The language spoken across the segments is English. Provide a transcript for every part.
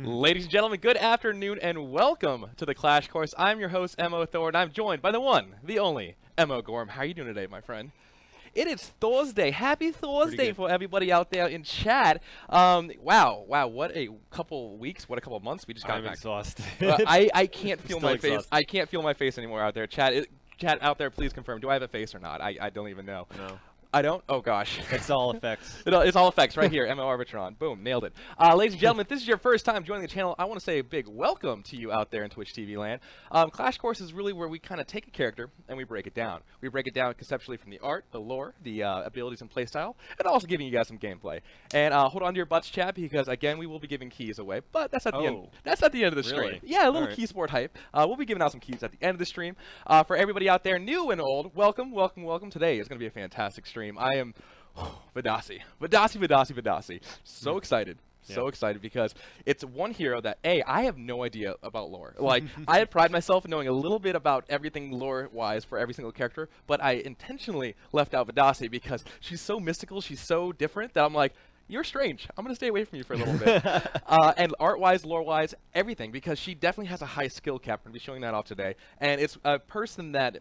Ladies and gentlemen, good afternoon and welcome to the Clash Course. I'm your host, Emo Thor, and I'm joined by the one, the only, Emo Gorm. How are you doing today, my friend? It is Thursday. Happy Thursday for everybody out there in chat. Wow, what a couple weeks, what a couple months we just got back. I'm exhausted. I can't feel my exhausted. face. I can't feel my face anymore out there. Chat out there, please confirm. Do I have a face or not? I don't even know. No. I don't? Oh, gosh. It's all effects. It's all effects right here. MO Arbitron. Boom. Nailed it. Ladies and gentlemen, if this is your first time joining the channel, I want to say a big welcome to you out there in Twitch TV land. Clash Course is really where we kind of take a character and we break it down. We break it down conceptually from the art, the lore, the abilities and playstyle, and also giving you guys some gameplay. And hold on to your butts, chat, because again, we will be giving keys away. But that's at the end. That's at the end of the stream. Really? Yeah, a little key sport hype. We'll be giving out some keys at the end of the stream. For everybody out there, new and old, welcome. Today is going to be a fantastic stream. I am Vadasi. So excited. So excited because it's one hero that, I have no idea about lore. Like, I pride myself in knowing a little bit about everything lore-wise for every single character, but I intentionally left out Vadasi because she's so mystical, she's so different that I'm like, you're strange. I'm going to stay away from you for a little bit. And art-wise, lore-wise, everything, because she definitely has a high skill cap. I'm going to be showing that off today. And it's a person that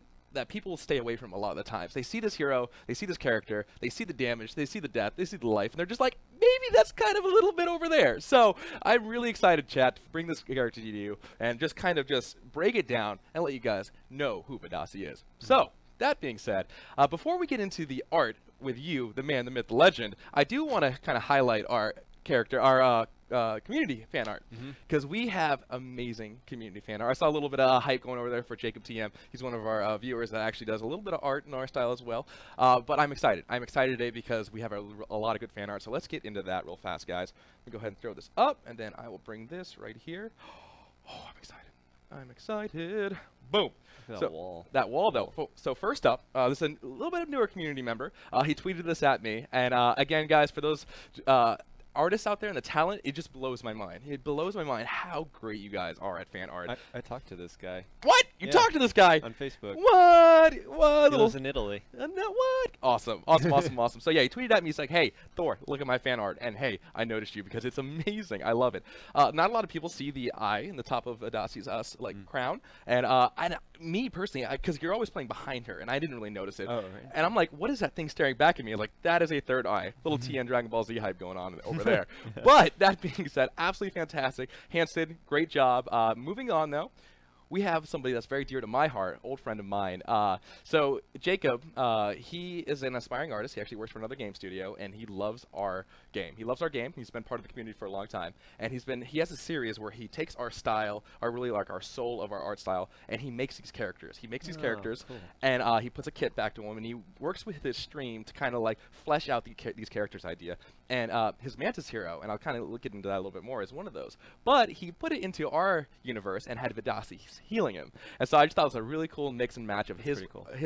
people stay away from a lot of the times. They see this hero, they see this character, they see the damage, they see the death, they see the life, and they're just like, maybe that's kind of a little bit over there. So I'm really excited, chat, to bring this character to you and just kind of just break it down and let you guys know who Vadasi is. So that being said, before we get into the art with you, the man, the myth, the legend, I do want to kind of highlight our character, our community fan art, because we have amazing community fan art. I saw a little bit of hype going over there for Jacob TM. He's one of our viewers that actually does a little bit of art in our style as well. But I'm excited. I'm excited today because we have a lot of good fan art. So let's get into that real fast, guys. Let me go ahead and throw this up, and then I will bring this right here. Oh, I'm excited. I'm excited. Boom. That wall. That wall, though. So first up, this is a little bit of newer community member. He tweeted this at me. And again, guys, for those artists out there and the talent, it just blows my mind. It blows my mind how great you guys are at fan art. I talked to this guy. What? You talked to this guy? On Facebook. What? He lives in Italy. No, what? Awesome. So yeah, he tweeted at me. He's like, hey, Thor, look at my fan art. And hey, I noticed you because it's amazing. I love it. Not a lot of people see the eye in the top of Vadasi's crown. And me personally, because you're always playing behind her, and I didn't really notice it. Oh, right. And I'm like, what is that thing staring back at me? Like, that is a third eye. Little TN Dragon Ball Z hype going on over there. But that being said, absolutely fantastic. Hanson, great job. Moving on, though. We have somebody that's very dear to my heart, old friend of mine. So Jacob, he is an aspiring artist. He actually works for another game studio, and he loves our game. He loves our game. He's been part of the community for a long time, and he has a series where he takes our style, our soul of our art style, and he makes these characters. He makes these characters, cool. And he puts a kit back to him, and he works with his stream to kind of like flesh out these characters' idea. And his Mantis hero, and I'll kind of get into that a little bit more, is one of those. But he put it into our universe and had Vadasi healing him. And so I just thought it was a really cool mix and match of his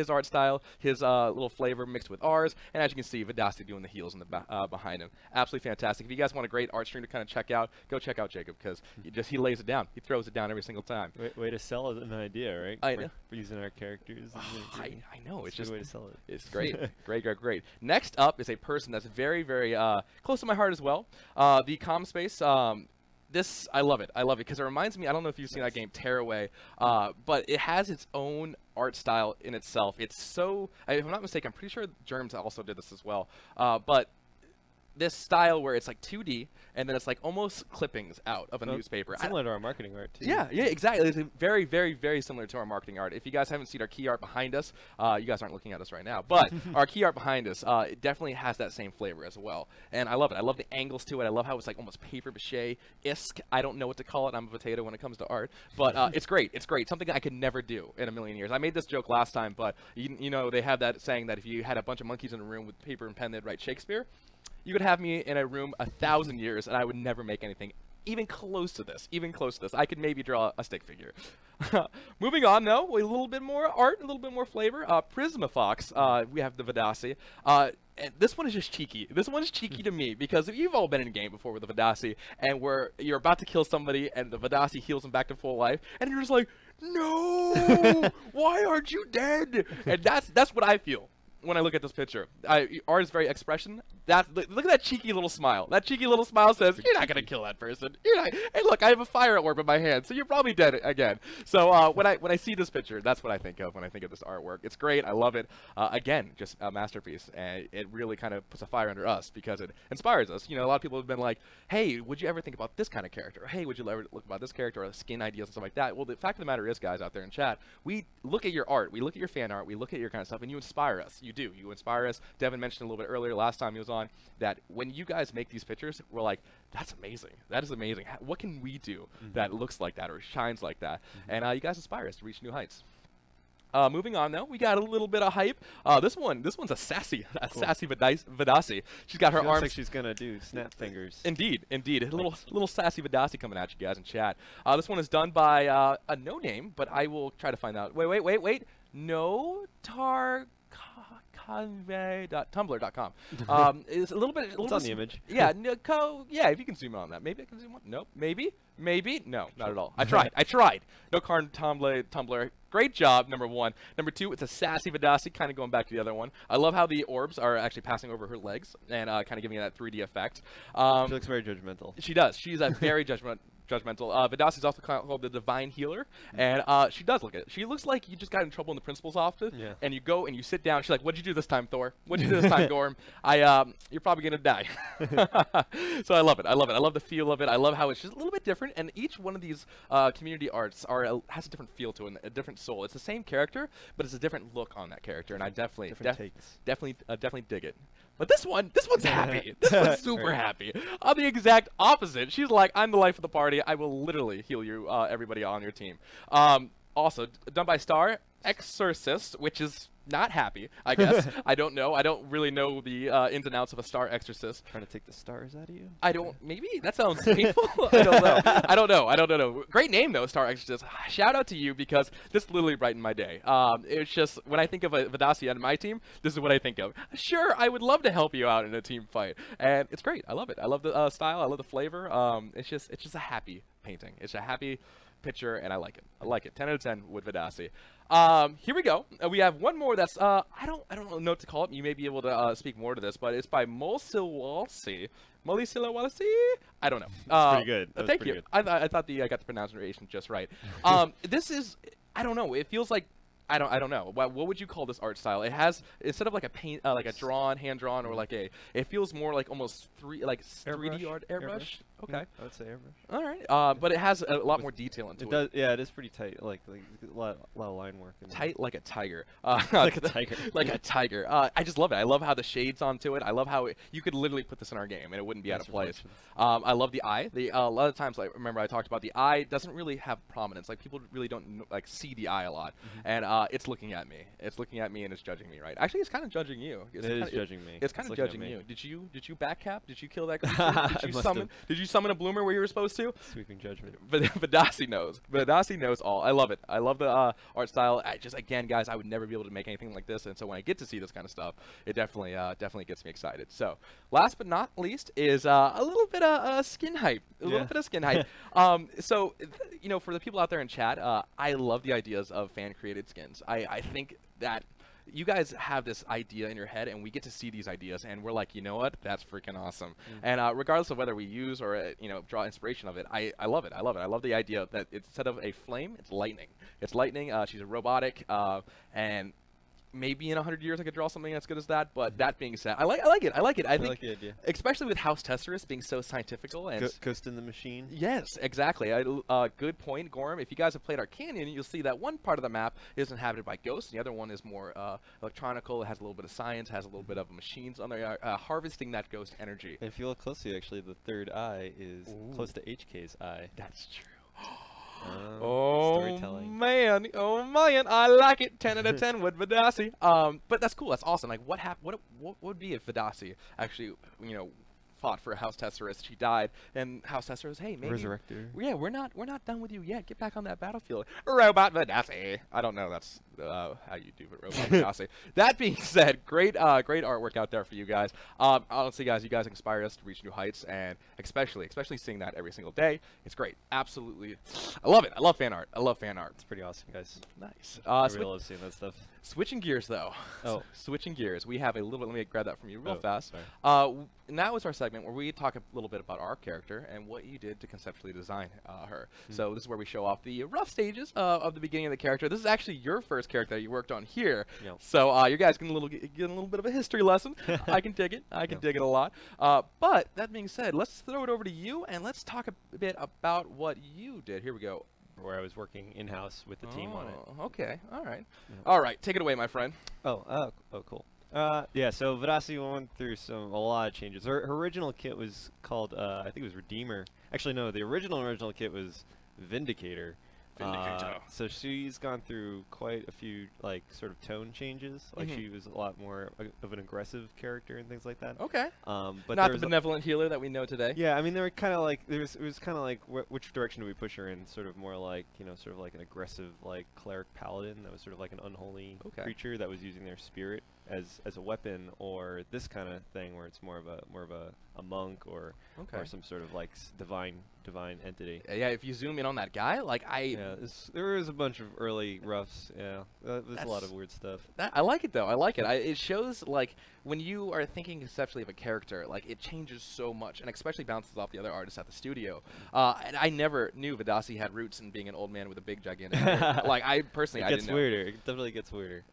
art style, his little flavor mixed with ours, and as you can see, Vadasi doing the heals in the behind him. Absolutely fantastic. If you guys want a great art stream to kind of check out, go check out Jacob, because he lays it down. He throws it down every single time. Way to sell an idea, right? I know. For using our characters. I know. It's just a way to sell it. It's great. great. Next up is a person that's very, very close to my heart as well. The comm space. I love it because it reminds me, I don't know if you've seen that game Tearaway, but it has its own art style in itself. It's so, if I'm not mistaken, I'm pretty sure Germs also did this as well, but this style where it's like 2D and then it's like almost clippings out of a newspaper. Similar to our marketing art too. Yeah, exactly. It's very, very, very similar to our marketing art. If you guys haven't seen our key art behind us, you guys aren't looking at us right now, but our key art behind us, it definitely has that same flavor as well. And I love it. I love the angles to it. I love how it's like almost paper mache-esque. I don't know what to call it. I'm a potato when it comes to art, but it's great. It's great. Something I could never do in a million years. I made this joke last time, but you know, they have that saying that if you had a bunch of monkeys in a room with paper and pen, they'd write Shakespeare. You could have me in a room 1,000 years, and I would never make anything even close to this. I could maybe draw a stick figure. Moving on, though, a little bit more art, a little bit more flavor. Prismafox, we have the Vadasi. And this one is just cheeky. This one is cheeky to me because you've all been in a game before with the Vadasi, and where you're about to kill somebody, and the Vadasi heals them back to full life, and you're just like, no, why aren't you dead? And that's what I feel. when I look at this picture. Art is very expression. Look at that cheeky little smile. That cheeky little smile says, "You're not gonna kill that person. You're not." Hey, look, I have a fire orb in my hand, so you're probably dead again. So when I see this picture, that's what I think of when I think of this artwork. It's great. I love it. Again, just a masterpiece, and it really kind of puts a fire under us because it inspires us. You know, a lot of people have been like, "Hey, would you ever think about this kind of character? Hey, would you ever look about this character or skin ideas and stuff like that?" Well, the fact of the matter is, guys out there in chat, we look at your art, we look at your fan art, we look at your kind of stuff, and you inspire us. You do. You inspire us. Devin mentioned a little bit earlier, last time he was on, that when you guys make these pictures, we're like, that's amazing. That is amazing. What can we do that looks like that or shines like that? And you guys inspire us to reach new heights. Moving on though, we got a little bit of hype. This one's a sassy Vadasi. She's got her arms. Looks like she's gonna do snap fingers. Indeed. A little sassy Vadasi coming at you guys in chat. This one is done by a no name, but I will try to find out. Wait. No Tumblr.com. It's a little bit. It's on the image. Yeah, yeah. If you can zoom in on that, maybe I can zoom on. Nope. Maybe. No, not at all. I tried. No Karn Tumblr. Great job, number one. Number two, it's a sassy Vadasi, kind of going back to the other one. I love how the orbs are actually passing over her legs and kind of giving it that 3D effect. She looks very judgmental. She does. She's a very judgmental. Vadasi is also called the Divine Healer, and she does look at it. She looks like you just got in trouble in the principal's office, and you go and you sit down. She's like, "What'd you do this time, Thor? What'd you do this time, Gorm? You're probably gonna die." So I love it. I love the feel of it. I love how it's just a little bit different, and each one of these community arts has a different feel to it, and a different soul. It's the same character, but it's a different look on that character, and I definitely dig it. But this one's happy. This one's super happy. On the exact opposite, she's like, "I'm the life of the party. I will literally heal you, everybody on your team." Also done by Star Exorcist, which is not happy, I guess. I don't know. I don't really know the ins and outs of a Star Exorcist. Trying to take the stars out of you? Maybe? That sounds painful. I don't know. Great name, though, Star Exorcist. Shout out to you, because this literally brightened my day. It's just, when I think of a Vadasi on my team, this is what I think of. Sure, I would love to help you out in a team fight. And it's great. I love it. I love the style. I love the flavor. It's just a happy painting. It's a happy picture, and I like it. 10 out of 10 with Vadasi. Here we go. We have one more that's I don't know what to call it. You may be able to speak more to this, but it's by Molsilwalsi. I don't know. Pretty good. Thank you. I thought I got the pronunciation just right. This is, I don't know. It feels like, I don't know. What would you call this art style? It has, instead of like a paint, like a hand drawn, or like it feels more like almost 3D art, airbrush. Okay. I would say airbrush. All right. But it has a lot more detail into it. It does. Yeah, it is pretty tight. Like a lot of line work. Tight like a tiger. Like a tiger. Like a tiger. I just love it. I love how the shades onto it. I love how you could literally put this in our game and it wouldn't be out of place. I love the eye. A lot of times, like, remember I talked about the eye doesn't really have prominence. Like, people really don't see the eye a lot, and it's looking at me. It's looking at me and it's judging me, right? Actually, it's kind of judging you. It is judging me. It's kind of judging you. Did you backcap? Did you kill that creature? Did you summon a bloomer where you were supposed to? Sweeping judgment. But Vadasi knows. Vadasi knows all. I love it. I love the art style. Again, guys, I would never be able to make anything like this, and so when I get to see this kind of stuff, it definitely gets me excited. So, last but not least is a little bit of skin hype. A little bit of skin hype. So, you know, for the people out there in chat, I love the ideas of fan-created skins. I think that you guys have this idea in your head, and we get to see these ideas, and we're like, you know what? That's freaking awesome. And regardless of whether we use or draw inspiration of it, I love it. I love the idea that instead of a flame, it's lightning. It's lightning. She's a robotic, and maybe in 100 years I could draw something as good as that. But that being said, I like it. I think, like the idea. Especially with House Tesserus being so scientifical and Ghost in the Machine. Yes, exactly. Good point, Gorm. If you guys have played Arcanion, you'll see that one part of the map is inhabited by ghosts, and the other one is more electronical. It has a little bit of science, has a little bit of machines on there, harvesting that ghost energy. And if you look closely, actually, the third eye is close to HK's eye. That's true. Storytelling. Man, I like it. 10 out of 10 with Vadasi. But that's cool. That's awesome. Like, what would be if Vadasi actually, fought for House Tesserus? She died, and House Tesserus, hey, maybe resurrect her. Yeah, we're not done with you yet. Get back on that battlefield. Robot Vadasi. I don't know. That's how you do it, Robot Vadasi. That being said, great artwork out there for you guys. Honestly, guys, you guys inspired us to reach new heights, and especially seeing that every single day. It's great. Absolutely, I love it. I love fan art. I love fan art. It's pretty awesome, guys. Nice. I really love seeing that stuff. Switching gears, though. Oh. Switching gears. We have a little bit. Let me grab that from you real fast. Sorry. And that was our segment where we talk a little bit about our character and what you did to conceptually design her. So this is where we show off the rough stages of the beginning of the character. This is actually your first character that you worked on here. Yep. So you guys getting a little bit of a history lesson. I can dig it. I can dig it a lot. But that being said, let's throw it over to you and let's talk a bit about what you did. Here we go. Where I was working in-house with the team on it. Okay. All right. Yep. All right. Take it away, my friend. Oh, cool. Yeah, so Vadasi went through a lot of changes. Her original kit was called, I think it was Redeemer. Actually, no, the original kit was Vindicator. So she's gone through quite a few, like, sort of tone changes. Like, she was a lot more of an aggressive character and things like that. Okay. But not the benevolent healer that we know today. Yeah, I mean, they were kind of like, it was kind of like, which direction do we push her in? Sort of more like, you know, sort of like an aggressive, like, cleric paladin that was sort of like an unholy creature that was using their spirit as a weapon, or this kind of thing where it's more of a monk or some sort of like divine entity. Yeah, if you zoom in on that guy, like there was a bunch of early roughs. Yeah, there's a lot of weird stuff. I like it though. I like it. It shows like when you are thinking conceptually of a character, like it changes so much, and especially bounces off the other artists at the studio. And I never knew Vadasi had roots in being an old man with a big gigantic beard. Like I personally, I didn't know. It gets weirder. It definitely gets weirder.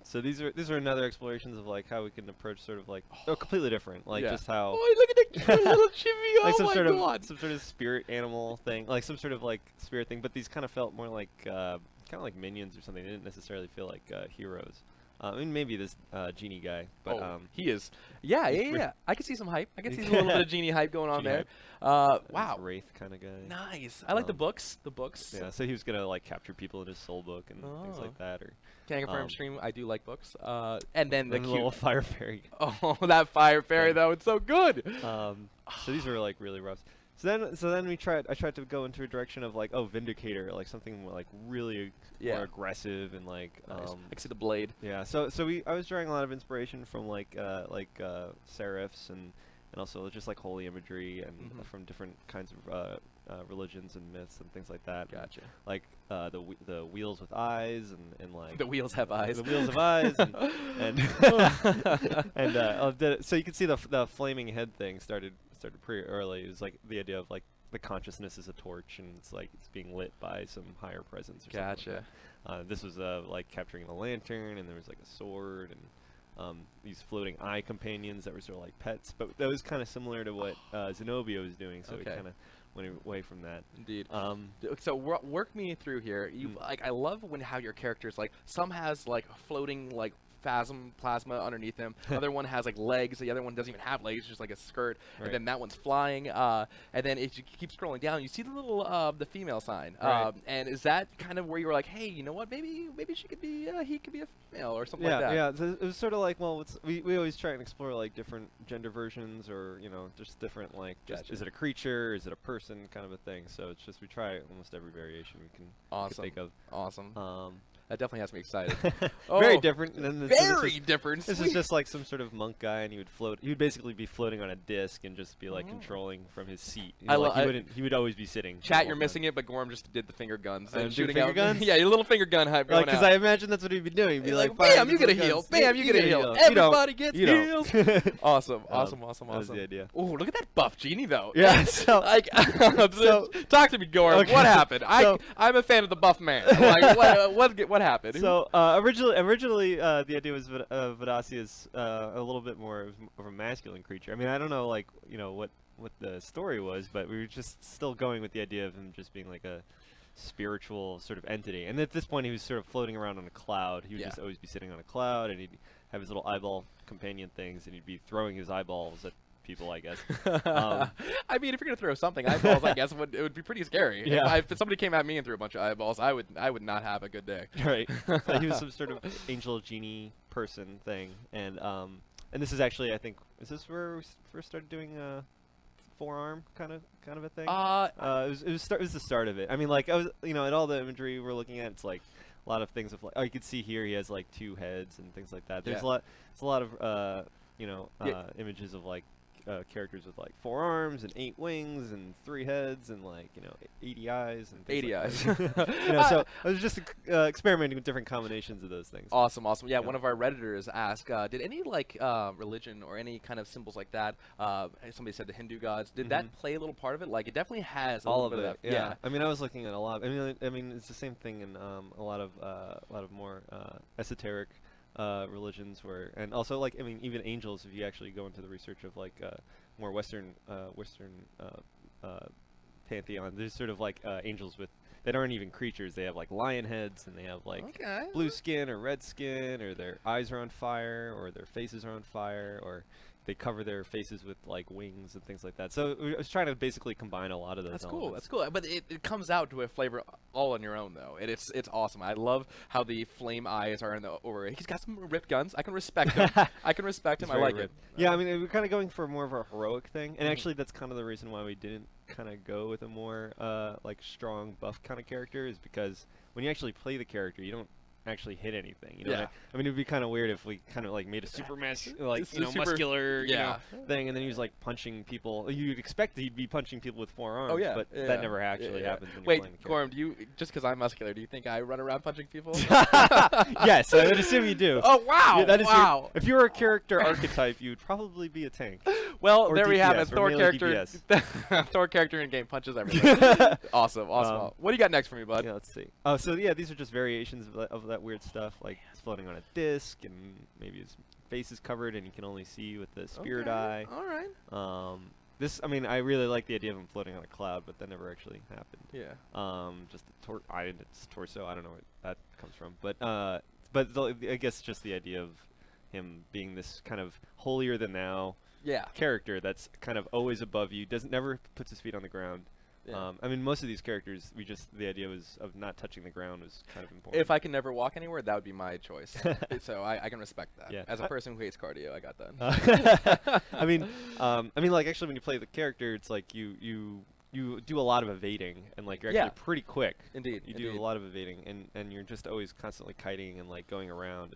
So these are another explorations of like how we can approach sort of like completely different, like just how. Oh, look at the cute little chibi! Like oh my god! Some sort of spirit animal thing, like some sort of like spirit thing. But these kind of felt more like kind of like minions or something. They didn't necessarily feel like heroes. I mean, maybe this genie guy, but he is. Yeah. I can see some hype. I can see a little bit of genie hype going on there. Wow. Wraith kind of guy. Nice. I like the books. Yeah. So he was gonna like capture people in his soul book and things like that. Or can I confirm, stream? I do like books. And then the little fire fairy. Oh, that fire fairy though, it's so good. So these were like really rough. So then I tried to go into a direction of like Vindicator, like something more, like really more aggressive and like nice. I can see the blade. Yeah. So I was drawing a lot of inspiration from like serifs and also just like holy imagery and from different kinds of religions and myths and things like that. Gotcha. Like the wheels with eyes and like the wheels have eyes. The wheels have eyes and so you can see the flaming head thing started pretty early. It was like the idea of like the consciousness is a torch and it's like it's being lit by some higher presence or something like that. This was like capturing the lantern, and there was like a sword and these floating eye companions that were sort of like pets, but that was kind of similar to what Zenobia was doing, so it kind of went away from that. Indeed. So work me through here. You like, I love how your characters, like, some has like floating like phasm plasma underneath him. The other one has like legs. The other one doesn't even have legs, just like a skirt. And then that one's flying. And then if you keep scrolling down, you see the little the female sign. And is that kind of where you were like, hey, you know what? Maybe she could be he could be a female or something like that. Yeah. It was sort of like, well, we always try and explore like different gender versions, or just different like is it a creature, is it a person, kind of a thing. So it's just we try almost every variation we can think of. Awesome. That definitely has me excited. Very different. Very different. This is just like some sort of monk guy, and he would float. He would basically be floating on a disc and just be like controlling from his seat. He would always be sitting. Chat, you're missing it, but Gorm just did the finger guns and shooting finger guns. Yeah, your little finger gun hype. Because I imagine that's what he'd be doing. He'd be like, bam, you get a heal. Bam, you get a heal. Everybody gets healed. Awesome. That was the idea. Oh, look at that buff genie though. Yeah. So like, talk to me, Gorm. What happened? I'm a fan of the buff man. Like, what happened? So originally, the idea was Vadasi is a little bit more of a masculine creature. I mean, I don't know, like, what the story was, but we were just still going with the idea of him just being like a spiritual sort of entity. And at this point, he was sort of floating around on a cloud. He would just always be sitting on a cloud, and he'd have his little eyeball companion things, and he'd be throwing his eyeballs at people, I guess. I mean, if you're gonna throw something eyeballs, I guess it would be pretty scary. Yeah. If somebody came at me and threw a bunch of eyeballs, I would not have a good day. Right. So he was some sort of angel genie person thing, and this is actually, I think, is this where we first started doing forearm kind of a thing? It was the start of it. I mean, like, I was, at all the imagery we're looking at, it's like a lot of things of like, oh, you can see here he has like 2 heads and things like that. There's Yeah. a lot of you know, Yeah. images of like characters with like 4 arms and 8 wings and 3 heads and like, you know, 80 eyes and things 80 like eyes. that. You know, so I was just experimenting with different combinations of those things. Awesome, awesome. Yeah, Yeah. one of our Redditors asked, did any like religion or any kind of symbols like that, somebody said the Hindu gods, did that play a little part of it? Like, it definitely has a All little of bit it, of that. yeah. I mean, I was looking at a lot. I mean, it's the same thing in a lot of more esoteric religions, where, and also like, I mean, even angels. If you actually go into the research of like more Western pantheon, there's sort of like angels with that aren't even creatures. They have like lion heads, and they have like Okay. blue skin or red skin, or their eyes are on fire, or their faces are on fire, or they cover their faces with like wings and things like that. So I was trying to basically combine a lot of those. That's cool. elements. That's cool. But it comes out to a flavor all on your own, though, and it's awesome. I love how the flame eyes are in the over. He's got some ripped guns. I can respect him. I can respect him. It's I very like ripped. it. Yeah, I mean, we're kind of going for more of a heroic thing, and actually, that's kind of the reason why we didn't kind of go with a more like strong buff kind of character, is because when you actually play the character, you don't actually hit anything. You know, Yeah. I mean, it'd be kind of weird if we kind of like made a super like It's you know super- muscular yeah. you know, thing, and then he was like punching people. You'd expect that he'd be punching people with 4 arms, Oh yeah, but yeah, that never actually yeah. happens when you're Wait, playing the Gorm, do you just because I'm muscular, do you think I run around punching people? character. Yes, I would assume you do. Oh wow! Yeah, that is wow. if you were a character archetype, you'd probably be a tank. Well, Or there we have it. DPS, or Thor melee character. Thor character in game punches everything. Awesome, awesome. What do you got next for me, bud? Yeah, let's see. Oh, so yeah, these are just variations of that weird stuff, like he's floating on a disc, and maybe his face is covered, and you can only see with the spirit eye. All right. This, I mean, I really like the idea of him floating on a cloud, but that never actually happened. Yeah. Just the it's torso. I don't know where that comes from, but I guess just the idea of him being this kind of holier than thou Yeah. character that's kind of always above you, never puts his feet on the ground. Yeah. I mean, most of these characters, the idea was of not touching the ground was kind of important. If I can never walk anywhere, that would be my choice. So I can respect that. Yeah. As a person who hates cardio, I got that. I mean, like actually, when you play the character, it's like you do a lot of evading, and like you're actually Yeah. pretty quick. Indeed. You do a lot of evading, and you're just always constantly kiting and like going around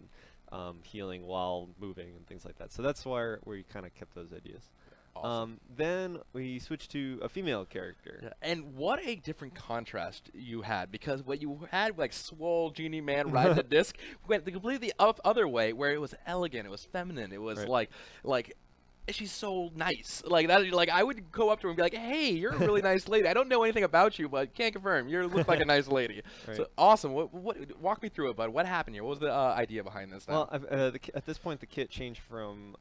and healing while moving and things like that. So that's where we kind of kept those ideas. Awesome. Then we switched to a female character. Yeah, and what a different contrast you had, because what you had, like swole genie man riding the disc, went the completely other way, where it was elegant, it was feminine, it was Right. like she's so nice, like that. Like I would go up to her and be like, "Hey, you're a really nice lady. I don't know anything about you, but can't confirm you look like a nice lady." Right. So awesome. What walk me through it, bud. What happened here? What was the idea behind this? Well, at this point, the kit changed from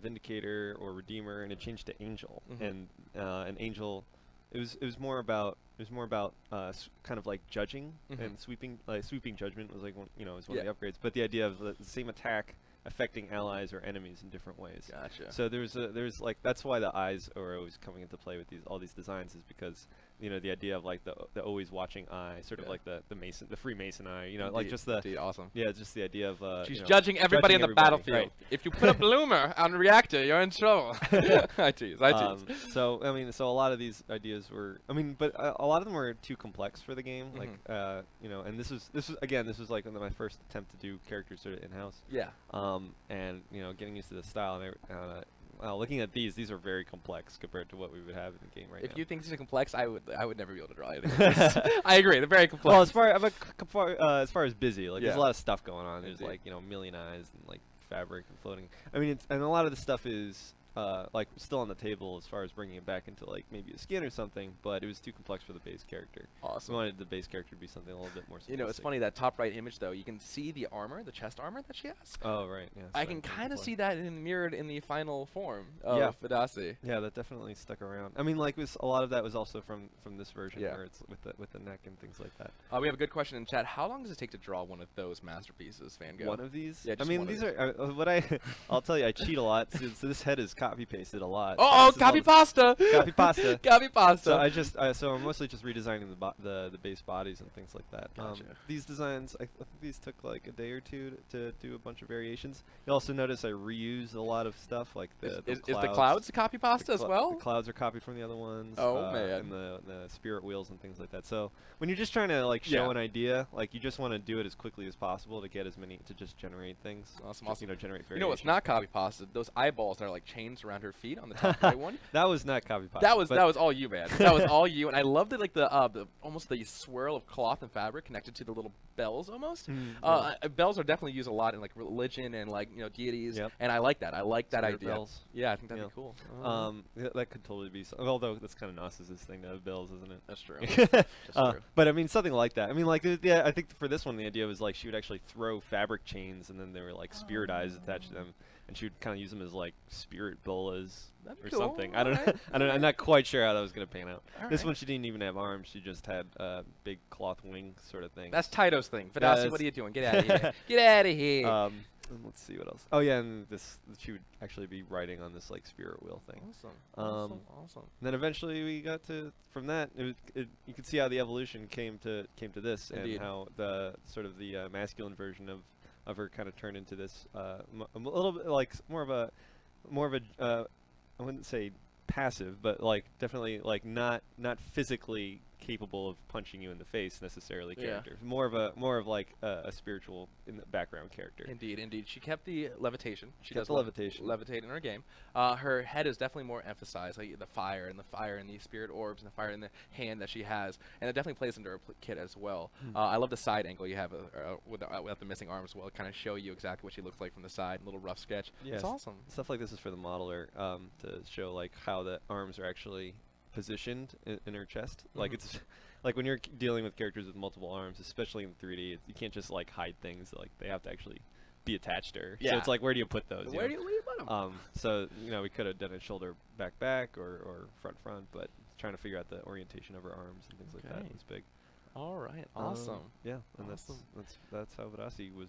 Vindicator or Redeemer, and it changed to Angel. Mhm. And Angel, it was more about kind of like judging Mhm. and sweeping judgment was like one, was one Yeah. of the upgrades. But the idea of the same attack affecting allies or enemies in different ways. Gotcha. So there's like that's why the eyes are always coming into play with all these designs, is because the idea of like the always watching eye, sort of Yeah. like the Freemason eye, like Indeed, just the indeed, awesome. yeah, just the idea of She's judging everybody in the battlefield. Right. If you put a bloomer on a reactor, you're in trouble. I tease. So I mean, so a lot of these ideas were, but a lot of them were too complex for the game. Like and this was like my first attempt to do characters sort of in house. Yeah. And getting used to the style, and looking at these are very complex compared to what we would have in the game right now. If you think these are complex, I would never be able to draw anything. Like this. I agree. They're very complex. Well, as far as busy, like there's Yeah. a lot of stuff going on. There's Indeed. like a million eyes and like fabric and floating. And a lot of the stuff is like still on the table as far as bringing it back into like maybe a skin or something, but it was too complex for the base character. Awesome. We wanted the base character to be something a little bit more simplistic. It's funny, that top right image though, you can see the armor, the chest armor that she has. Oh right, yeah. I can kind of see that mirrored in the final form of Yeah. Vidasi. Yeah, that definitely stuck around. Like a lot of that was also from this version, Yeah. where it's with the neck and things like that. We have a good question in chat. How long does it take to draw one of those masterpieces, Van Gogh? One of these? Yeah, just one of these these. are I'll tell you, I cheat a lot. So this head is copy pasted a lot. Oh, copy pasta. Copy pasta. Copy pasta. So I'm mostly just redesigning the base bodies and things like that. Gotcha. These designs, I think these took like a day or two to do a bunch of variations. You'll also notice I reuse a lot of stuff, like is the clouds the copy pasta as well? The clouds are copied from the other ones. Oh man. And the spirit wheels and things like that. So when you're just trying to like show an idea, like you just want to do it as quickly as possible to get as many to just generate things. Awesome. Just, generate variations. You know what's not copy pasta? Those eyeballs that are like chains around her feet on the top right one. That was not copy pasta. That was all you, man. That was all you, and I loved it, like the almost the swirl of cloth and fabric connected to the little bells almost. Bells are definitely used a lot in like religion and like deities, and I like that. I like that idea. Bells. Yeah, I think that'd be cool. That could totally be. Although that's kind of Gnosis' thing to have bells, isn't it? That's true. That's true. But I mean something like that. I mean like I think for this one the idea was like she would actually throw fabric chains and then there were like spirit eyes attached to them. And she would kind of use them as like spirit bolas or something. I don't know. I'm not quite sure how that was gonna pan out. This one she didn't even have arms. She just had a big cloth wing sort of thing. That's Taito's thing. Vadasi, what are you doing? Get out of here. Get out of here. And let's see what else. Oh yeah, and she would actually be riding on this like spirit wheel thing. Awesome. And then eventually we got to from that. You could see how the evolution came to this. Indeed. And how the sort of the masculine version of her kind of turned into this a little bit like more of a I wouldn't say passive, but like definitely like not physically capable of punching you in the face necessarily character. More of like a spiritual in the background character. Indeed. She kept the levitation. She kept the levitation. Levitate in her game. Her head is definitely more emphasized, like the fire and the spirit orbs and the fire in the hand that she has, and it definitely plays into her kit as well. I love the side angle you have without the missing arms as well. Kind of show you exactly what she looks like from the side. A little rough sketch. Yeah, it's awesome. Stuff like this is for the modeler to show like how the arms are actually positioned in her chest. Like it's like when you're dealing with characters with multiple arms, especially in 3D, you can't just like hide things. Like they have to actually be attached to her. So it's like, where do you put those? Where do you put them? So we could have done a shoulder back or front, but trying to figure out the orientation of her arms and things like that was big. All right, awesome. Yeah, and that's how Vadasi was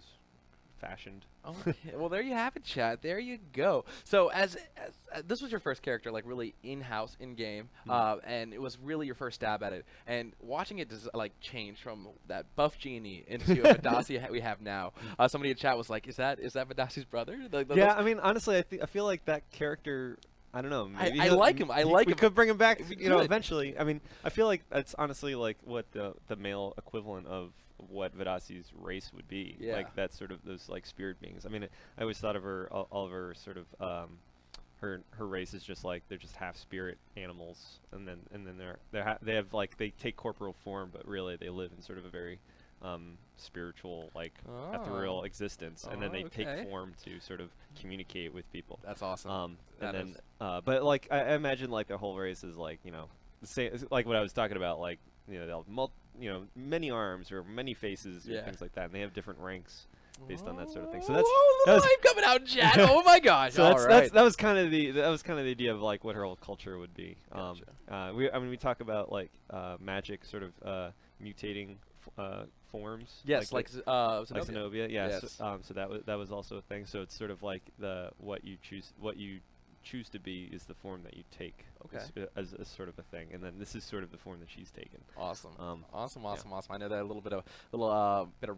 fashioned. Okay. Well, there you have it, chat. There you go. So as this was your first character, like really in-house, in-game, and it was really your first stab at it. And watching it just like change from that buff genie into a Vadasi we have now. Somebody in chat was like, "Is that Vadasi's brother?" Yeah, I mean, honestly, I feel like that character. I don't know. Maybe I like him. We could bring him back, eventually. I mean, I feel like that's honestly like what the male equivalent of what Vadasi's race would be. Like that sort of those like spirit beings. I mean, I always thought of her, all of her sort of her race is just like they're just half spirit animals, and then they have like they take corporeal form, but really they live in sort of a very spiritual, like ethereal existence, and then they take form to sort of communicate with people. That's awesome. But like I imagine like the whole race is like the same, like what I was talking about, like they'll have many arms or many faces or things like that, and they have different ranks based on that sort of thing. So that's coming out, Chad. Oh my gosh! So that was kind of the idea of like what her whole culture would be. Gotcha. We talk about like magic sort of mutating forms. Yes, like Zenobia. Yeah. Yes. So that was also a thing. So it's sort of like what you choose to be is the form that you take as sort of a thing, and then this is sort of the form that she's taken. Awesome. Awesome. I know that a little bit of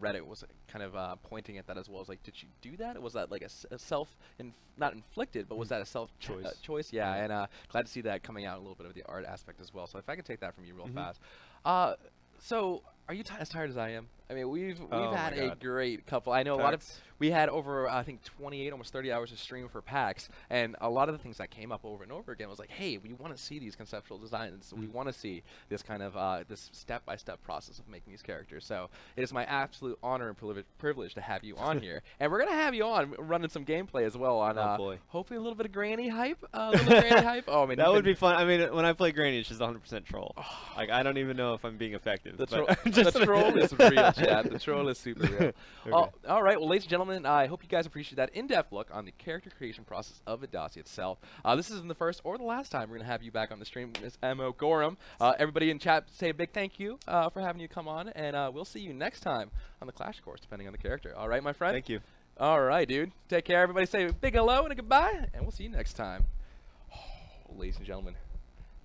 Reddit was kind of pointing at that as well. As like, did she do that? Was that like a self not inflicted, but was that a self choice? Yeah, and glad to see that coming out a little bit of the art aspect as well. So if I could take that from you real fast. So are you as tired as I am? I mean, we've had a great couple. I know we had over I think 28, almost 30 hours of stream for PAX, and a lot of the things that came up over and over again was like, hey, we want to see these conceptual designs. We want to see this kind of this step-by-step process of making these characters. So it is my absolute honor and privilege to have you on here, and we're gonna have you on running some gameplay as well on hopefully a little bit of Granny hype. Oh, I mean, that would be fun. I mean, when I play Granny, it's just 100% troll. Like I don't even know if I'm being effective. The troll is real, chat. The troll is super real. All right, well, ladies and gentlemen, I hope you guys appreciate that in-depth look on the character creation process of Vadasi itself. This isn't the first or the last time we're going to have you back on the stream, Miss Emo Gorham. Everybody in chat, say a big thank you for having you come on, and we'll see you next time on the Clash Course, depending on the character. All right, my friend? Thank you. All right, dude. Take care, everybody. Say a big hello and a goodbye, and we'll see you next time. ladies and gentlemen.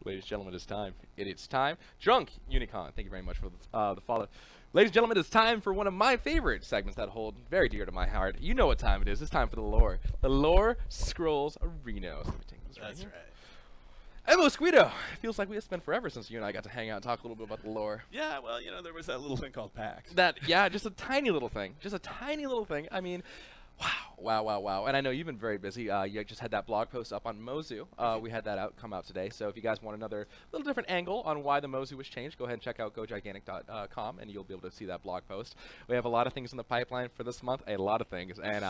Ladies and gentlemen, it's time. It's time. Drunk Unicon, thank you very much for the follow. Ladies and gentlemen, it's time for one of my favorite segments that hold very dear to my heart. You know what time it is. It's time for the lore. The Lore Scrolls Arenos. Let me take this That's right. right. Emma Squito! It feels like we have spent forever since you and I got to hang out and talk a little bit about the lore. Yeah, well, you know, there was that little thing called PAX. Yeah, just a tiny little thing. Just a tiny little thing. I mean, wow. And I know you've been very busy. You just had that blog post up on Mozu. We had that come out today. So if you guys want another little different angle on why the Mozu was changed, go ahead and check out gogigantic.com and you'll be able to see that blog post. We have a lot of things in the pipeline for this month, a lot of things. And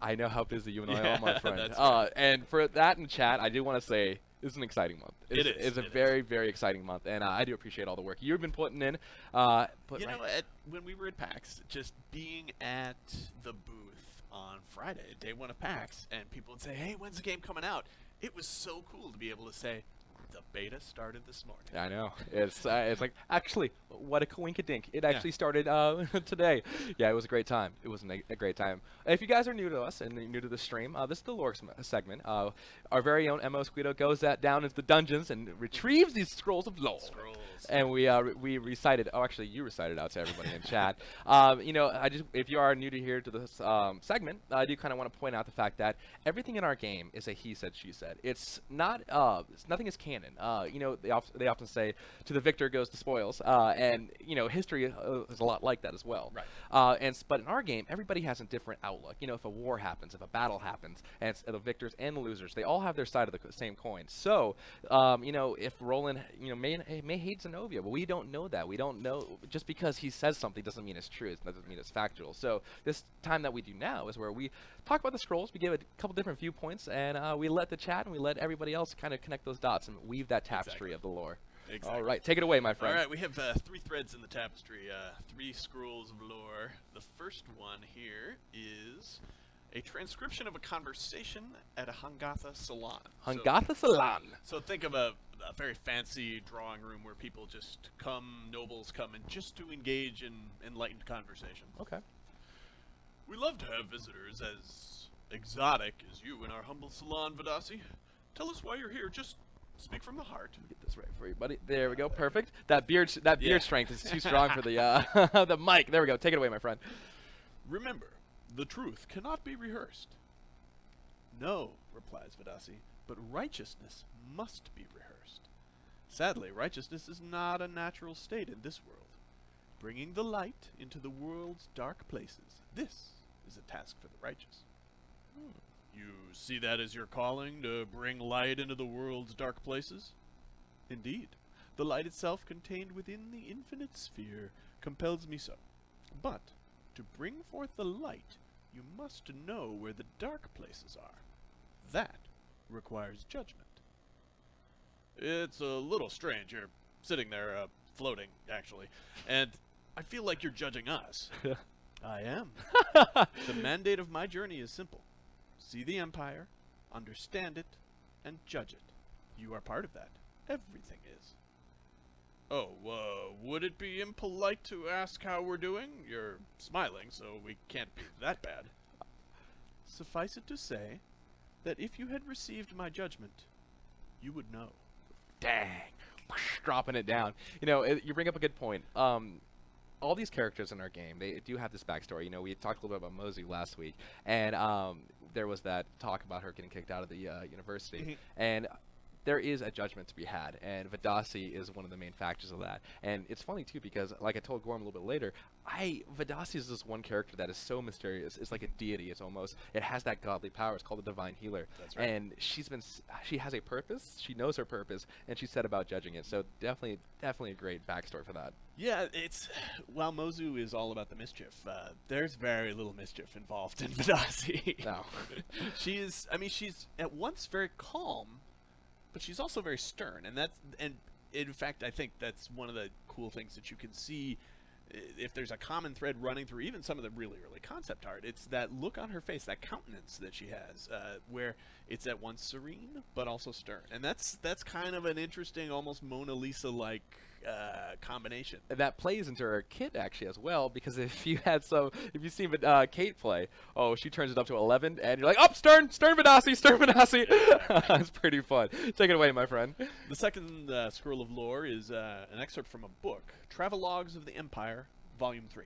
I know how busy you and I are, my friend. That's right. And for that in chat, I do want to say, it's an exciting month. It's a very, very exciting month, and I do appreciate all the work you've been putting in. You know, when we were at PAX, just being at the booth on Friday, day one of PAX, and people would say, hey, when's the game coming out? It was so cool to be able to say, the beta started this morning. I know. It's like, actually, what a coinkadink. It actually started today. Yeah, it was a great time. It was a great time. If you guys are new to us and new to the stream, this is the lore segment. Our very own Emma Squito goes down into the dungeons and retrieves these scrolls of lore. And we recited. Oh, actually, you recited out to everybody in chat. You know, if you are new to here to this segment, I do kind of want to point out the fact that everything in our game is a he said, she said. It's not. Nothing is canon. You know, they often say, to the victor goes the spoils, and you know, history is a lot like that as well. Right. But in our game, everybody has a different outlook. You know, if a war happens, if a battle happens, and it's the victors and the losers, they all have their side of the same coin. So, you know, if Roland, you know, may hate Zenobia, but we don't know that. We don't know, just because he says something doesn't mean it's true. It doesn't mean it's factual. So this time that we do now is where we talk about the scrolls. We give a couple different viewpoints, and we let the chat and we let everybody else kind of connect those dots and weave that tapestry of the lore. Exactly. All right, take it away, my friend. All right, we have 3 threads in the tapestry, 3 scrolls of lore. The first one here is a transcription of a conversation at a Hangatha salon. Hangatha salon. So think of a very fancy drawing room where people just come, nobles come in just to engage in enlightened conversation. Okay. We love to have visitors as exotic as you in our humble salon, Vadasi. Tell us why you're here. Just speak from the heart. Get this right for you, buddy. There we go. Perfect. That beard strength is too strong for the the mic. There we go. Take it away, my friend. Remember, the truth cannot be rehearsed. No, replies Vadasi, but righteousness must be rehearsed. Sadly, righteousness is not a natural state in this world. Bringing the light into the world's dark places, this is a task for the righteous. You see that as your calling, to bring light into the world's dark places? Indeed, the light itself contained within the infinite sphere compels me so. But, to bring forth the light, you must know where the dark places are. That requires judgment. It's a little strange. You're sitting there, floating, actually, and I feel like you're judging us. I am. The mandate of my journey is simple. See the Empire, understand it, and judge it. You are part of that. Everything is. Oh, would it be impolite to ask how we're doing? You're smiling, so we can't be that bad. Suffice it to say that if you had received my judgment, you would know. Dang. Dropping it down. You know, you bring up a good point. All these characters in our game, they do have this backstory. You know, we talked a little bit about Mozu last week, and there was that talk about her getting kicked out of the university, and there is a judgment to be had, and Vadasi is one of the main factors of that. And it's funny too, because like I told Gorm a little bit later, Vadasi is this one character that is so mysterious. It's like a deity. It's almost, it has that godly power. It's called the Divine Healer. That's right. And she has a purpose. She knows her purpose, and she's set about judging it. So definitely a great backstory for that. Yeah, while Mozu is all about the mischief, there's very little mischief involved in Vadasi. No. She's at once very calm, but she's also very stern, and in fact, I think that's one of the cool things that you can see. If there's a common thread running through even some of the really early concept art, it's that look on her face, that countenance that she has, where it's at once serene but also stern, and that's kind of an interesting, almost Mona Lisa-like combination. And that plays into her kit actually as well, because if you see Kate play, oh, she turns it up to 11, and you're like, oh, Stern Vidasi. It's pretty fun. Take it away, my friend. The second scroll of lore is an excerpt from a book, Travelogues of the Empire, Volume 3.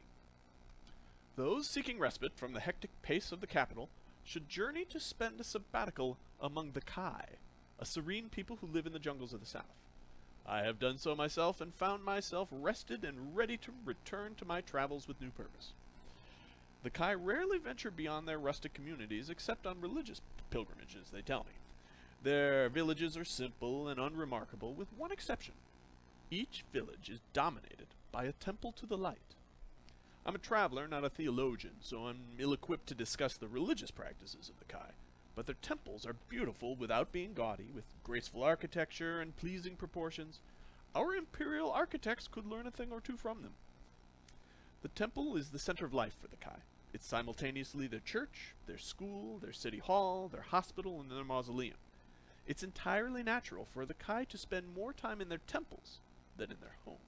Those seeking respite from the hectic pace of the capital should journey to spend a sabbatical among the Kai, a serene people who live in the jungles of the south. I have done so myself and found myself rested and ready to return to my travels with new purpose. The Kai rarely venture beyond their rustic communities except on religious pilgrimages, they tell me. Their villages are simple and unremarkable, with one exception. Each village is dominated by a temple to the light. I'm a traveler, not a theologian, so I'm ill-equipped to discuss the religious practices of the Kai. But their temples are beautiful without being gaudy, with graceful architecture and pleasing proportions. Our imperial architects could learn a thing or two from them. The temple is the center of life for the Kai. It's simultaneously their church, their school, their city hall, their hospital, and their mausoleum. It's entirely natural for the Kai to spend more time in their temples than in their homes.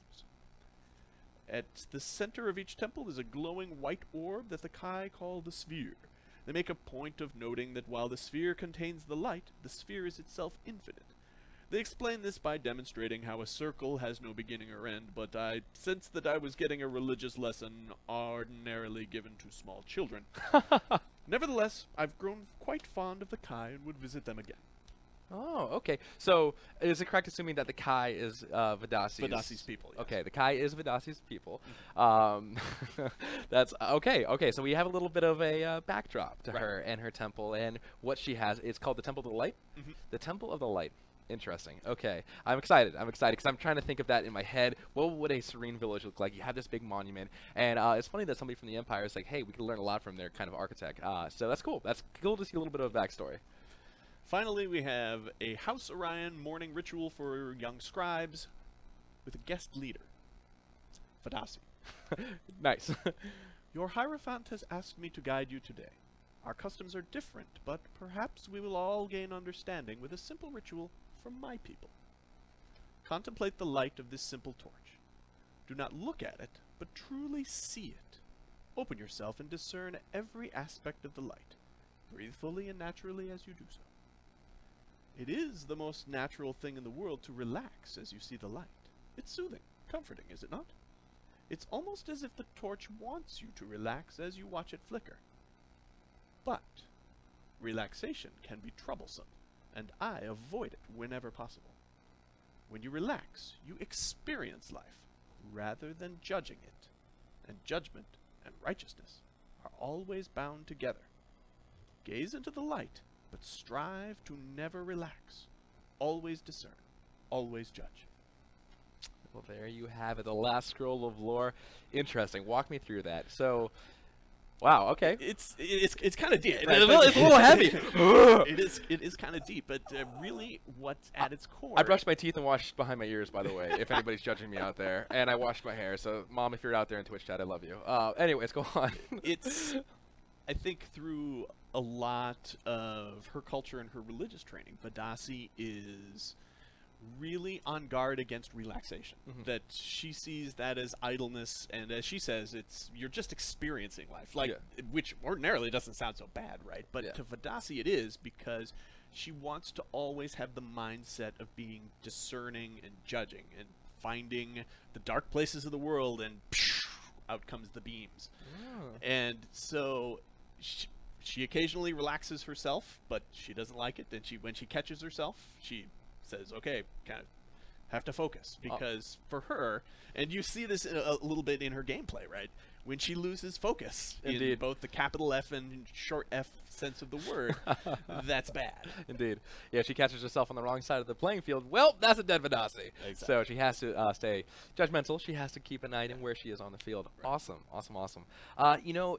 At the center of each temple is a glowing white orb that the Kai call the sphere. They make a point of noting that while the sphere contains the light, the sphere is itself infinite. They explain this by demonstrating how a circle has no beginning or end, but I sensed that I was getting a religious lesson ordinarily given to small children. Nevertheless, I've grown quite fond of the Kai and would visit them again. Oh, okay. So, is it correct assuming that the Kai is Vidasi's people, yes. Okay, the Kai is Vidasi's people. That's okay. Okay, so we have a little bit of a backdrop to her and her temple and what she has. It's called the Temple of the Light. The Temple of the Light. Interesting. Okay, I'm excited. Because I'm trying to think of that in my head. What would a serene village look like? You have this big monument, and it's funny that somebody from the Empire is like, hey, we can learn a lot from their kind of architect. So that's cool. That's cool to see a little bit of a backstory. Finally, we have a House Orion morning ritual for young scribes with a guest leader, Vidasi. Nice. Your Hierophant has asked me to guide you today. Our customs are different, but perhaps we will all gain understanding with a simple ritual from my people. Contemplate the light of this simple torch. Do not look at it, but truly see it. Open yourself and discern every aspect of the light. Breathe fully and naturally as you do so. It is the most natural thing in the world to relax as you see the light. It's soothing, comforting, is it not? It's almost as if the torch wants you to relax as you watch it flicker. But relaxation can be troublesome, and I avoid it whenever possible. When you relax, you experience life, rather than judging it, and judgment and righteousness are always bound together. Gaze into the light, but strive to never relax. Always discern. Always judge. Well, there you have it. The last scroll of lore. Interesting. Walk me through that. So, wow. Okay. It's kind of deep. Right? It's a little heavy. it is kind of deep, but really, what's at its core? I brushed my teeth and washed behind my ears, by the way, if anybody's judging me out there, and I washed my hair. So, Mom, if you're out there in Twitch chat, I love you. Anyways, go on. I think through a lot of her culture and her religious training, Vidasi is really on guard against relaxation. That she sees that as idleness, and as she says, you're just experiencing life, which ordinarily doesn't sound so bad, right? But to Vidasi it is, because she wants to always have the mindset of being discerning and judging and finding the dark places of the world, and out comes the beams. And so she occasionally relaxes herself, but she doesn't like it. And when she catches herself, she says, okay, kind of have to focus, because for her, and you see this a little bit in her gameplay, right? When she loses focus in both the capital F and short F sense of the word, that's bad. Indeed. Yeah, she catches herself on the wrong side of the playing field. Well, that's a dead Vidasi. Exactly. So she has to stay judgmental. She has to keep an eye on where she is on the field. Right. Awesome. You know,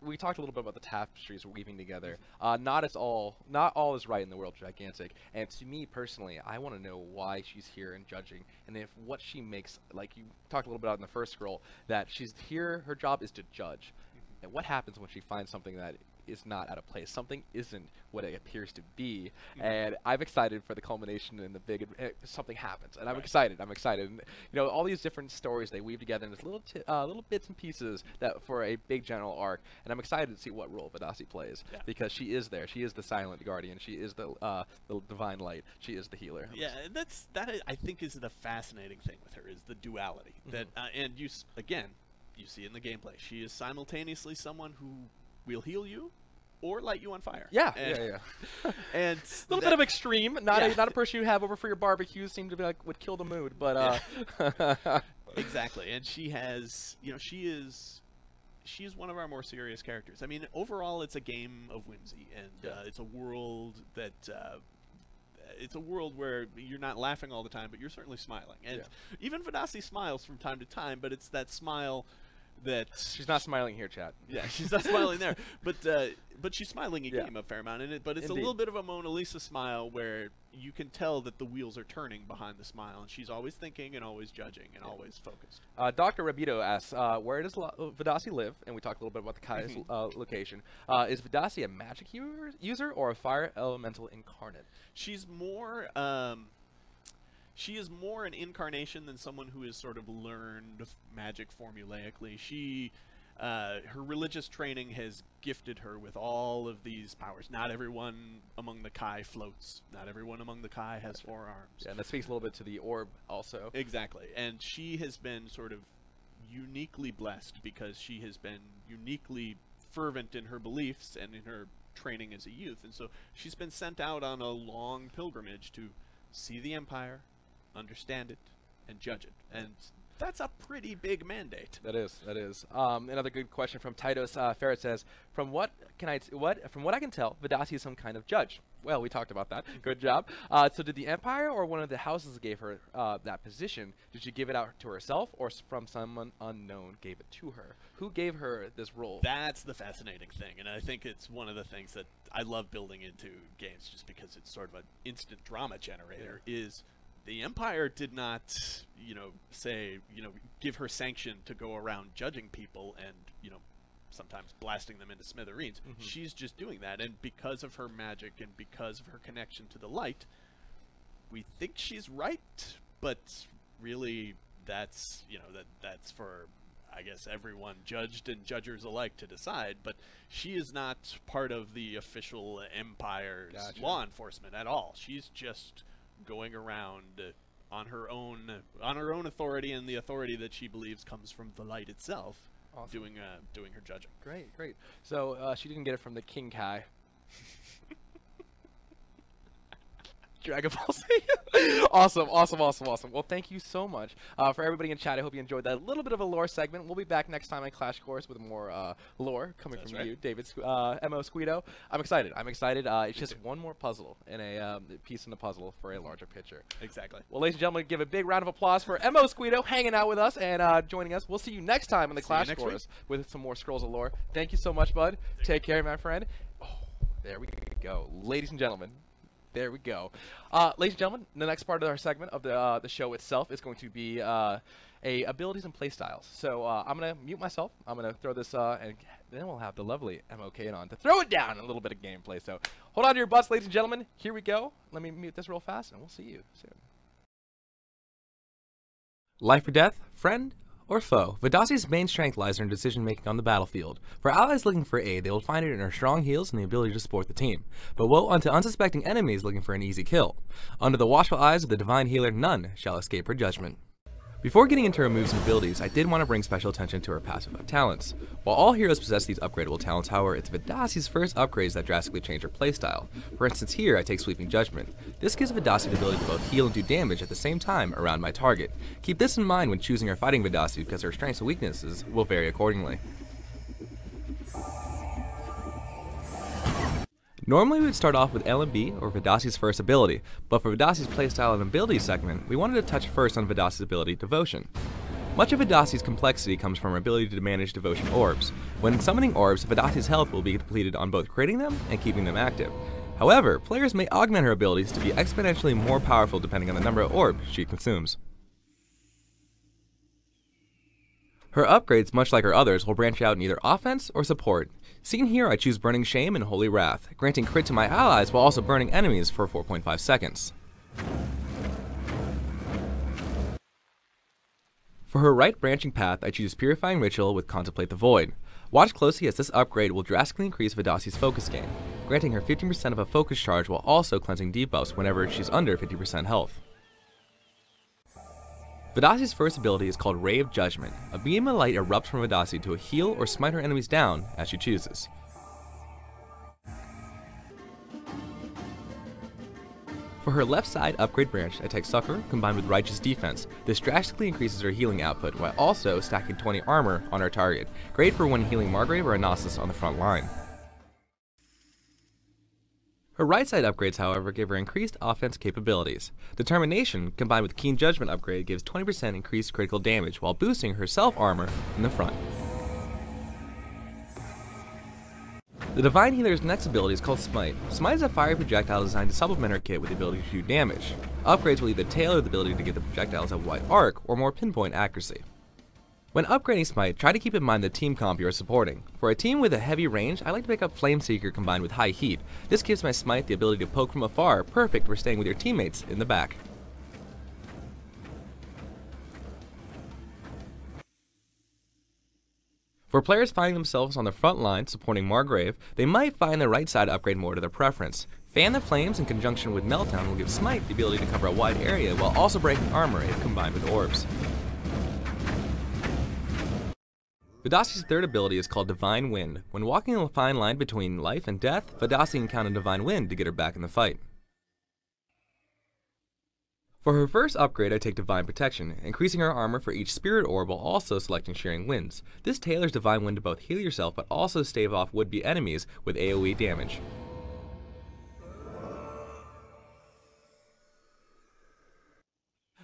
we talked a little bit about the tapestries we're weaving together. Not all is right in the world of Gigantic. And to me personally, I want to know why she's here and judging, and if what she makes, like you talked a little bit about in the first scroll, that she's here. Her job is to judge. And what happens when she finds something that is not out of place. Something isn't what it appears to be, and I'm excited for the culmination and the big something happens, and I'm excited. I'm excited. And, you know, all these different stories they weave together in this little bits and pieces that for a big general arc, and I'm excited to see what role Vadasi plays because she is there. She is the silent guardian. She is the divine light. She is the healer. Yeah, that I think is the fascinating thing with her is the duality that and you again. You see in the gameplay, she is simultaneously someone who will heal you or light you on fire. Yeah, and, yeah. And a little bit of extreme. Not a person you have over for your barbecue. Seem to be like would kill the mood, but exactly. And she has, you know, she is one of our more serious characters. I mean, overall, it's a game of whimsy, and it's a world that. It's a world where you're not laughing all the time, but you're certainly smiling. And even Vadasi smiles from time to time, but it's that smile that... She's not smiling here, chat. Yeah, she's not smiling there. But she's smiling in game a fair amount. But it's a little bit of a Mona Lisa smile where you can tell that the wheels are turning behind the smile, and she's always thinking and always judging and always focused. Dr. Rabito asks, where does Vadasi live? And we talked a little bit about the Kai's location. Is Vadasi a magic user or a fire elemental incarnate? She's more... She is more an incarnation than someone who has sort of learned magic formulaically. She, her religious training has gifted her with all of these powers. Not everyone among the Kai floats. Not everyone among the Kai has 4 arms. Yeah, and that speaks a little bit to the orb also. Exactly. And she has been sort of uniquely blessed because she has been uniquely fervent in her beliefs and in her training as a youth. And so she's been sent out on a long pilgrimage to see the Empire, understand it, and judge it. And that's a pretty big mandate. That is. Another good question from Titos Ferret says, from what I can tell, Vadasi is some kind of judge. Well, we talked about that. Good job. So did the Empire or one of the houses gave her that position? Did she give it out to herself, or from someone unknown gave it to her? Who gave her this role? That's the fascinating thing, and I think it's one of the things that I love building into games, just because it's sort of an instant drama generator. Is the Empire did not, give her sanction to go around judging people and, sometimes blasting them into smithereens. She's just doing that, and because of her magic and because of her connection to the light, we think she's right, but really that's, that's for, I guess, everyone, judged and judgers alike, to decide. But she is not part of the official Empire's law enforcement at all. She's just going around on her own authority, and the authority that she believes comes from the light itself. Awesome. Doing her judging. Great. So she didn't get it from the King Kai. Dragon Ball Z. Awesome. Well, thank you so much for everybody in chat. I hope you enjoyed that little bit of a lore segment. We'll be back next time on Clash Course with more lore coming from you, David Mo Squito. I'm excited. It's just one more puzzle and a piece in the puzzle for a larger picture. Exactly. Well, ladies and gentlemen, give a big round of applause for Mo Squito hanging out with us and joining us. We'll see you next time on the Clash Course with some more Scrolls of Lore. Thank you so much, bud. Take care, my friend. Oh, there we go, ladies and gentlemen. There we go. Ladies and gentlemen, the next part of our segment of the show itself is going to be abilities and playstyles. So I'm going to mute myself. I'm going to throw this, and then we'll have the lovely MOK on to throw it down, a little bit of gameplay. So hold on to your butts, ladies and gentlemen. Here we go. Let me mute this real fast, and we'll see you soon. Life or death, friend or foe, Vadasi's main strength lies in her decision-making on the battlefield. For allies looking for aid, they will find it in her strong heals and the ability to support the team. But woe unto unsuspecting enemies looking for an easy kill. Under the watchful eyes of the divine healer, none shall escape her judgment. Before getting into her moves and abilities, I did want to bring special attention to her passive talents. While all heroes possess these upgradable talents, however, it's Vadasi's first upgrades that drastically change her playstyle. For instance, here I take Sweeping Judgment. This gives Vadasi the ability to both heal and do damage at the same time around my target. Keep this in mind when choosing or fighting Vadasi, because her strengths and weaknesses will vary accordingly. Normally we would start off with LMB or Vadasi's first ability, but for Vadasi's playstyle and ability segment, we wanted to touch first on Vadasi's ability Devotion. Much of Vadasi's complexity comes from her ability to manage Devotion orbs. When summoning orbs, Vadasi's health will be depleted on both creating them and keeping them active. However, players may augment her abilities to be exponentially more powerful depending on the number of orbs she consumes. Her upgrades, much like her others, will branch out in either offense or support. Seen here, I choose Burning Shame and Holy Wrath, granting crit to my allies while also burning enemies for 4.5 seconds. For her right branching path, I choose Purifying Ritual with Contemplate the Void. Watch closely as this upgrade will drastically increase Vidassi's focus gain, granting her 15% of a focus charge while also cleansing debuffs whenever she's under 50% health. Vidassi's first ability is called Ray of Judgment. A beam of light erupts from Vidassi to heal or smite her enemies down as she chooses. For her left side upgrade branch, I take Succor combined with Righteous Defense. This drastically increases her healing output while also stacking 20 armor on her target. Great for when healing Margrave or Anasis on the front line. Her right side upgrades, however, give her increased offense capabilities. Determination, combined with Keen Judgment upgrade, gives 20% increased critical damage while boosting her self-armor in the front. The Divine Healer's next ability is called Smite. Smite is a fiery projectile designed to supplement her kit with the ability to do damage. Upgrades will either tailor the ability to give the projectiles a wide arc or more pinpoint accuracy. When upgrading Smite, try to keep in mind the team comp you are supporting. For a team with a heavy range, I like to pick up Flameseeker combined with High Heat. This gives my Smite the ability to poke from afar, perfect for staying with your teammates in the back. For players finding themselves on the front line supporting Margrave, they might find the right side upgrade more to their preference. Fan the Flames in conjunction with Meltdown will give Smite the ability to cover a wide area while also breaking armor if combined with orbs. Vidassi's third ability is called Divine Wind. When walking a fine line between life and death, Vidassi can count on Divine Wind to get her back in the fight. For her first upgrade, I take Divine Protection, increasing her armor for each Spirit Orb while also selecting Shearing Winds. This tailors Divine Wind to both heal yourself but also stave off would-be enemies with AoE damage.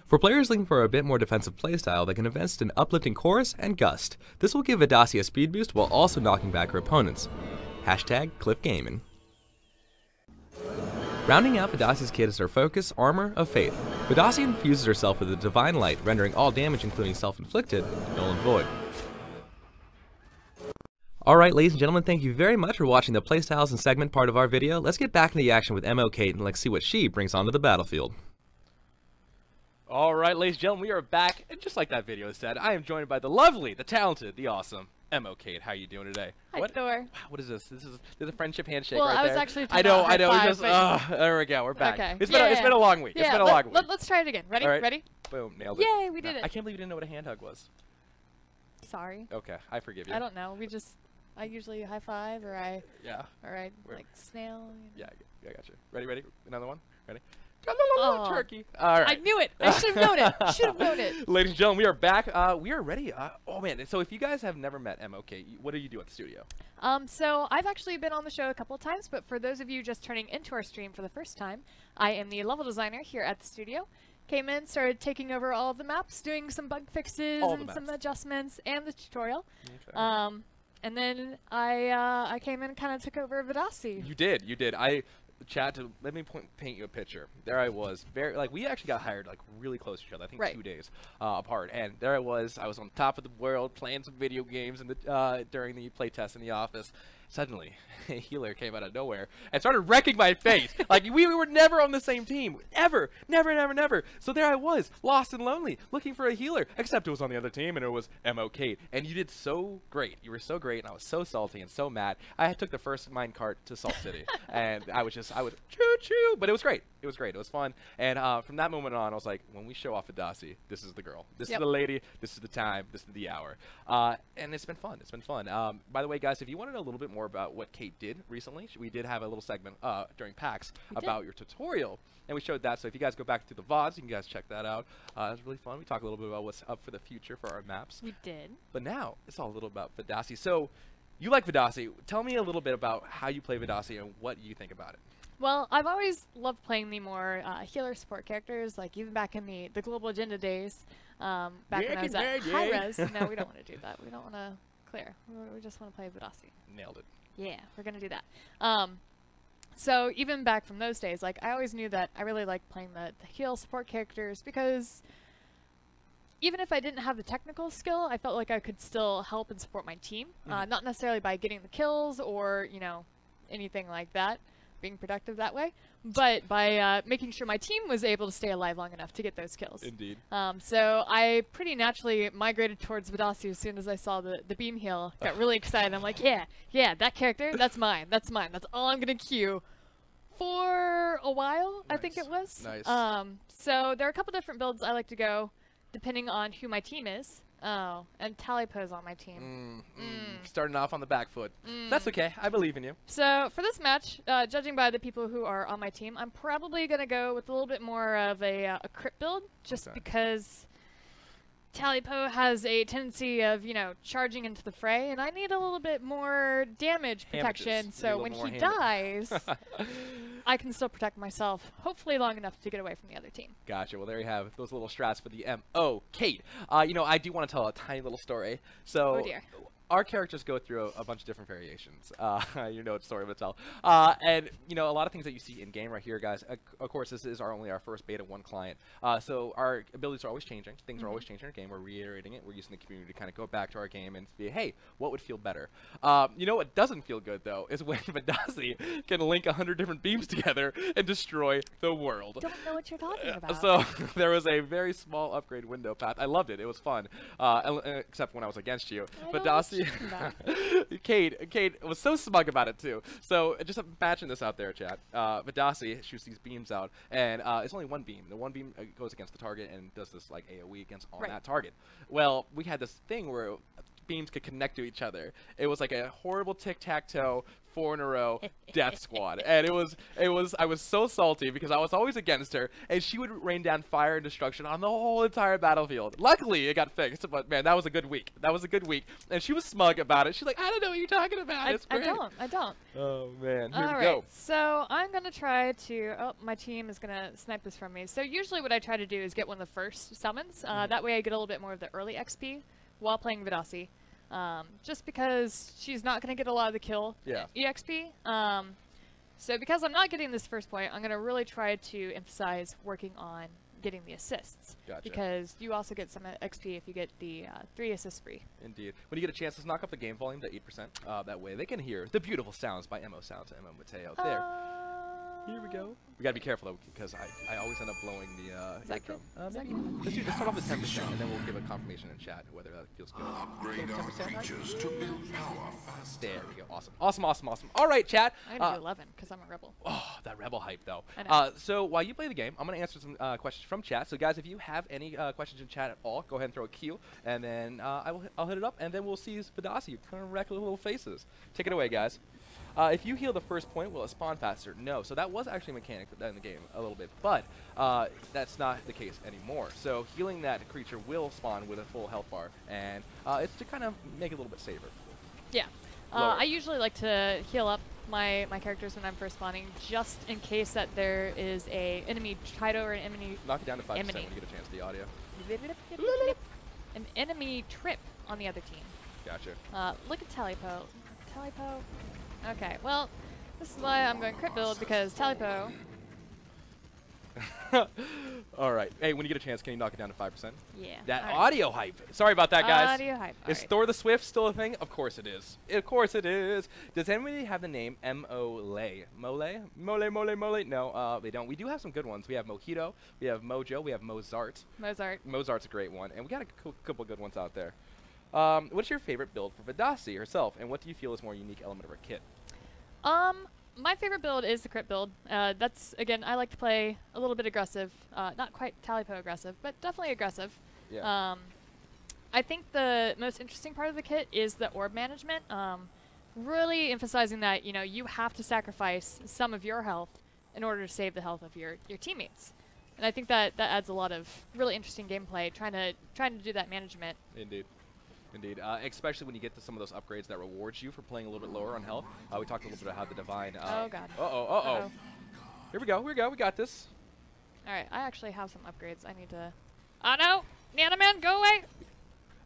For players looking for a bit more defensive playstyle, they can invest in Uplifting Chorus and Gust. This will give Vidassi a speed boost while also knocking back her opponents. #CliffGaming. Rounding out Vidassi's kit is her Focus Armor of Faith. Vidassi infuses herself with the Divine Light, rendering all damage including self-inflicted null and void. Alright ladies and gentlemen, thank you very much for watching the Playstyles and segment part of our video. Let's get back into the action with MO Kate and let's see what she brings onto the battlefield. Alright, ladies and gentlemen, we are back, and just like that video said, I am joined by the lovely, the talented, the awesome MO Kate. How are you doing today? Hi, Thor. Wow, what is this? This is a friendship handshake well, right I there. was actually I know. Five, Just, there we go. We're back. Okay. It's been a long week. Yeah, it's been a long week. Let's try it again. Ready? Right. Ready? Boom, nailed it. Yay, we did it. I can't believe you didn't know what a hand hug was. Sorry. Okay, I forgive you. I don't know. I usually high five or I We're- like snail. Yeah, I got you. Ready? Another one? Ready? Oh. Turkey. All right. I knew it. I should have known it. Should have known it. Ladies and gentlemen, we are back. We are ready. Oh man! So if you guys have never met MOK, what do you do at the studio? So I've actually been on the show a couple of times, but for those of you just turning into our stream for the first time, I am the level designer here at the studio. Came in, started taking over all of the maps, doing some bug fixes and some adjustments, and the tutorial. Okay. And then I came in and kind of took over Vidassi. You did. Chat to let me paint you a picture. There I was, we actually got hired really close to each other. I think 2 days apart, and there I was on top of the world playing some video games during the playtest in the office. Suddenly, a healer came out of nowhere and started wrecking my face. We were never on the same team, ever, never. So there I was, lost and lonely, looking for a healer. Except it was on the other team, and it was MO Kate. And you did so great. You were so great, and I was so salty and so mad. I took the first minecart to Salt City, and I would choo-choo. But it was great. It was fun. And from that moment on, I was like, when we show off Vidassi, this is the girl. This is the lady. This is the time. This is the hour. And it's been fun. By the way, guys, if you want to know a little bit more about what Kate did recently, we did have a little segment during PAX about your tutorial, and we showed that. So if you guys go back to the VODs, you can guys check that out. It was really fun. We talked a little bit about what's up for the future for our maps. We did. But now it's all a little about Vidassi. So you like Vidassi. Tell me a little bit about how you play Vidassi and what you think about it. Well, I've always loved playing the more healer support characters, even back in the Global Agenda days, back when I was at high res. No, we don't want to do that. We don't want to clear. We just want to play Vidassi. Nailed it. Yeah, we're going to do that. So even back from those days, I always knew that I really liked playing the heal support characters because even if I didn't have the technical skill, I felt like I could still help and support my team. Not necessarily by getting the kills or, you know, anything like that, being productive that way, but by making sure my team was able to stay alive long enough to get those kills. Indeed. So I pretty naturally migrated towards Vidasi as soon as I saw the beam heal. Got really excited. I'm like, yeah, that character, that's mine. That's mine. That's all I'm going to queue for a while, I think it was. Nice. So there are a couple different builds I like to go, depending on who my team is. Oh, and Tallypo's on my team. Starting off on the back foot. That's okay. I believe in you. So for this match, judging by the people who are on my team, I'm probably going to go with a little bit more of a crit build, just because Tallypo has a tendency of, you know, charging into the fray, and I need a little bit more damage protection, so when he dies, I can still protect myself, hopefully long enough to get away from the other team. Gotcha. Well, there you have those little strats for the MO. Kate, you know, I do want to tell a tiny little story. So, oh dear. Our characters go through a bunch of different variations. You know, it's story of itself. And, you know, a lot of things that you see in game right here, guys, of course, this is only our first beta 1 client. So our abilities are always changing. Things are always changing in our game. We're reiterating it. We're using the community to kind of go back to our game and see, hey, what would feel better? You know what doesn't feel good, though, is when Vidasi can link 100 different beams together and destroy the world. Don't know what you're talking about. So there was a very small upgrade window path. I loved it. It was fun, except when I was against you. Vidasi. Kate was so smug about it too. So just imagine this out there, chat. Vidasi shoots these beams out, and it's only one beam. The one beam goes against the target and does this like AOE against on that target. Well, we had this thing where beams could connect to each other. It was like a horrible tic-tac-toe 4 in a row death squad, and I was so salty because I was always against her, and she would rain down fire and destruction on the whole entire battlefield. Luckily it got fixed, but man, that was a good week. And she was smug about it. She's like, I don't know what you're talking about. I don't. Oh man, here we Alright, go. so I'm gonna try to, my team is gonna snipe this from me. So usually what I try to do is get one of the first summons. That way I get a little bit more of the early XP while playing Vidasi. Just because she's not going to get a lot of the kill EXP. So because I'm not getting this first point, I'm going to really try to emphasize working on getting the assists. Gotcha. Because you also get some XP if you get the 3 assists free. Indeed. When you get a chance, let's knock up the game volume to 8%. That way they can hear the beautiful sounds by MO Sounds and MO Mateo. There. Here we go. We gotta be careful though, because I always end up blowing the drum. Let's start off with 10%, and then we'll give a confirmation in chat whether that feels good. Upgrade our creatures to build power faster. There we go. Awesome. All right, chat. I'm gonna do 11 because I'm a rebel. Oh, that rebel hype though. I know. So while you play the game, I'm gonna answer some questions from chat. So guys, if you have any questions in chat at all, go ahead and throw a Q, and then I'll hit it up, and then we'll see Vidasi kind of wreck little faces. Take it away, guys. If you heal the first point, will it spawn faster? No. So that was actually a mechanic in the game a little bit, but that's not the case anymore. So healing that creature will spawn with a full health bar, and it's to kind of make it a little bit safer. Yeah. I usually like to heal up my characters when I'm first spawning, just in case that there is a enemy Chido or an enemy... Knock it down to 5% when you get a chance, the audio. An enemy trip on the other team. Gotcha. Look at Tallypo. Tallypo. Okay, well, this is why I'm going crit build, because Tallypo... Alright. Hey, when you get a chance, can you knock it down to 5%? Yeah. That audio hype. Sorry about that, guys. Audio hype. Is Thor the Swift still a thing? Of course it is. Of course it is. Does anybody have the name M-O-Lay? Mole? Mole? No, they don't. We do have some good ones. We have Mojito, we have Mojo, we have Mozart. Mozart's a great one, and we got a couple good ones out there. What's your favorite build for Vidasi herself, and what do you feel is more unique element of her kit? My favorite build is the crit build. That's, again, I like to play a little bit aggressive. Not quite Tallypo aggressive, but definitely aggressive. Yeah. I think the most interesting part of the kit is the orb management. Really emphasizing that, you know, you have to sacrifice some of your health in order to save the health of your teammates. And I think that adds a lot of really interesting gameplay, trying to do that management. Indeed. Especially when you get to some of those upgrades that rewards you for playing a little bit lower on health. We talked a little bit about how the Divine... oh, God. Uh-oh. Here we go. We got this. All right, I actually have some upgrades. I need to... Oh, no! Nanoman, go away!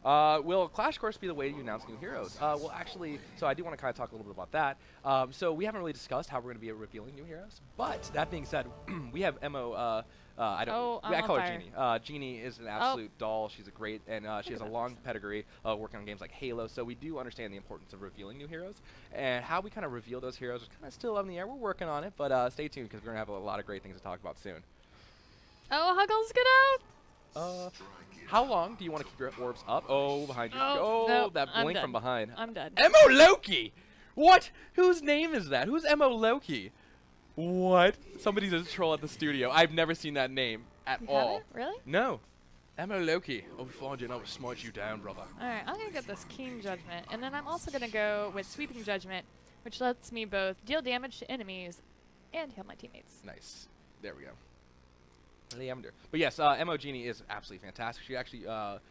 Will Clash Course be the way you announce new heroes? Well, actually, so I do want to kind of talk a little bit about that. So we haven't really discussed how we're going to be revealing new heroes. But that being said, we have MO. I call her Jeannie. Jeannie is an absolute doll. She's a great, and she has a long pedigree working on games like Halo. So we do understand the importance of revealing new heroes, and how we kind of reveal those heroes is kind of still up in the air. We're working on it, but stay tuned because we're gonna have a lot of great things to talk about soon. Oh, Huggles, get out! How long do you want to keep your orbs up? Oh, behind you. Oh, nope, that I'm blink dead. from behind. I'm dead. Mo Loki! What? Whose name is that? Who's Mo Loki? What? Somebody's a troll at the studio. I've never seen that name at You all. haven't? Really? No. Mo Loki. I'll find you and I'll smite you down, brother. Alright, I'm gonna get this Keen Judgment, and then I'm also gonna go with Sweeping Judgment, which lets me both deal damage to enemies and heal my teammates. Nice. There we go. Leander. But yes, Mo Genie is absolutely fantastic. She actually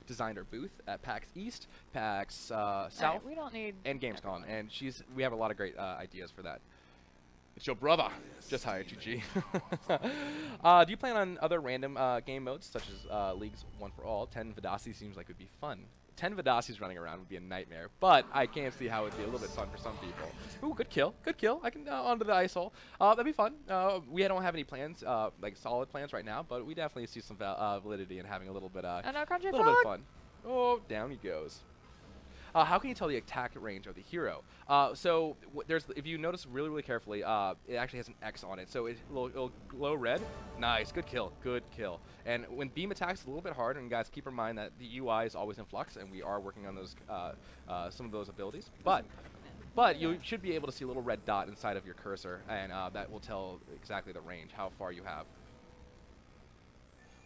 designed her booth at PAX East, PAX South, Alright, we don't need and Gamescom, everyone. and we have a lot of great ideas for that. It's your brother. Just hired you, G. Do you plan on other random game modes, such as Leagues 1 for All? 10 Vidasi seems like would be fun. 10 Vidasis running around would be a nightmare, but I can see how it would be a little bit fun for some people. Ooh, good kill. Good kill. I can onto the ice hole. That'd be fun. We don't have any plans, like solid plans right now, but we definitely see some validity in having a little bit, Oh no, Crunchy little bit of Frog! fun. Oh, down he goes. How can you tell the attack range of the hero? So if you notice really, really carefully, it actually has an X on it. So it'll glow red. Nice, good kill, good kill. And when beam attacks, it's a little bit hard. And guys, keep in mind that the UI is always in flux, and we are working on those some of those abilities. But you should be able to see a little red dot inside of your cursor, and that will tell exactly the range, how far you have.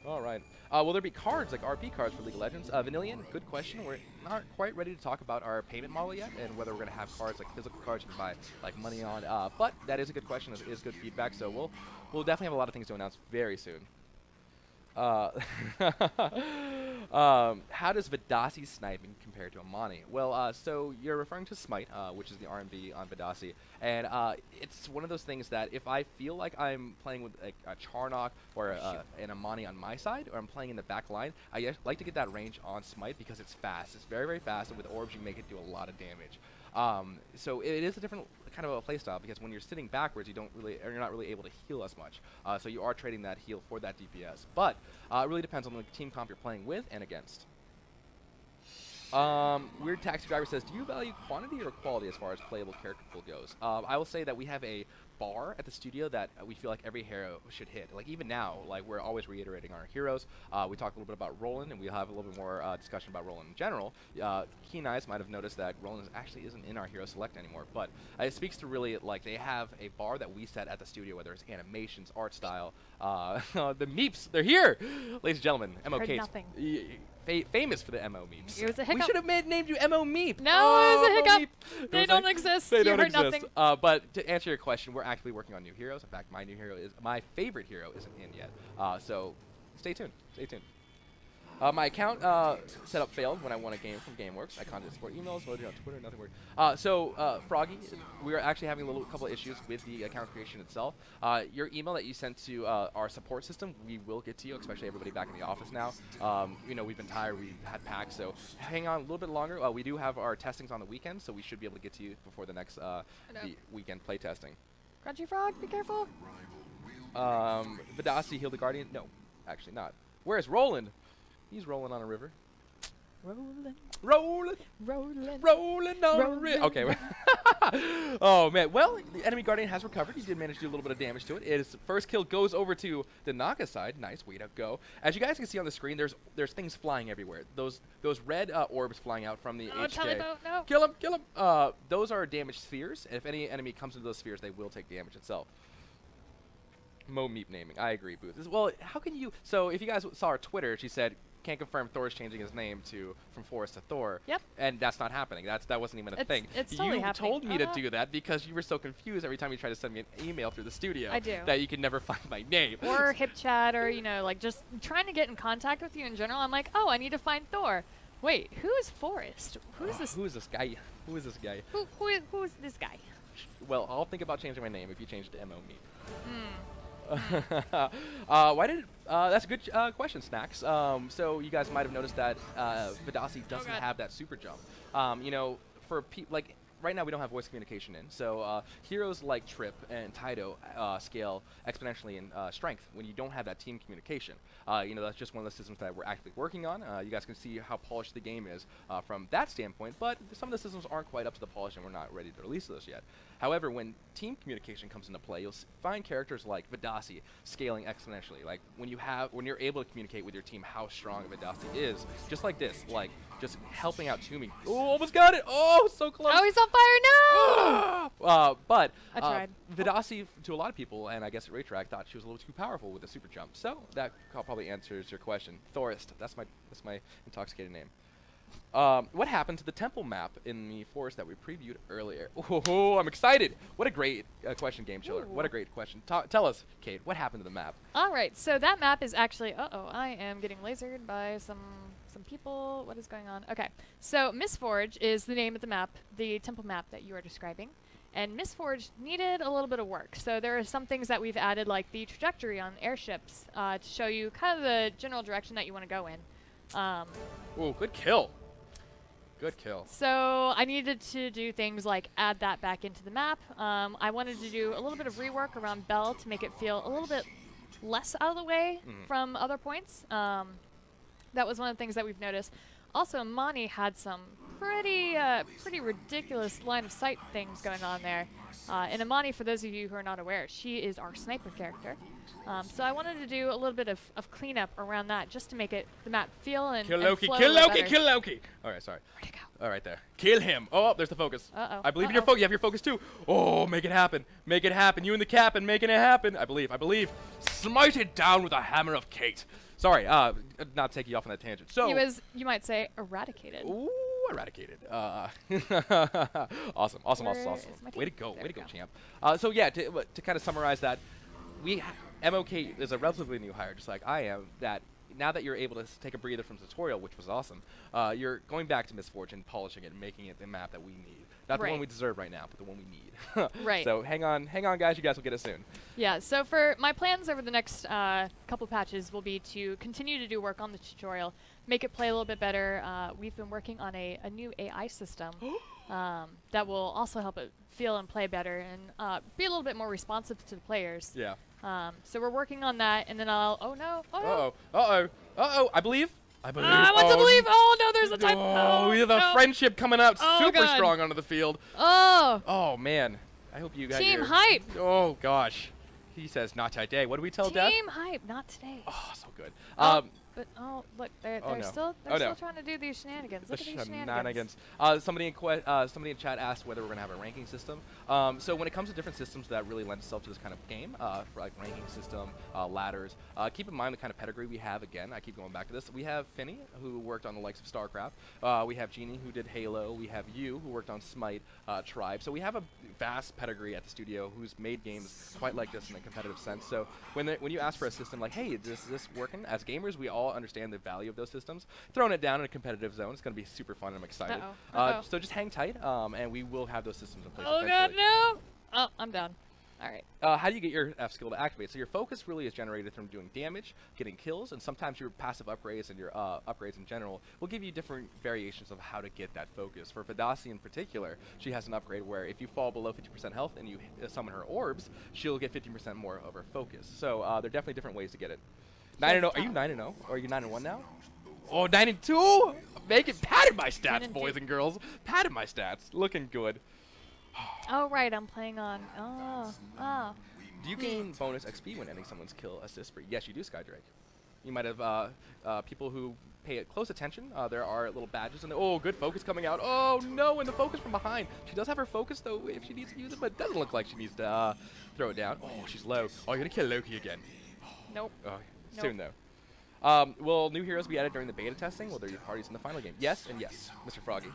All right. Will there be cards, like RP cards for League of Legends? Vanillion, good question. We're not quite ready to talk about our payment model yet, and whether we're going to have cards, like physical cards you can buy like money on. But that is a good question. It is good feedback. So we'll definitely have a lot of things to announce very soon. How does Vidasi sniping compare to Amani? Well, so you're referring to Smite, which is the R&B on Vidasi, and it's one of those things that if I feel like I'm playing with like a Charnock or an Amani on my side, or I'm playing in the back line, I like to get that range on Smite because it's fast. It's very, very fast, and with orbs you make it do a lot of damage. So it is a different kind of a playstyle because when you're sitting backwards, you're not really able to heal as much. So you are trading that heal for that DPS. But it really depends on the team comp you're playing with and against. Weird Taxi Driver says, do you value quantity or quality as far as playable character pool goes? I will say that we have a bar at the studio that we feel like every hero should hit. Like even now, like we're always reiterating our heroes. We talked a little bit about Roland, and we'll have a little bit more discussion about Roland in general. Keen Eyes might have noticed that Roland actually isn't in our hero select anymore, but it speaks to really like they have a bar that we set at the studio, whether it's animations, art style, the meeps, they're here, ladies and gentlemen. Heard MOK. nothing. Famous for the MO meeps. It was a We hiccup. should have named you MO Meep. No, it was a Mo hiccup. Meep. They Was don't I- exist. They You don't heard exist. nothing. But to answer your question, we're actively working on new heroes. In fact, my favorite hero isn't in yet. So stay tuned. Stay tuned. My account setup failed when I won a game from GameWorks. I contacted support emails, voted on Twitter, nothing worked. So Froggy, we are actually having a couple issues with the account creation itself. Your email that you sent to our support system, we will get to you, especially everybody back in the office now. You know, we've been tired, we've had packs, so hang on a little bit longer. We do have our testings on the weekend, so we should be able to get to you before the next the weekend play testing. Crunchy Frog, be careful. Vidasi, Heal the Guardian? No, actually not. Where's Roland? He's rolling on a river. Rolling, Rolling, rolling. rolling on a Rolling. river. Okay. Oh, man. Well, the enemy Guardian has recovered. He did manage to do a little bit of damage to it. His first kill goes over to the Naga side. Nice. Way to go. As you guys can see on the screen, there's things flying everywhere. Those red orbs flying out from the Oh, HK. Teleboat, no. Kill him, kill him. Those are damaged spheres. And if any enemy comes into those spheres, they will take damage itself. Mo Meep naming. I agree, Booth. Well, how can you... So, if you guys saw our Twitter, she said, can't confirm Thor's changing his name from Forrest to Thor. Yep. And that's not happening. That wasn't even a thing. It's totally you happening. told me to do that because you were so confused every time you tried to send me an email through the studio. I do. That you could never find my name. Or hip chat, or, you know, like just trying to get in contact with you in general. I'm like, oh, I need to find Thor. Wait, who is Forrest? Who is this? Who is this guy? Who is this guy? Who is this guy? Well, I'll think about changing my name if you change it to Mo Meep. Why did that's a good question, Snacks. So you guys might have noticed that Vidasi doesn't God. have that super jump. You know, for like right now we don't have voice communication in, so heroes like Trip and Taito scale exponentially in strength when you don't have that team communication. You know, that's just one of the systems that we're actively working on. You guys can see how polished the game is from that standpoint, but some of the systems aren't quite up to the polish and we're not ready to release those yet. However, when team communication comes into play, you'll find characters like Vidasi scaling exponentially. Like when you're able to communicate with your team how strong Vidasi is, just like this, like just helping out Toomey. Oh, almost got it! Oh, so close! Oh, he's on fire! No! But I tried. Vidasi, to a lot of people, and I guess at Raytrack, thought she was a little too powerful with the super jump. So that probably answers your question. Thorist, that's my intoxicated name. What happened to the temple map in the forest that we previewed earlier? Oh, I'm excited! What a great question, Game Chiller. What a great question. Tell us, Kate, what happened to the map? All right, so that map is actually. I am getting lasered by some people. What is going on? Okay, so Mistforge is the name of the map, the temple map that you are describing. And Mistforge needed a little bit of work. So there are some things that we've added, like the trajectory on airships, to show you kind of the general direction that you want to go in. Oh, good kill. Good kill. So I needed to do things like add that back into the map. I wanted to do a little bit of rework around Bell to make it feel a little bit less out of the way from other points. That was one of the things that we've noticed. Also, Mani had some pretty ridiculous line of sight things going on there. And Amani, for those of you who are not aware, she is our sniper character. So I wanted to do a little bit of cleanup around that just to make it the map feel and Kill and Loki, flow a kill little Loki, better. kill Loki! Alright, sorry. Where'd it go? Alright, there. Kill him! Oh, there's the focus. Uh-oh. I believe in your focus. You have your focus too. Oh, make it happen. Make it happen. You and the Captain making it happen. I believe. Smite it down with a hammer of Kate. Sorry, not taking you off on that tangent. So He was, you might say, eradicated. Ooh, eradicated. Awesome. Where is my Way to team? go, There way to we go, go. champ. So yeah, to kind of summarize that, MOK is a relatively new hire, just like I am. That now that you're able to take a breather from tutorial, which was awesome, you're going back to Mistfortune, polishing it, and making it the map that we need. Not the one Right. we deserve right now, but the one we need. Right. So hang on, guys. You guys will get it soon. Yeah, so for my plans over the next couple patches will be to continue to do work on the tutorial, make it play a little bit better. We've been working on a new AI system that will also help it feel and play better and be a little bit more responsive to the players. Yeah. So we're working on that, and then I'll. Oh no! Oh no! I believe. I want to believe. Oh no! There's a type. Oh, we have a friendship coming out Oh, super God. strong onto the field. Oh! Oh man, I hope you guys. Team hype. Oh gosh, he says not today. What do we tell Death? Team hype, not today. Oh, so good. But look, they're Oh, no. still Oh, still no. trying to do these shenanigans. The Look at these shenanigans. shenanigans. Somebody in chat asked whether we're gonna have a ranking system. So when it comes to different systems that really lend itself to this kind of game, for like ranking system, ladders, keep in mind the kind of pedigree we have. Again, I keep going back to this. We have Finny, who worked on the likes of StarCraft. We have Jeannie, who did Halo. We have you, who worked on Smite, Tribe. So we have a vast pedigree at the studio who's made games quite like this in a competitive sense. So when you ask for a system like, hey, is this working? As gamers, we all understand the value of those systems. Throwing it down in a competitive zone, it's going to be super fun, and I'm excited. So just hang tight, and we will have those systems in place Oh eventually. god, no! Oh, I'm down. All right. How do you get your F skill to activate? So your focus really is generated from doing damage, getting kills, and sometimes your passive upgrades and your upgrades in general will give you different variations of how to get that focus. For Vidasi in particular, she has an upgrade where if you fall below 50% health and you summon her orbs, she'll get 50% more of her focus. So there are definitely different ways to get it. 9-0. Are you 9-0? Or are you 9-1 now? Oh, 9-2! Make it patted my stats, 9-2. boys and girls. Patted my stats. Looking good. Oh right, I'm playing on. Oh. Do you gain bonus XP when ending someone's kill assist spree? Yes, you do, Skydrake. You might have people who pay it close attention. There are little badges, and oh, good focus coming out. Oh no, and the focus from behind. She does have her focus though, if she needs to use it, but it doesn't look like she needs to throw it down. Oh, she's low. Oh, you're gonna kill Loki again. Nope. Oh, soon though. Will new heroes be added during the beta testing? Will there be parties in the final game? Yes, and yes, Mr. Froggy.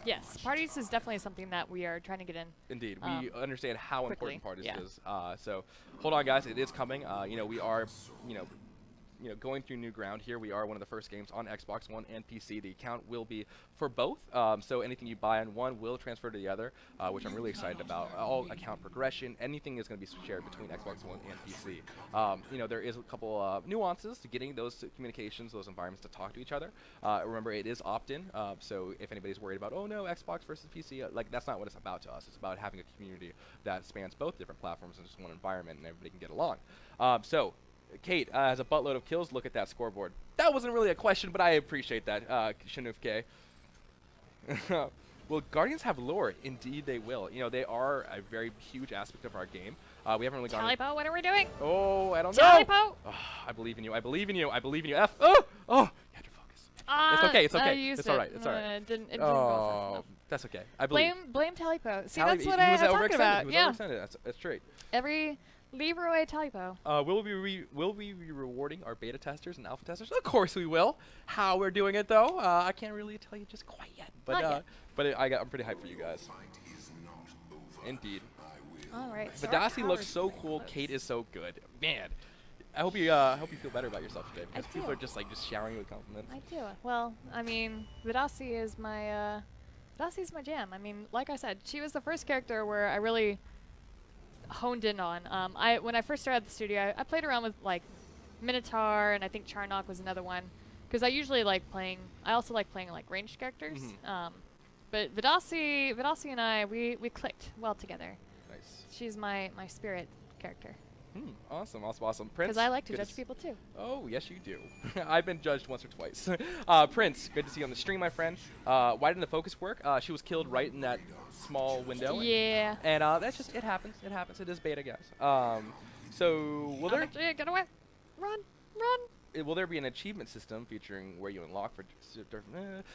Yes, parties is definitely something that we are trying to get in. Indeed, we understand how quickly, important parties yeah. is. So hold on, guys, it is coming. You know, we are, you know, going through new ground here. We are one of the first games on Xbox One and PC. The account will be for both, so anything you buy on one will transfer to the other, which I'm really excited about. All account progression, anything is going to be shared between Xbox One and PC. There is a couple nuances to getting those communications, those environments to talk to each other. Remember, it is opt-in, so if anybody's worried about, oh no, Xbox versus PC, that's not what it's about to us. It's about having a community that spans both different platforms in just one environment, and everybody can get along. So, Kate has a buttload of kills. Look at that scoreboard. That wasn't really a question, but I appreciate that, Shinufke. Will Guardians have lore? Indeed they will. They are a very huge aspect of our game. We haven't really gone... Talipo, what are we doing? Oh, I don't know. Talipo! Oh, I believe in you. I believe in you. I believe in you. F. Oh! Oh! You had to focus. It's okay. It's okay. I used it's all right. It's all right. It didn't go fast enough. That's okay. I believe. Blame Talipo. See, Tali- that's what he I'm was talking overextended. about. He was Yeah. overextended. That's straight. Every Leroy Talipo. Will we be rewarding our beta testers and alpha testers? Of course we will. How we're doing it though, I can't really tell you just quite yet. But Not yet. I'm pretty hyped for you guys. Fight is not over. Indeed. All right. So our Vadasi looks tower's so pretty cool. close. Kate is so good. Man, I hope you feel better about yourself today, because people do. are just showering you with compliments. I do. Well, I mean, Vadasi is my Vadasi's my jam. I mean, like I said, she was the first character where I really honed in on. When I first started the studio, I played around with like Minotaur, and I think Charnock was another one, because I usually like playing. I also like playing like ranged characters. But Vadasi and I, we clicked well together. Nice. She's my spirit character. Awesome. Prince. Because I like to good judge s- people too. Oh, yes you do. I've been judged once or twice. Prince, good to see you on the stream, my friend. Why didn't the focus work? She was killed right in that small window. Yeah. And that's just, it happens. It is beta, guys. So, Get away! Run! will there be an achievement system featuring where you unlock for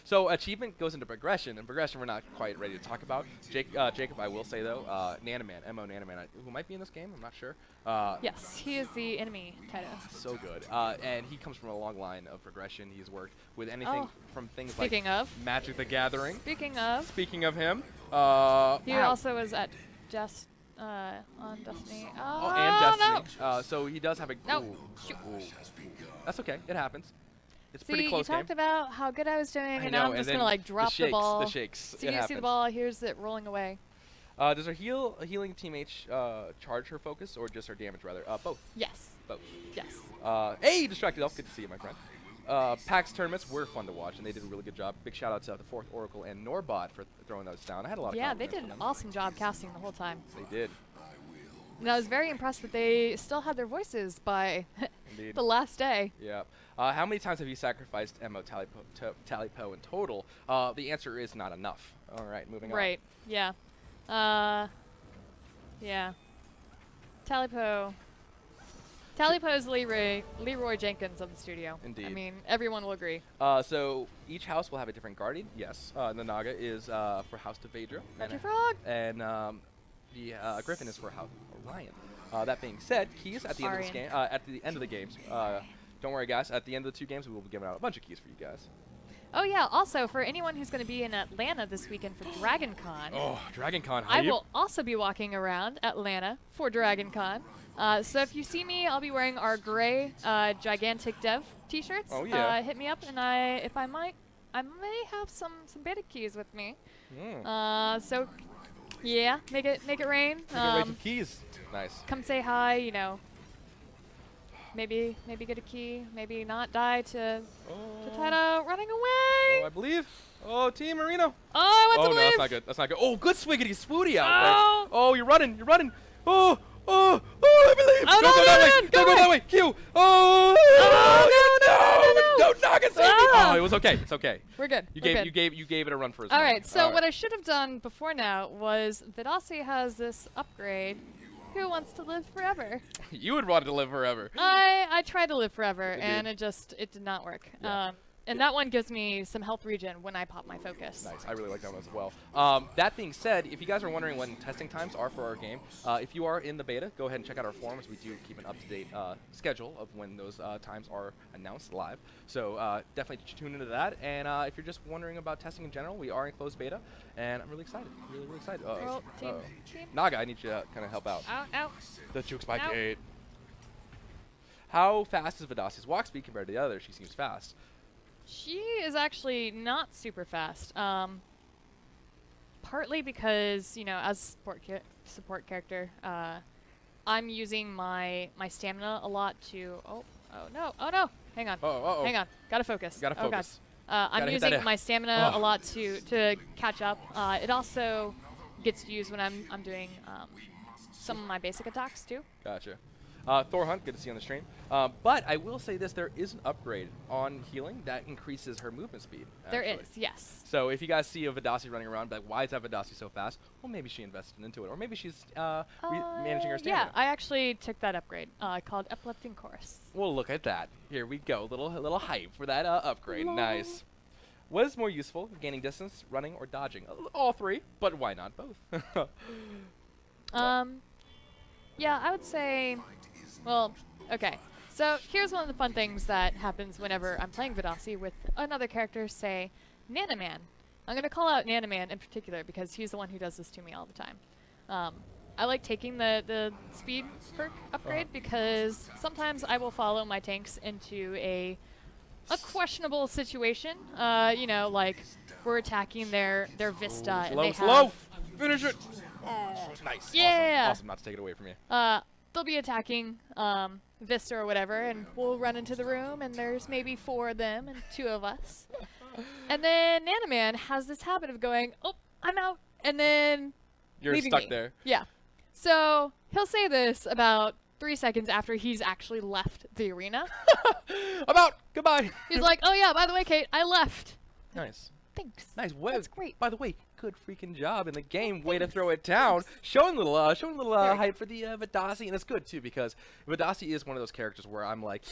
so achievement goes into progression, and progression we're not quite ready to talk about. Jacob, I will say though, Nanoman, MO Nanoman, who might be in this game, I'm not sure. Yes, he is the enemy Titan. So good, and he comes from a long line of progression. He's worked with anything from things Speaking like of. Magic the Gathering. Speaking of, Speaking of him, he wow. also was at on Destiny. Oh, and no. Destiny. So he does have a. No. Ooh, Shoot. ooh. That's okay. It happens. It's a See, pretty you close game. talked about how good I was doing, I and know, now I'm and just then gonna like drop shakes, the ball. The shakes. So it you see happens. the ball. Here's it rolling away. Does our healing team H charge her focus or just her damage rather? Both. Yes. Both. Yes. Hey, Distracted Elf. Good to see you, my friend. PAX tournaments were fun to watch, and they did a really good job. Big shout out to the Fourth Oracle and Norbot for throwing those down. I had a lot of Yeah, they compliments did from an them. awesome job casting the whole time. They did. And I was very impressed that they still had their voices by Indeed. the last day. Yeah. How many times have you sacrificed MO Talipo in total? The answer is not enough. All right, moving on. Right. Yeah. Yeah. Talipo is Leroy Jenkins of the studio. Indeed. I mean, everyone will agree. So each house will have a different guardian. Yes. The Naga is for House of Phaedra. Magic Frog! And the Griffin is for House Orion. That being said, keys at the end of this game. At the end of the games. Don't worry, guys. At the end of the two games, we will be giving out a bunch of keys for you guys. Oh yeah, also for anyone who's going to be in Atlanta this weekend for Dragon Con, Oh, Dragon Con. I will also be walking around Atlanta for Dragon Con. So if you see me, I'll be wearing our gray Gigantic Dev t-shirts. Oh, yeah. Hit me up, and I may have some beta keys with me. So yeah, make it rain. Some keys. Nice. Come say hi, you know. Maybe get a key, maybe not die to Taito running away. Oh, I believe. Oh, Team Marino. Oh, I want Oh to no, leave. that's not good. That's not good. Oh, good swiggity swooty out Oh. there. Oh, you're running. Oh, I believe. Oh, go no, that no, way. no, Go go that way. Q. Oh, no, Naga save me. Ah. Oh, it was okay. It's okay. We're good. You we're gave good. you gave it a run for its All money. right, so what I should have done before now was Vidasi has this upgrade. Who wants to live forever? You would want to live forever. I tried to live forever, It and did. it did not work. Yeah. And that one gives me some health regen when I pop my focus. Nice. I really like that one as well. That being said, if you guys are wondering when testing times are for our game, if you are in the beta, go ahead and check out our forums. We do keep an up-to-date schedule of when those times are announced live. So definitely tune into that. And if you're just wondering about testing in general, we are in closed beta, and I'm really excited. Really excited. Roll, team. Naga, I need you to kind of help out. Out. The juke spike Ow. 8. How fast is Vidasi's walk speed compared to the other? She seems fast. She is actually not super fast. Partly because, you know, as support character, I'm using my stamina a lot to. Oh no! Hang on. Hang on. Gotta focus. Gotta oh focus. God. I'm Gotta hit that using in. my stamina Oh. a lot to catch up. It also gets used when I'm doing some of my basic attacks too. Gotcha. Thor Hunt, good to see you on the stream. But I will say this, there is an upgrade on healing that increases her movement speed. There actually. is, yes. So if you guys see a Vidasi running around, like, why is that Vidasi so fast? Well, maybe she invested into it, or maybe she's managing her stamina. Yeah, I actually took that upgrade called Uplifting Chorus. Well, look at that. Here we go. Little hype for that upgrade. Lol. Nice. What is more useful, gaining distance, running, or dodging? All three, but why not both? Yeah, I would say, well, okay. So here's one of the fun things that happens whenever I'm playing Vidasi with another character, say, Nanaman. I'm going to call out Nanaman in particular because he's the one who does this to me all the time. I like taking the speed perk upgrade because sometimes I will follow my tanks into a questionable situation. You know, like we're attacking their Vista and Slow, they slow. have Finish it. Oh, nice. Yeah. Awesome not to take it away from you. they'll be attacking Vista or whatever, and we'll run into the room, and there's maybe 4 of them and 2 of us. And then Nanaman has this habit of going, oh, I'm out, and then You're leaving stuck me. there. Yeah. So he'll say this about 3 seconds after he's actually left the arena. I'm out. Goodbye. He's like, oh yeah, by the way, Kate, I left. Nice. Thanks. Nice. That's great. By the way, good freaking job in the game. Way to throw it down. Showing a little hype for the Vidasi, and it's good too because Vidasi is one of those characters where I'm like,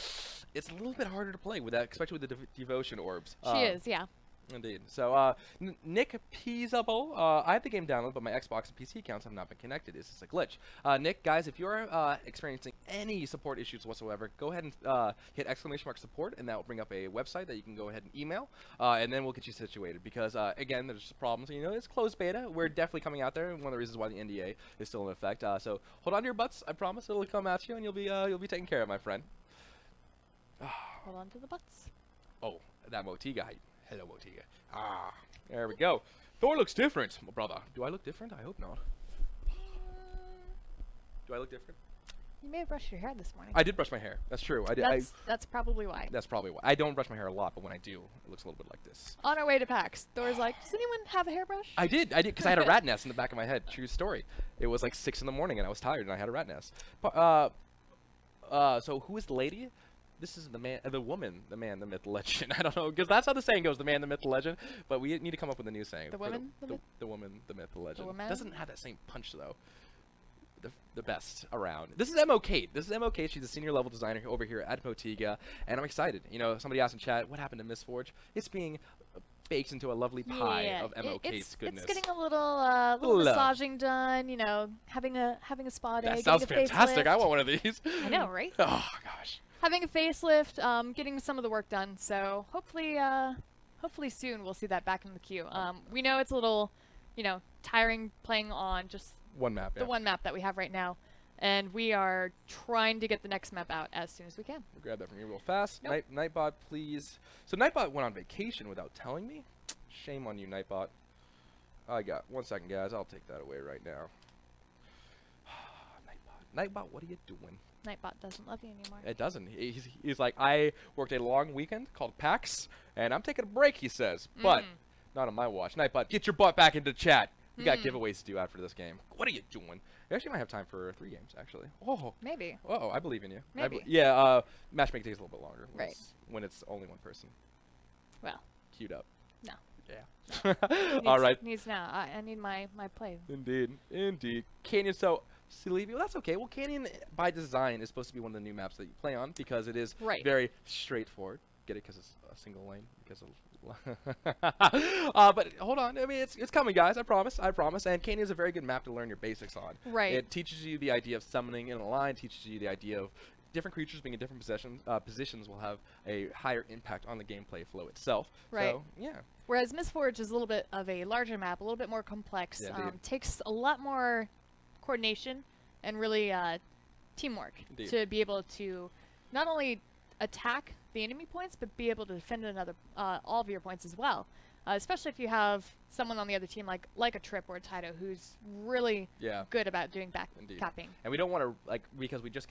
it's a little bit harder to play with that, especially with the devotion orbs. She is, yeah. Indeed. So, Nick Peasable, I have the game downloaded, but my Xbox and PC accounts have not been connected. It's just a glitch. Nick, guys, if you're experiencing any support issues whatsoever, go ahead and hit !support, and that will bring up a website that you can go ahead and email, and then we'll get you situated. Because, again, there's problems. You know, it's closed beta. We're definitely coming out there, and one of the reasons why the NDA is still in effect. So, hold on to your butts. I promise it'll come at you, and you'll be taken care of, my friend. Hold on to the butts. Oh, that Motiga hype. Hello, Motiga. Ah, there we go. Thor looks different, my brother. Do I look different? I hope not. Do I look different? You may have brushed your hair this morning. I did brush my hair. That's true. I did. That's probably why. That's probably why. I don't brush my hair a lot, but when I do, it looks a little bit like this. On our way to PAX, Thor's like, does anyone have a hairbrush? I did, because I had a rat nest in the back of my head. True story. It was like 6 in the morning, and I was tired, and I had a rat nest. But, so who is the lady? This is the man, the woman, the man, the myth, the legend. I don't know, because that's how the saying goes, the man, the myth, the legend. But we need to come up with a new saying. The for woman, the myth? The woman, the myth, the legend. woman? Doesn't have that same punch, though. The best around. This is Mo Kate. This is Mo Kate. She's a senior level designer over here at Motiga, and I'm excited. You know, somebody asked in chat, what happened to Miss Forge? It's being baked into a lovely pie of Mo Kate's goodness. It's getting a little massaging done. You know, having a spa day. That sounds getting a fantastic. facelift. I want one of these. I know, right? Oh gosh. Having a facelift, getting some of the work done. So hopefully soon we'll see that back in the queue. We know it's a little, you know, tiring playing on just One map. Yeah. the one map that we have right now, and we are trying to get the next map out as soon as we can. We'll grab that from you real fast. Nope. Nightbot, please. So Nightbot went on vacation without telling me. Shame on you, Nightbot. I got 1 second, guys. I'll take that away right now. Nightbot, what are you doing? Nightbot doesn't love you anymore. It doesn't. He's like, I worked a long weekend called PAX, and I'm taking a break, he says. But not on my watch. Nightbot, get your butt back into chat. We got giveaways to do after this game. What are you doing? We actually might have time for 3 games, actually. Oh. Maybe. Oh, I believe in you. Maybe. Yeah, matchmaking takes a little bit longer. Right. When it's only one person. Well. Queued up. No. Yeah. All right. Needs now. I need my play. Indeed. Indeed. Canyon, so Silivio, well, that's okay. Well, Canyon, by design, is supposed to be one of the new maps that you play on because it is very straightforward. Get it? Because it's a single lane. Because of but hold on. I mean, it's coming, guys. I promise. I promise. And Canyon is a very good map to learn your basics on. Right. It teaches you the idea of summoning in a line. Teaches you the idea of different creatures being in different positions will have a higher impact on the gameplay flow itself. Right. So, yeah. Whereas Miss Forge is a little bit of a larger map, a little bit more complex. Yeah, takes a lot more coordination and really teamwork Indeed. to be able to not only attack the enemy points, but be able to defend all of your points as well. Especially if you have someone on the other team like a Trip or a Taito who's really good about doing backcapping. And we don't want to because we just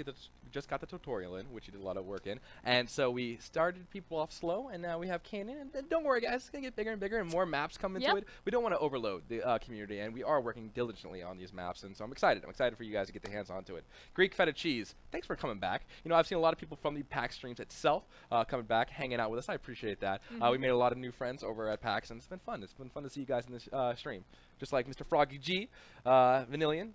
got the tutorial in, which you did a lot of work in, and so we started people off slow, and now we have Canyon. And don't worry, guys, it's gonna get bigger and bigger, and more maps come into it. We don't want to overload the community, and we are working diligently on these maps, and so I'm excited. I'm excited for you guys to get the hands onto it. Greek Feta Cheese, thanks for coming back. You know, I've seen a lot of people from the PAX streams itself coming back, hanging out with us. I appreciate that. We made a lot of new friends over at PAX, and it's been fun. It's been fun to see you guys in this stream. Just like Mr. Froggy G, Vanillion.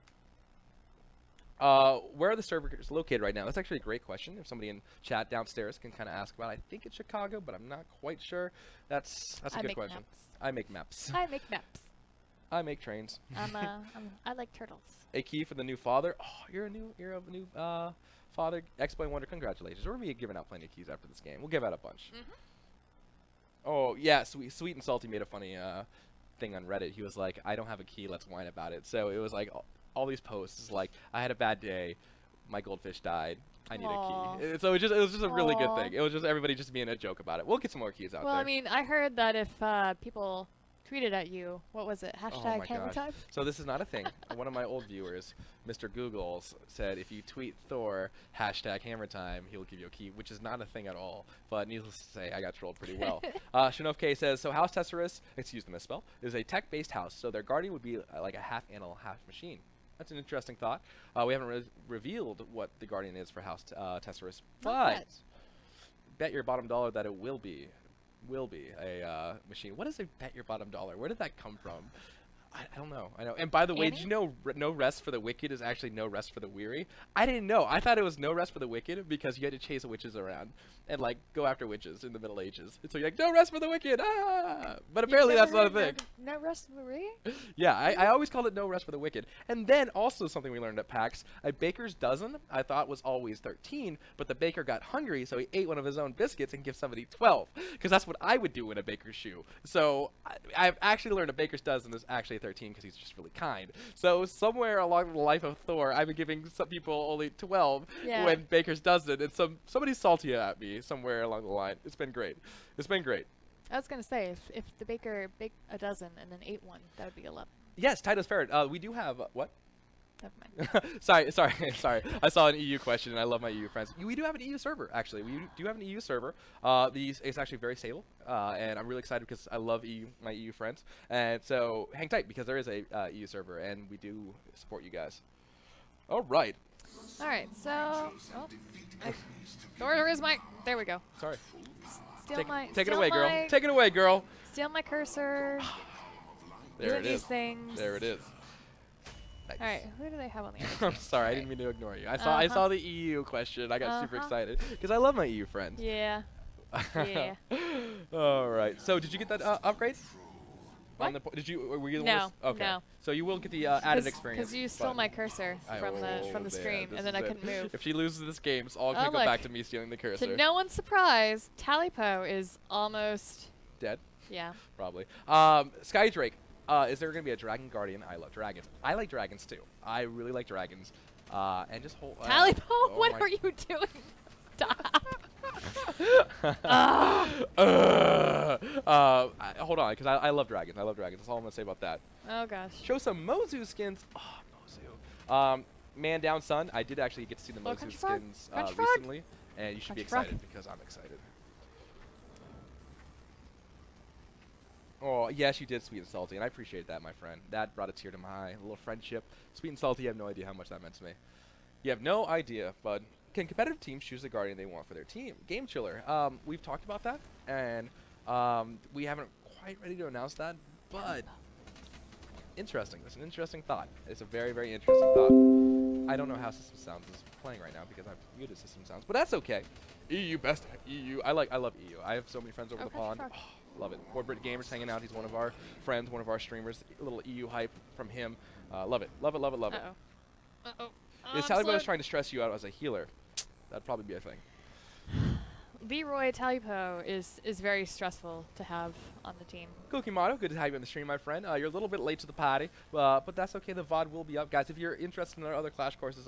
Where are the servers located right now? That's actually a great question. If somebody in chat downstairs can kind of ask about it. I think it's Chicago, but I'm not quite sure. That's a good question. I make maps. I make maps. I make trains. I like turtles. A key for the new father. Oh, you're a new father. X-Boy Wonder, congratulations. We're gonna be giving out plenty of keys after this game. We'll give out a bunch. Oh yeah, Sweet and Salty made a funny thing on Reddit. He was like, I don't have a key, let's whine about it. So it was like all these posts like, I had a bad day, my goldfish died, I need a key. So it was just a really good thing. It was just everybody just being a joke about it. We'll get some more keys out there. Well, I mean, I heard that if people tweeted at you, what was it? Hashtag Hammer Time? So this is not a thing. One of my old viewers, Mr. Googles, said if you tweet Thor hashtag Hammer Time, he will give you a key, which is not a thing at all. But needless to say, I got trolled pretty well. Shanov K says, so House Tesserus, excuse the misspell, is a tech-based house, so their guardian would be like a half animal, half machine. That's an interesting thought. We haven't revealed what the guardian is for House Tesserus, but bet your bottom dollar that it will be a machine. What is a bet your bottom dollar? Where did that come from? I don't know. I know. And by the way, did you know no rest for the wicked is actually no rest for the weary? I didn't know. I thought it was no rest for the wicked because you had to chase witches around and like go after witches in the Middle Ages. And so you're like, no rest for the wicked. Ah! But apparently that's not a thing. No rest for the weary? Yeah, I always called it no rest for the wicked. And then also something we learned at PAX, a baker's dozen I thought was always 13, but the baker got hungry, so he ate one of his own biscuits and gave somebody 12, because that's what I would do in a baker's shoe. So I've actually learned a baker's dozen is actually 13 because he's just really kind. So somewhere along the life of Thor, I've been giving some people only 12 when baker's dozen, and somebody's salty at me somewhere along the line. It's been great. It's been great. I was gonna say if the baker baked a dozen and then ate one, that would be 11. Yes, Titus Ferret. We do have what? Never mind. sorry. I saw an EU question, and I love my EU friends. We do have an EU server, actually. We do have an EU server. It's actually very stable, and I'm really excited because I love my EU friends. And so hang tight because there is a EU server, and we do support you guys. All right. All right. So, where is my? There we go. Sorry. Take it away, girl. Take it away, girl. Steal my cursor. There it is. Things. There it is. Nice. All right, who do they have on the other I'm sorry, I didn't mean to ignore you. I saw the EU question. I got super excited because I love my EU friends. Yeah. Yeah. All right. So did you get that upgrade? What? Did you? Were you the No. one? Okay. No. So you will get the added experience. Because you stole my cursor from the stream, and then I couldn't move. If she loses this game, it's all gonna go back to me stealing the cursor. To no one's surprise, Talipo is almost dead. Yeah. Probably. Sky Drake. Is there going to be a Dragon Guardian? I love dragons. I like dragons too. I really like dragons. And just hold. Talipo, what are you doing? Stop. Hold on, because I love dragons. I love dragons. That's all I'm going to say about that. Oh gosh. Show some Mozu skins. Oh, Mozu. Man Down Sun. I did actually get to see the Mozu skins recently, and you should be excited because I'm excited. Oh, yes, you did, Sweet and Salty, and I appreciate that, my friend. That brought a tear to my eye. A little friendship. Sweet and Salty, you have no idea how much that meant to me. You have no idea, bud. Can competitive teams choose the Guardian they want for their team? Game Chiller. We've talked about that, and we haven't quite ready to announce that, but interesting. It's an interesting thought. It's a very, very interesting thought. I don't know how System Sounds is playing right now because I've muted System Sounds, but that's okay. EU, best EU. I love EU. I have so many friends over the pond. Love it. More Brit Gamers hanging out. He's one of our friends, one of our streamers. A little EU hype from him. Love it. Love it, love it, love it. Uh-oh. Is Taliban was trying to stress you out as a healer? That'd probably be a thing. Leroy Talipo is very stressful to have on the team. Kokimato, good to have you on the stream, my friend. You're a little bit late to the party, but that's okay. The VOD will be up. Guys, if you're interested in our other Clash courses,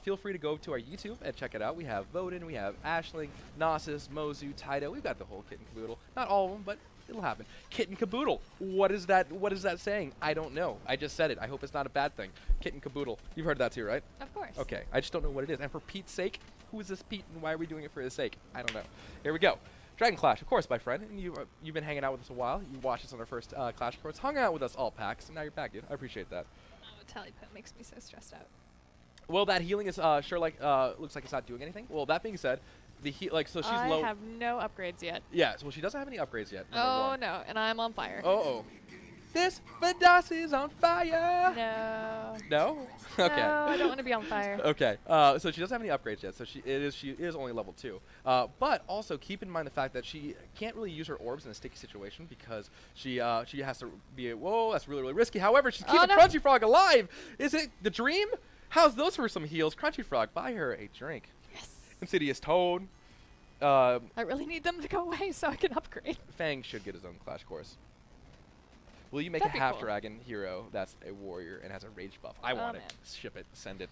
feel free to go to our YouTube and check it out. We have Voden, we have Ashling, Nasus, Mozu, Taito. We've got the whole kit and caboodle. Not all of them, but it'll happen. Kit and caboodle. What is that? What is that saying? I don't know. I just said it. I hope it's not a bad thing. Kit and caboodle. You've heard that too, right? Of course. Okay. I just don't know what it is. And for Pete's sake, who is this Pete and why are we doing it for his sake? I don't know. Here we go. Dragon Clash, of course, my friend. And you've been hanging out with us a while. You watched us on our first Clash course, hung out with us all packs, and now you're back, dude. I appreciate that. Oh, Talipo makes me so stressed out. Well, that healing is sure like looks like it's not doing anything. Well, that being said, the so she's low. I have no upgrades yet. Yeah, well, she doesn't have any upgrades yet. Oh one. no, and I'm on fire. Uh-oh. This Vadasi is on fire. No. No? Okay. No, I don't want to be on fire. Okay. So she doesn't have any upgrades yet. So she is only level 2. But also keep in mind the fact that she can't really use her orbs in a sticky situation because she has to be whoa, that's really risky. However, she's keeping no. Crunchy Frog alive. Is it the dream? How's those for some heals? Crunchy Frog, buy her a drink. Yes. Insidious Toad. I really need them to go away so I can upgrade. Fang should get his own Clash course. Will you make That'd a be half cool. dragon hero that's a warrior and has a rage buff? I want it. man. Ship it. Send it.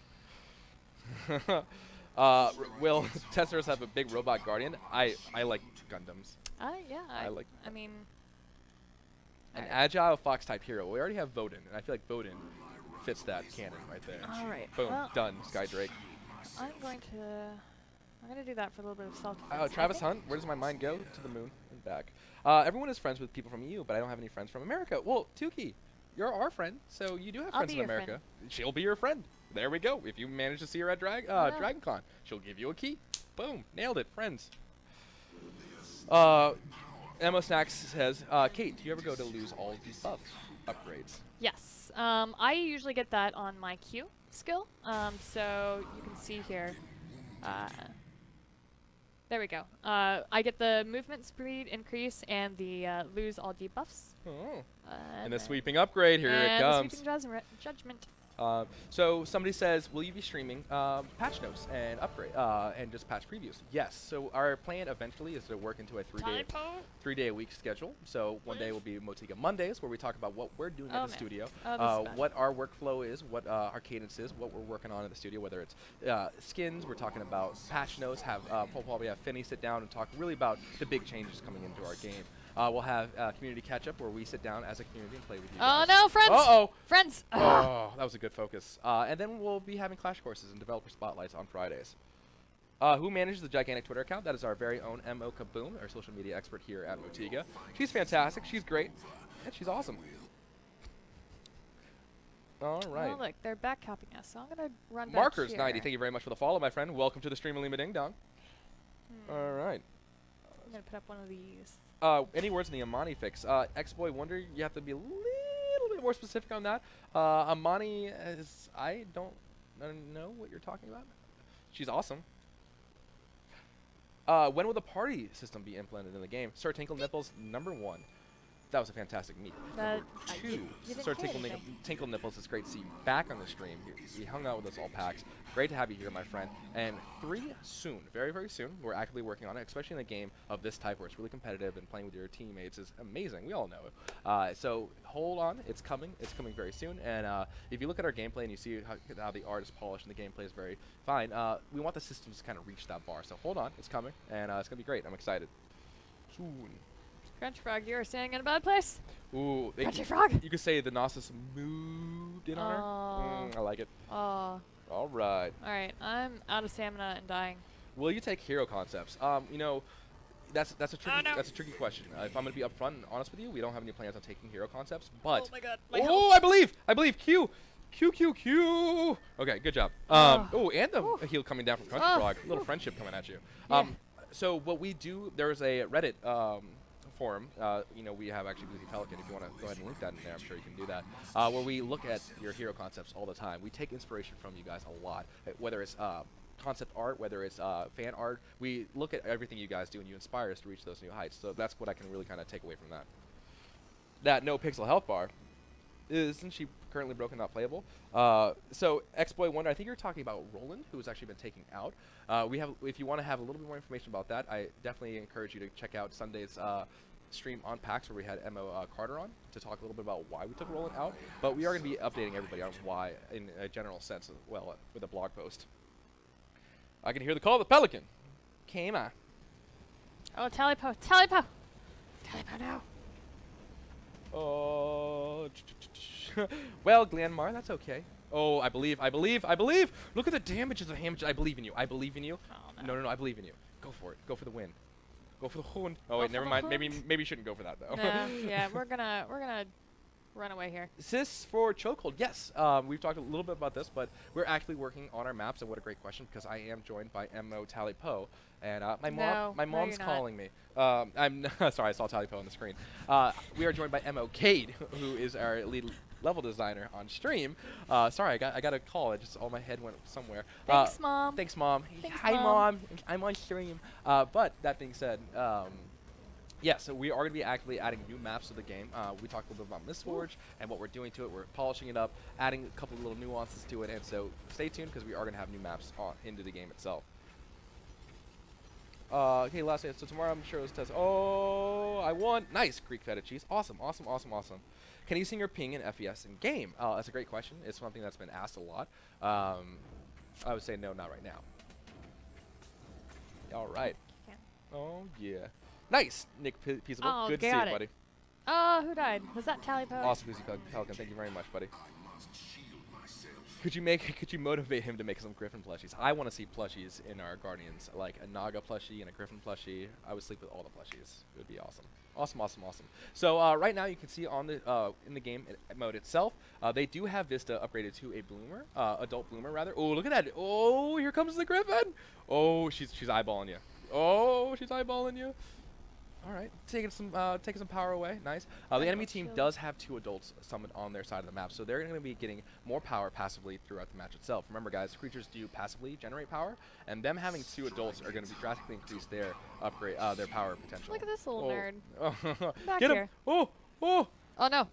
Will Tesseros have a big robot guardian? I like Gundams. Yeah. I like I mean. An alright. agile fox type hero. We already have Voden, and I feel like Voden fits that canon right there. All right. Boom. Well, Done. Skydrake. I'm going to do that for a little bit of self. Oh, Travis Hunt. Where does my mind go? To the moon and back. Everyone is friends with people from EU, but I don't have any friends from America. Well, Tuki, you're our friend, so you do have I'll friends be in your America. friend. She'll be your friend. There we go. If you manage to see her at Yeah. DragonCon, she'll give you a key. Boom. Nailed it. Friends. Emma Snacks says, Kate, do you ever go to lose all these buff upgrades? Yes. I usually get that on my Q skill. So you can see here. There we go. I get the movement speed increase and the lose all debuffs. Oh. And And the sweeping upgrade. Here it comes. The sweeping judgment. So somebody says, will you be streaming patch notes and upgrade and just patch previews? Yes. So our plan eventually is to work into a three-day a week schedule. So one day will be Motiga Mondays, where we talk about what we're doing at the studio, Oh, this is bad. what our workflow is, what our cadence is, what we're working on in the studio. Whether it's skins, we're talking about patch notes. We'll probably have Finney sit down and talk really about the big changes coming into our game. We'll have community catch-up where we sit down as a community and play with you Oh guys. no, friends! Uh-oh! Friends! Oh, that was a good focus. And then we'll be having Clash courses and developer spotlights on Fridays. Who manages the gigantic Twitter account? That is our very own Mo Kaboom, our social media expert here at Motiga. She's fantastic. She's great. And she's awesome. All right. Well, look, they're back capping us, so I'm gonna run back Markers here. 90. Thank you very much for the follow, my friend. Welcome to the stream, Lima Ding Dong. All right. I'm gonna put up one of these. Any words in the Amani fix? X-Boy Wonder, you have to be a little bit more specific on that. Amani is, I don't know what you're talking about. She's awesome. When will the party system be implemented in the game? Sir Tinkle Nipples, #1. That was a fantastic meet. That- Two, you didn't Sir say Tinkle, anything. Tinkle Nipples, it's great to see you back on the stream. You hung out with us all packs. Great to have you here, my friend. And 3 soon, very, very soon. We're actively working on it, especially in a game of this type where it's really competitive and playing with your teammates is amazing. We all know it. So hold on, it's coming. It's coming very soon. And if you look at our gameplay and you see how the art is polished and the gameplay is very fine, we want the systems to kind of reach that bar. So hold on, it's coming, and it's going to be great. I'm excited. Soon. Crunchy Frog, you're standing in a bad place. Ooh, Crunchy Frog! you could say the Gnosis moved in on her. Aw. I like it. Oh. All right. Alright, I'm out of stamina and dying. Will you take hero concepts? You know, that's a tricky question. If I'm gonna be upfront and honest with you, we don't have any plans on taking hero concepts. But oh my god, oh, I believe Q. Okay, good job. Oh, and the heal coming down from Crunchy Frog. A little friendship coming at you. Yeah. So what we do, there's a Reddit forum. You know, we have actually Boozy Pelican. If you want to go ahead and link that in there, I'm sure you can do that. Where we look at your hero concepts all the time. We take inspiration from you guys a lot, whether it's concept art, whether it's fan art. We look at everything you guys do, and you inspire us to reach those new heights. So that's what I can really kind of take away from that. That no pixel health bar. isn't she currently broken, not playable? So X-Boy Wonder, I think you're talking about Roland, who has actually been taken out. If you want to have a little bit more information about that, I definitely encourage you to check out Sunday's stream on PAX where we had Mo Carter on to talk a little bit about why we took Roland out. But we are going to be updating everybody on why in a general sense as well with a blog post. I can hear the call of the Pelican. Came on. Oh, Talipo, Talipo! Talipo now. Oh, well, Glenmar, that's okay. Oh, I believe. Look at the damages of Hamage. I believe in you. Oh, No, I believe in you. Go for it. Go for the win. Go for the horn. Oh Go wait, for never the mind. horn. Maybe you shouldn't go for that though. No, yeah, we're gonna run away here. Sis for Chokehold. Yes, we've talked a little bit about this, but we're actually working on our maps, and what a great question because I am joined by Mo Talipo, and my mom's you're not. calling me. I'm sorry, I saw Talipo on the screen. We are joined by Mo Cade, who is our lead level designer on stream. Sorry, I got a call. It just all my head went somewhere. Thanks, Mom. Thanks, Mom. Thanks, Hi, Mom. Mom. I'm on stream. But that being said, yeah, so we are going to be actively adding new maps to the game. We talked a little bit about Mistforge and what we're doing to it. We're polishing it up, adding a couple of little nuances to it, and so stay tuned because we are going to have new maps into the game itself. Okay, last day. So tomorrow I'm sure it was test. Oh, I won. Nice, Greek feta cheese. Awesome. Can you sing your ping in FES in game? That's a great question. It's something that's been asked a lot. I would say no, not right now. All right. Can't. Oh yeah. Nice, Nick Peaceable. Oh, Good to see you, got it. buddy. Who died? Was that Talipo? Awesome, Lucy Pelican. Thank you very much, buddy. Could you motivate him to make some Griffin plushies? I want to see plushies in our Guardians, like a Naga plushie and a Griffin plushie. I would sleep with all the plushies. It would be awesome. Awesome. So right now you can see on the in the game mode itself, they do have Vista upgraded to a Bloomer, adult Bloomer rather. Oh, look at that! Oh, here comes the Griffin! Oh, she's eyeballing you. Oh, she's eyeballing you. All right, taking some power away. Nice. The enemy team does have 2 adults summoned on their side of the map, so they're going to be getting more power passively throughout the match itself. Remember, guys, creatures do passively generate power, and them having 2 adults are going to be drastically increase their their power potential. Look at this little nerd. Oh. Back Get him! here. Oh! Oh no!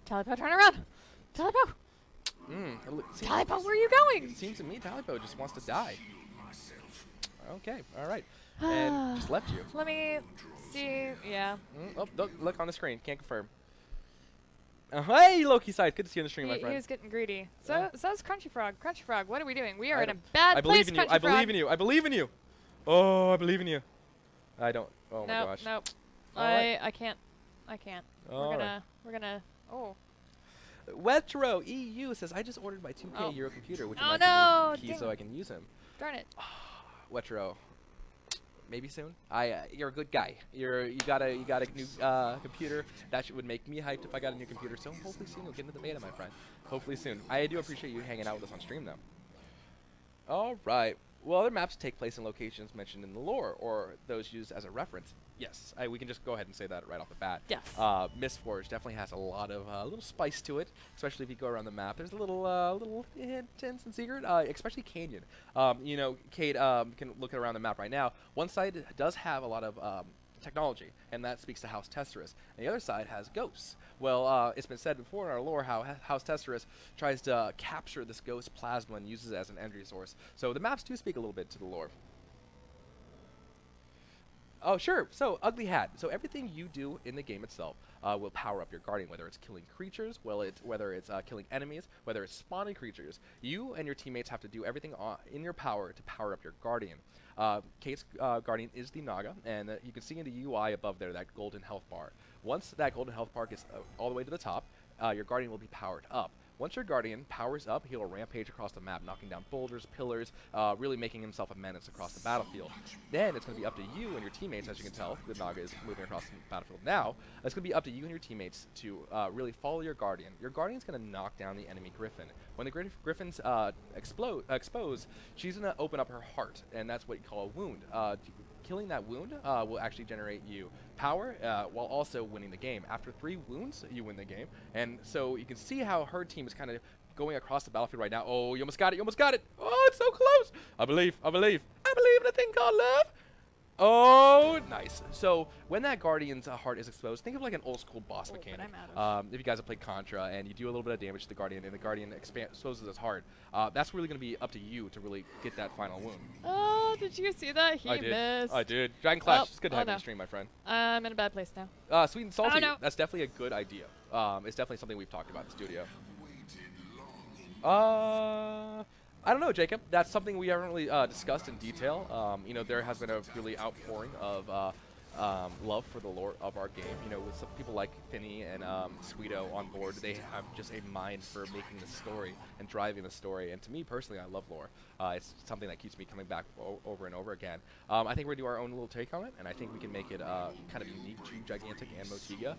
Talipo, turn around! Talipo! Talipo, where are you going? It seems to me Talipo just wants to die. Okay, all right. And just left you. Let me see. Yeah. Oh, look on the screen. Can't confirm. Hey, Loki side. Good to see you on the stream, my He friend. was getting greedy. So is Crunchy Frog. Crunchy Frog, what are we doing? We are I in a don't- bad I place, believe in you. Crunchy I Frog. believe in you. I believe in you. Oh, I believe in you. I don't. Oh my gosh. Nope. All right. I can't. All right. We're gonna. Oh. Wetro EU says I just ordered my 2K Oh. Euro computer. Would you Oh, mind no, giving me a key so dang. I can use him? Darn it. Wetro. Maybe soon. You're a good guy. You got a new computer. That would make me hyped if I got a new computer. So hopefully soon you'll get into the beta, my friend. Hopefully soon. I do appreciate you hanging out with us on stream, though. All right. Will other maps take place in locations mentioned in the lore, or those used as a reference? Yes. We can just go ahead and say that right off the bat. Yes. Mistforge definitely has a lot of little spice to it, especially if you go around the map. There's a little hints and secret, especially Canyon. You know, Cade can look around the map right now. One side does have a lot of technology, and that speaks to House Tesserus. And the other side has ghosts. Well, it's been said before in our lore how House Tesserus tries to capture this ghost plasma and uses it as an energy source. So the maps do speak a little bit to the lore. Oh, sure. So, Ugly Hat. So, everything you do in the game itself will power up your Guardian, whether it's killing creatures, whether it's killing enemies, whether it's spawning creatures. You and your teammates have to do everything in your power to power up your Guardian. Kate's Guardian is the Naga, and you can see in the UI above there that golden health bar. Once that golden health bar gets all the way to the top, your Guardian will be powered up. Once your Guardian powers up, he'll rampage across the map, knocking down boulders, pillars, really making himself a menace across the battlefield. Then it's going to be up to you and your teammates, as you can tell, the Naga is moving across the battlefield now. It's going to be up to you and your teammates to really follow your Guardian. Your Guardian's going to knock down the enemy Griffin. When the Griffins expose, she's going to open up her heart, and that's what you call a wound. Killing that wound will actually generate you power while also winning the game. After 3 wounds, you win the game. And so you can see how her team is kind of going across the battlefield right now. Oh, you almost got it. You almost got it. Oh, it's so close. I believe in a thing called love. Oh, Nice. So when that Guardian's heart is exposed, think of like an old school boss Oh, but mechanic. I'm out If you guys have played Contra and you do a little bit of damage to the Guardian and the Guardian exposes his heart, that's really going to be up to you to really get that final wound. Oh, did you see that? He I did. missed. I did. Dragon Clash, Oh, it's good to oh have you no. on stream, my friend. I'm in a bad place now. Sweet and salty. no. That's definitely a good idea. It's definitely something we've talked about in the studio. I don't know, Jacob. That's something we haven't really discussed in detail. You know, there has been a really outpouring of love for the lore of our game. You know, with some people like Finney and Sweeto on board, they have just a mind for making the story and driving the story. And to me personally, I love lore. It's something that keeps me coming back over and over again. I think we're gonna do our own little take on it, and I think we can make it kind of unique to Gigantic and Motiga.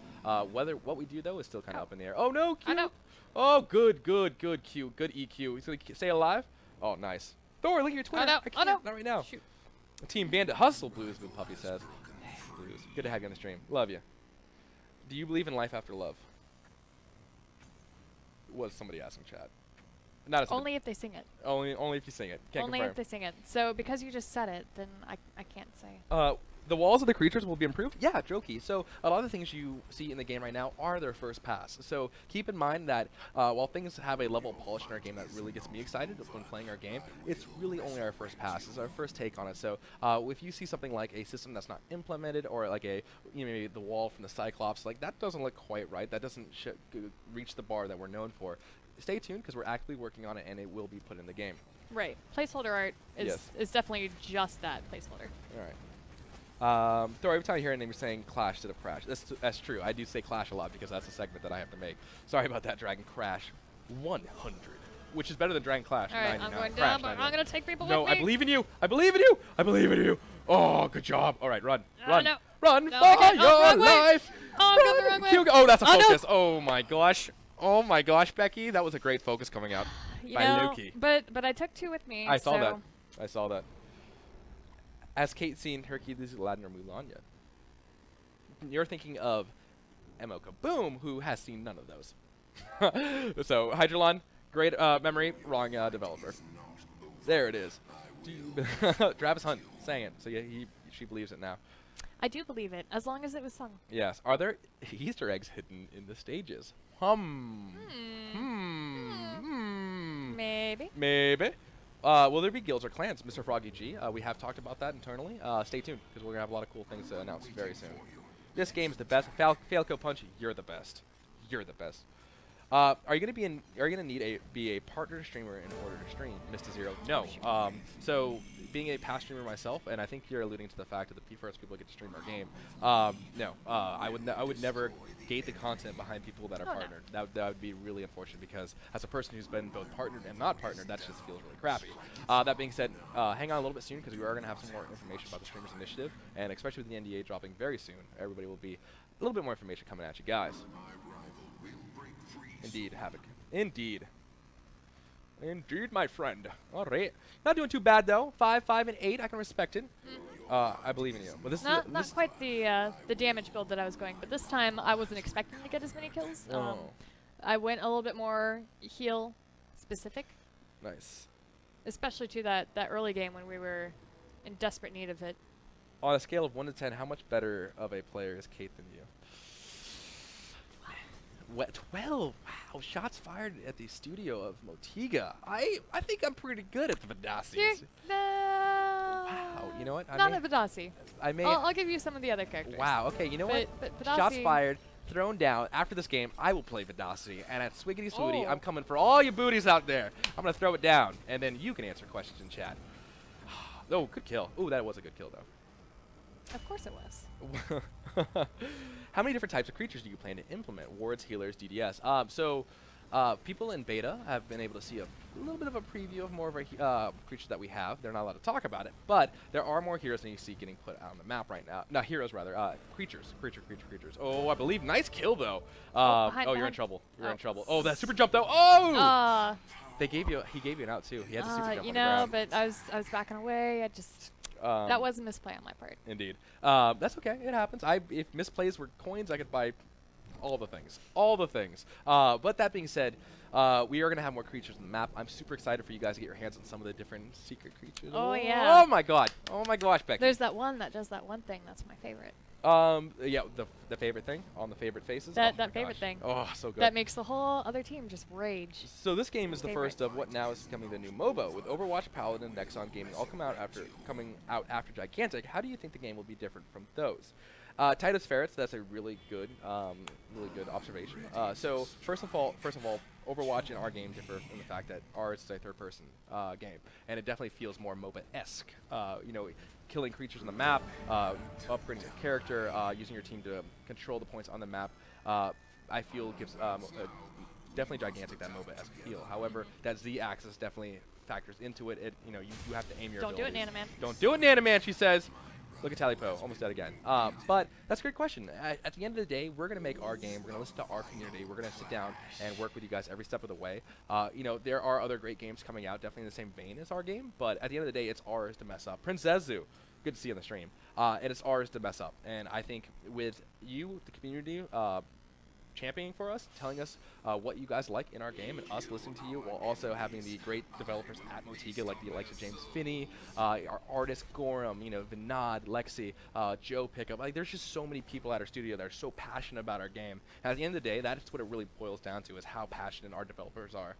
What we do though is still kind of up in the air. Oh no, Q! I know. Oh, good Q, good EQ. He's gonna stay alive. Oh, nice. Thor, look at your Twitter. no. I can't, not right now. Shoot. Team Bandit Hustle Blues, Blue Puppy says. Blues. Good to have you on the stream. Love you. Do you believe in life after love? Was somebody asking chat? Not as Only if they sing it. only if you sing it. Can't Only confirm. if they sing it. So because you just said it, then I can't say. The walls of the creatures will be improved? Yeah, jokey. So a lot of the things you see in the game right now are their first pass. So keep in mind that while things have a level of polish in our game that really gets me excited when playing our game, it's really only our first pass. It's our first take on it. So if you see something like a system that's not implemented, or like maybe the wall from the Cyclops, like that doesn't look quite right. That doesn't reach the bar that we're known for. Stay tuned because we're actively working on it and it will be put in the game. Right. Placeholder art is definitely just that, placeholder. All right. Thor, every time I hear a name, you're saying Clash instead of Crash. That's true. I do say Clash a lot because that's a segment that I have to make. Sorry about that, Dragon Crash 100, which is better than Dragon Clash All right, 99. I'm going Crash down, but 99. I'm going to take people No, with me. I believe in you. I believe in you. I believe in you. Oh, good job. All right, run. Run. no. Run No, for I can't. Oh, your wrong way. life. Oh, I'm going the wrong way. Hugo. Oh, that's a Oh, no. focus. Oh, my gosh. Oh, my gosh, Becky. That was a great focus coming out You by know, Loki. but I took two with me. I saw so that. I saw that. Has Kate seen Hercules, Aladdin, or Mulan yet? You're thinking of Emo Kaboom, who has seen none of those. So, Hydrolon, great memory, wrong developer. There it is. Travis Hunt sang it, so yeah, she believes it now. I do believe it, as long as it was sung. Yes. Are there Easter eggs hidden in the stages? Maybe. Maybe. Will there be guilds or clans, Mr. Froggy G? We have talked about that internally. Stay tuned, because we're going to have a lot of cool things to announce very soon. This game's the best. Falco Punchy, you're the best. You're the best. Are you going to need be a partner streamer in order to stream, Mr. Zero? No. So being a past streamer myself, and I think you're alluding to the fact that the first people get to stream our game. No. I would never gate the content behind people that are partnered. That would be really unfortunate, because as a person who's been both partnered and not partnered, that just feels really crappy. That being said, hang on a little bit soon, because we are going to have some more information about the Streamers Initiative, and especially with the NDA dropping very soon, everybody will be a little bit more information coming at you guys. Indeed, Havoc. Indeed. Indeed, my friend. All right. Not doing too bad, though. 5, 5, and 8. I can respect it. I believe in you. But this Not is quite the damage build that I was going, but this time I wasn't expecting to get as many kills. Oh. I went a little bit more heal specific, Nice. especially to that early game when we were in desperate need of it. On a scale of 1 to 10, how much better of a player is Kate than you? 12. Wow. Shots fired at the studio of Motiga. I think I'm pretty good at the Vadasi's. Wow. You know what? Not a Vadasi. I may. I'll give you some of the other characters. Wow. Okay. You know what? But Shots Vadasi- fired. Thrown down. After this game, I will play Vadasi, and at Swiggity Swooty, Oh. I'm coming for all you booties out there. I'm gonna throw it down, and then you can answer questions in chat. Oh, good kill. Ooh, that was a good kill, though. Of course it was. How many different types of creatures do you plan to implement? Wards, healers, DDS. People in beta have been able to see a little bit of a preview of more of a creature that we have. They're not allowed to talk about it, but there are more heroes than you see getting put out on the map right now. Not heroes, rather. Creatures. Creatures. Oh, I believe. Nice kill, though. behind- You're in behind. trouble. You're in Oh. trouble. Oh, that super jump, though. Oh! He He gave you an out, too. He had to super jump you on the know, ground. but I was backing away. That was a misplay on my part. Indeed. That's okay. It happens. If misplays were coins, I could buy all the things, all the things. But that being said, we are going to have more creatures on the map. I'm super excited for you guys to get your hands on some of the different secret creatures. Oh, yeah. Oh my god. Oh my gosh, Becky. There's that one that does that one thing. That's my favorite. Yeah, the favorite thing on the favorite faces. That Oh my favorite gosh. thing. Oh, so good. That makes the whole other team just rage. So this game is the Favorite. first of what now is becoming the new MOBA, with Overwatch, Paladin, Nexon Gaming all coming out after Gigantic. How do you think the game will be different from those? Titus Ferrets, that's a really good observation. So first of all, Overwatch and our game differ in the fact that ours is a third-person game, and it definitely feels more MOBA-esque. You know, killing creatures on the map, upgrading your character, using your team to control the points on the map. I feel gives definitely Gigantic that MOBA-esque feel. However, that Z-axis definitely factors into it. You know, you have to aim your Don't do it, abilities. Nanaman. Don't do it, Nanaman, she says. Look at Talipo, almost dead again. But that's a great question. At the end of the day, we're going to make our game. We're going to listen to our community. We're going to sit down and work with you guys every step of the way. You know, there are other great games coming out, definitely in the same vein as our game. But at the end of the day, it's ours to mess up. Princezu, good to see you on the stream. And it's ours to mess up. And I think with you, the community, championing for us, telling us what you guys like in our game, and us listening to you, while also having the great developers at Motiga, like the likes of James Finney, our artist Gorham, you know, Vinod, Lexi, Joe Pickup. Like, there's just so many people at our studio that are so passionate about our game. And at the end of the day, that's what it really boils down to, is how passionate our developers are.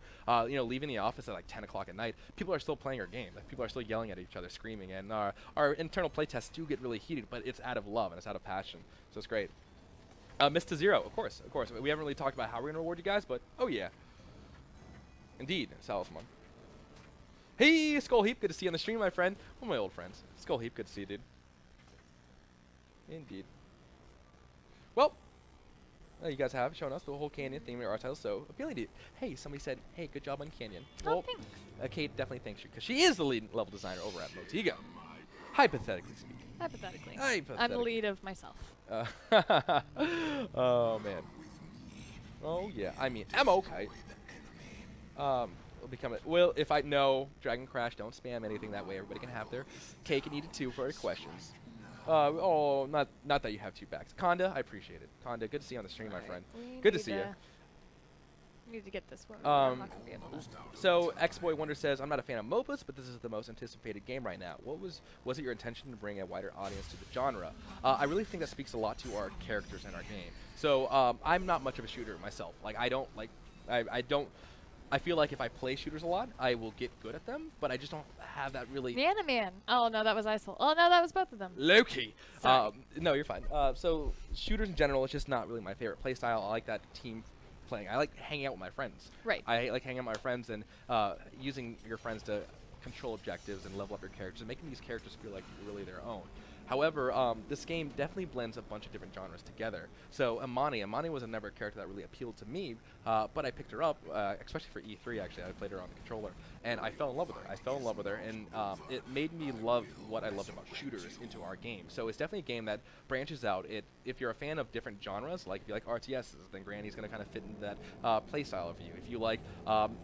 You know, leaving the office at like 10 o'clock at night, people are still playing our game. Like, people are still yelling at each other, screaming, and our internal playtests do get really heated, but it's out of love and it's out of passion. So it's great. Mr. Zero, of course. We haven't really talked about how we're going to reward you guys, but oh yeah. Indeed, Salismon. Hey, Skull Heap, good to see you on the stream, my friend. One of my old friends. Skull Heap, good to see you, dude. Indeed. Well, you guys have shown us the whole Canyon theme of our title, so ability. Hey, somebody said, hey, good job on Canyon. Oh, Well, thanks. Kate definitely thanks you, because she is the lead level designer over at Motiga. Hypothetically speaking. Hypothetically. Hypothetically. I'm the lead of myself. Oh man. Oh yeah. I mean, I'm okay. It'll become a, well, if I know Dragon Crash, don't spam anything that way. Everybody can have their cake and eat it too for our questions. Oh, not that you have two backs. Conda, I appreciate it. Conda, good to see you on the stream, my friend. We Good to need see you. Need to get this one. I'm not gonna be able to. So X-Boy Wonder says, I'm not a fan of MOBAs, but this is the most anticipated game right now. Was it your intention to bring a wider audience to the genre? I really think that speaks a lot to our characters in our game. So I'm not much of a shooter myself. Like, I feel like if I play shooters a lot, I will get good at them, but I just don't have that really... Nanaman. Oh, no, that was Isol. Oh, no, that was both of them. Loki. Sorry. No, you're fine. So shooters in general, it's just not really my favorite playstyle. I like that team playing. I like hanging out with my friends. Right. I like hanging out with my friends and using your friends to control objectives and level up your characters and making these characters feel like really their own. However, this game definitely blends a bunch of different genres together. So Amani was never a character that really appealed to me, but I picked her up, especially for E3 actually. I played her on the controller, and I fell in love with her. And it made me love what I loved about shooters into our game. So it's definitely a game that branches out. If you're a fan of different genres, like if you like RTSs, then Granny's going to kind of fit into that playstyle of you. If you like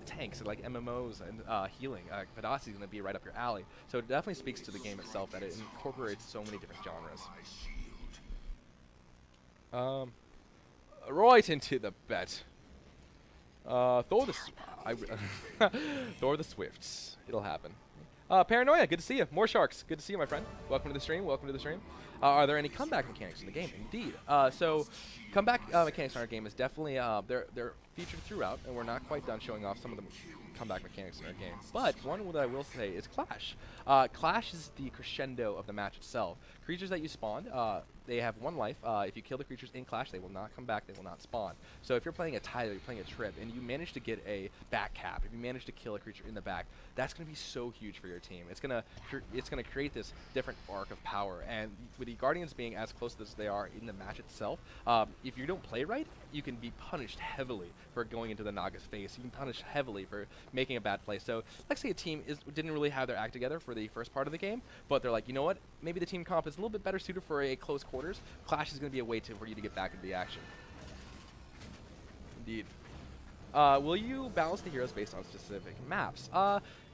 tanks and like MMOs and healing, Vadasi's going to be right up your alley. So it definitely speaks to the game itself that it incorporates so many different genres. Right into the bet. Thor the Swifts. It'll happen. Paranoia, good to see you. More Sharks, good to see you, my friend. Welcome to the stream. Are there any comeback mechanics in the game? Indeed. So comeback mechanics in our game is definitely they're featured throughout, and we're not quite done showing off some of the comeback mechanics in our game. But one that I will say is Clash. Clash is the crescendo of the match itself. Creatures that you spawn, they have one life. If you kill the creatures in Clash, they will not come back, they will not spawn. So if you're playing a Tyler, you're playing a Trip, and you manage to get a back cap, if you manage to kill a creature in the back, that's going to be so huge for your team. It's gonna create this different arc of power, and with the Guardians being as close as they are in the match itself, if you don't play right, you can be punished heavily for going into the Naga's face. You can punish heavily for making a bad play. So let's say a team didn't really have their act together for the first part of the game, but they're like, you know what, maybe the team comp is a little bit better suited for a close quarters. Clash is going to be a way for you to get back into the action. Indeed. Will you balance the heroes based on specific maps?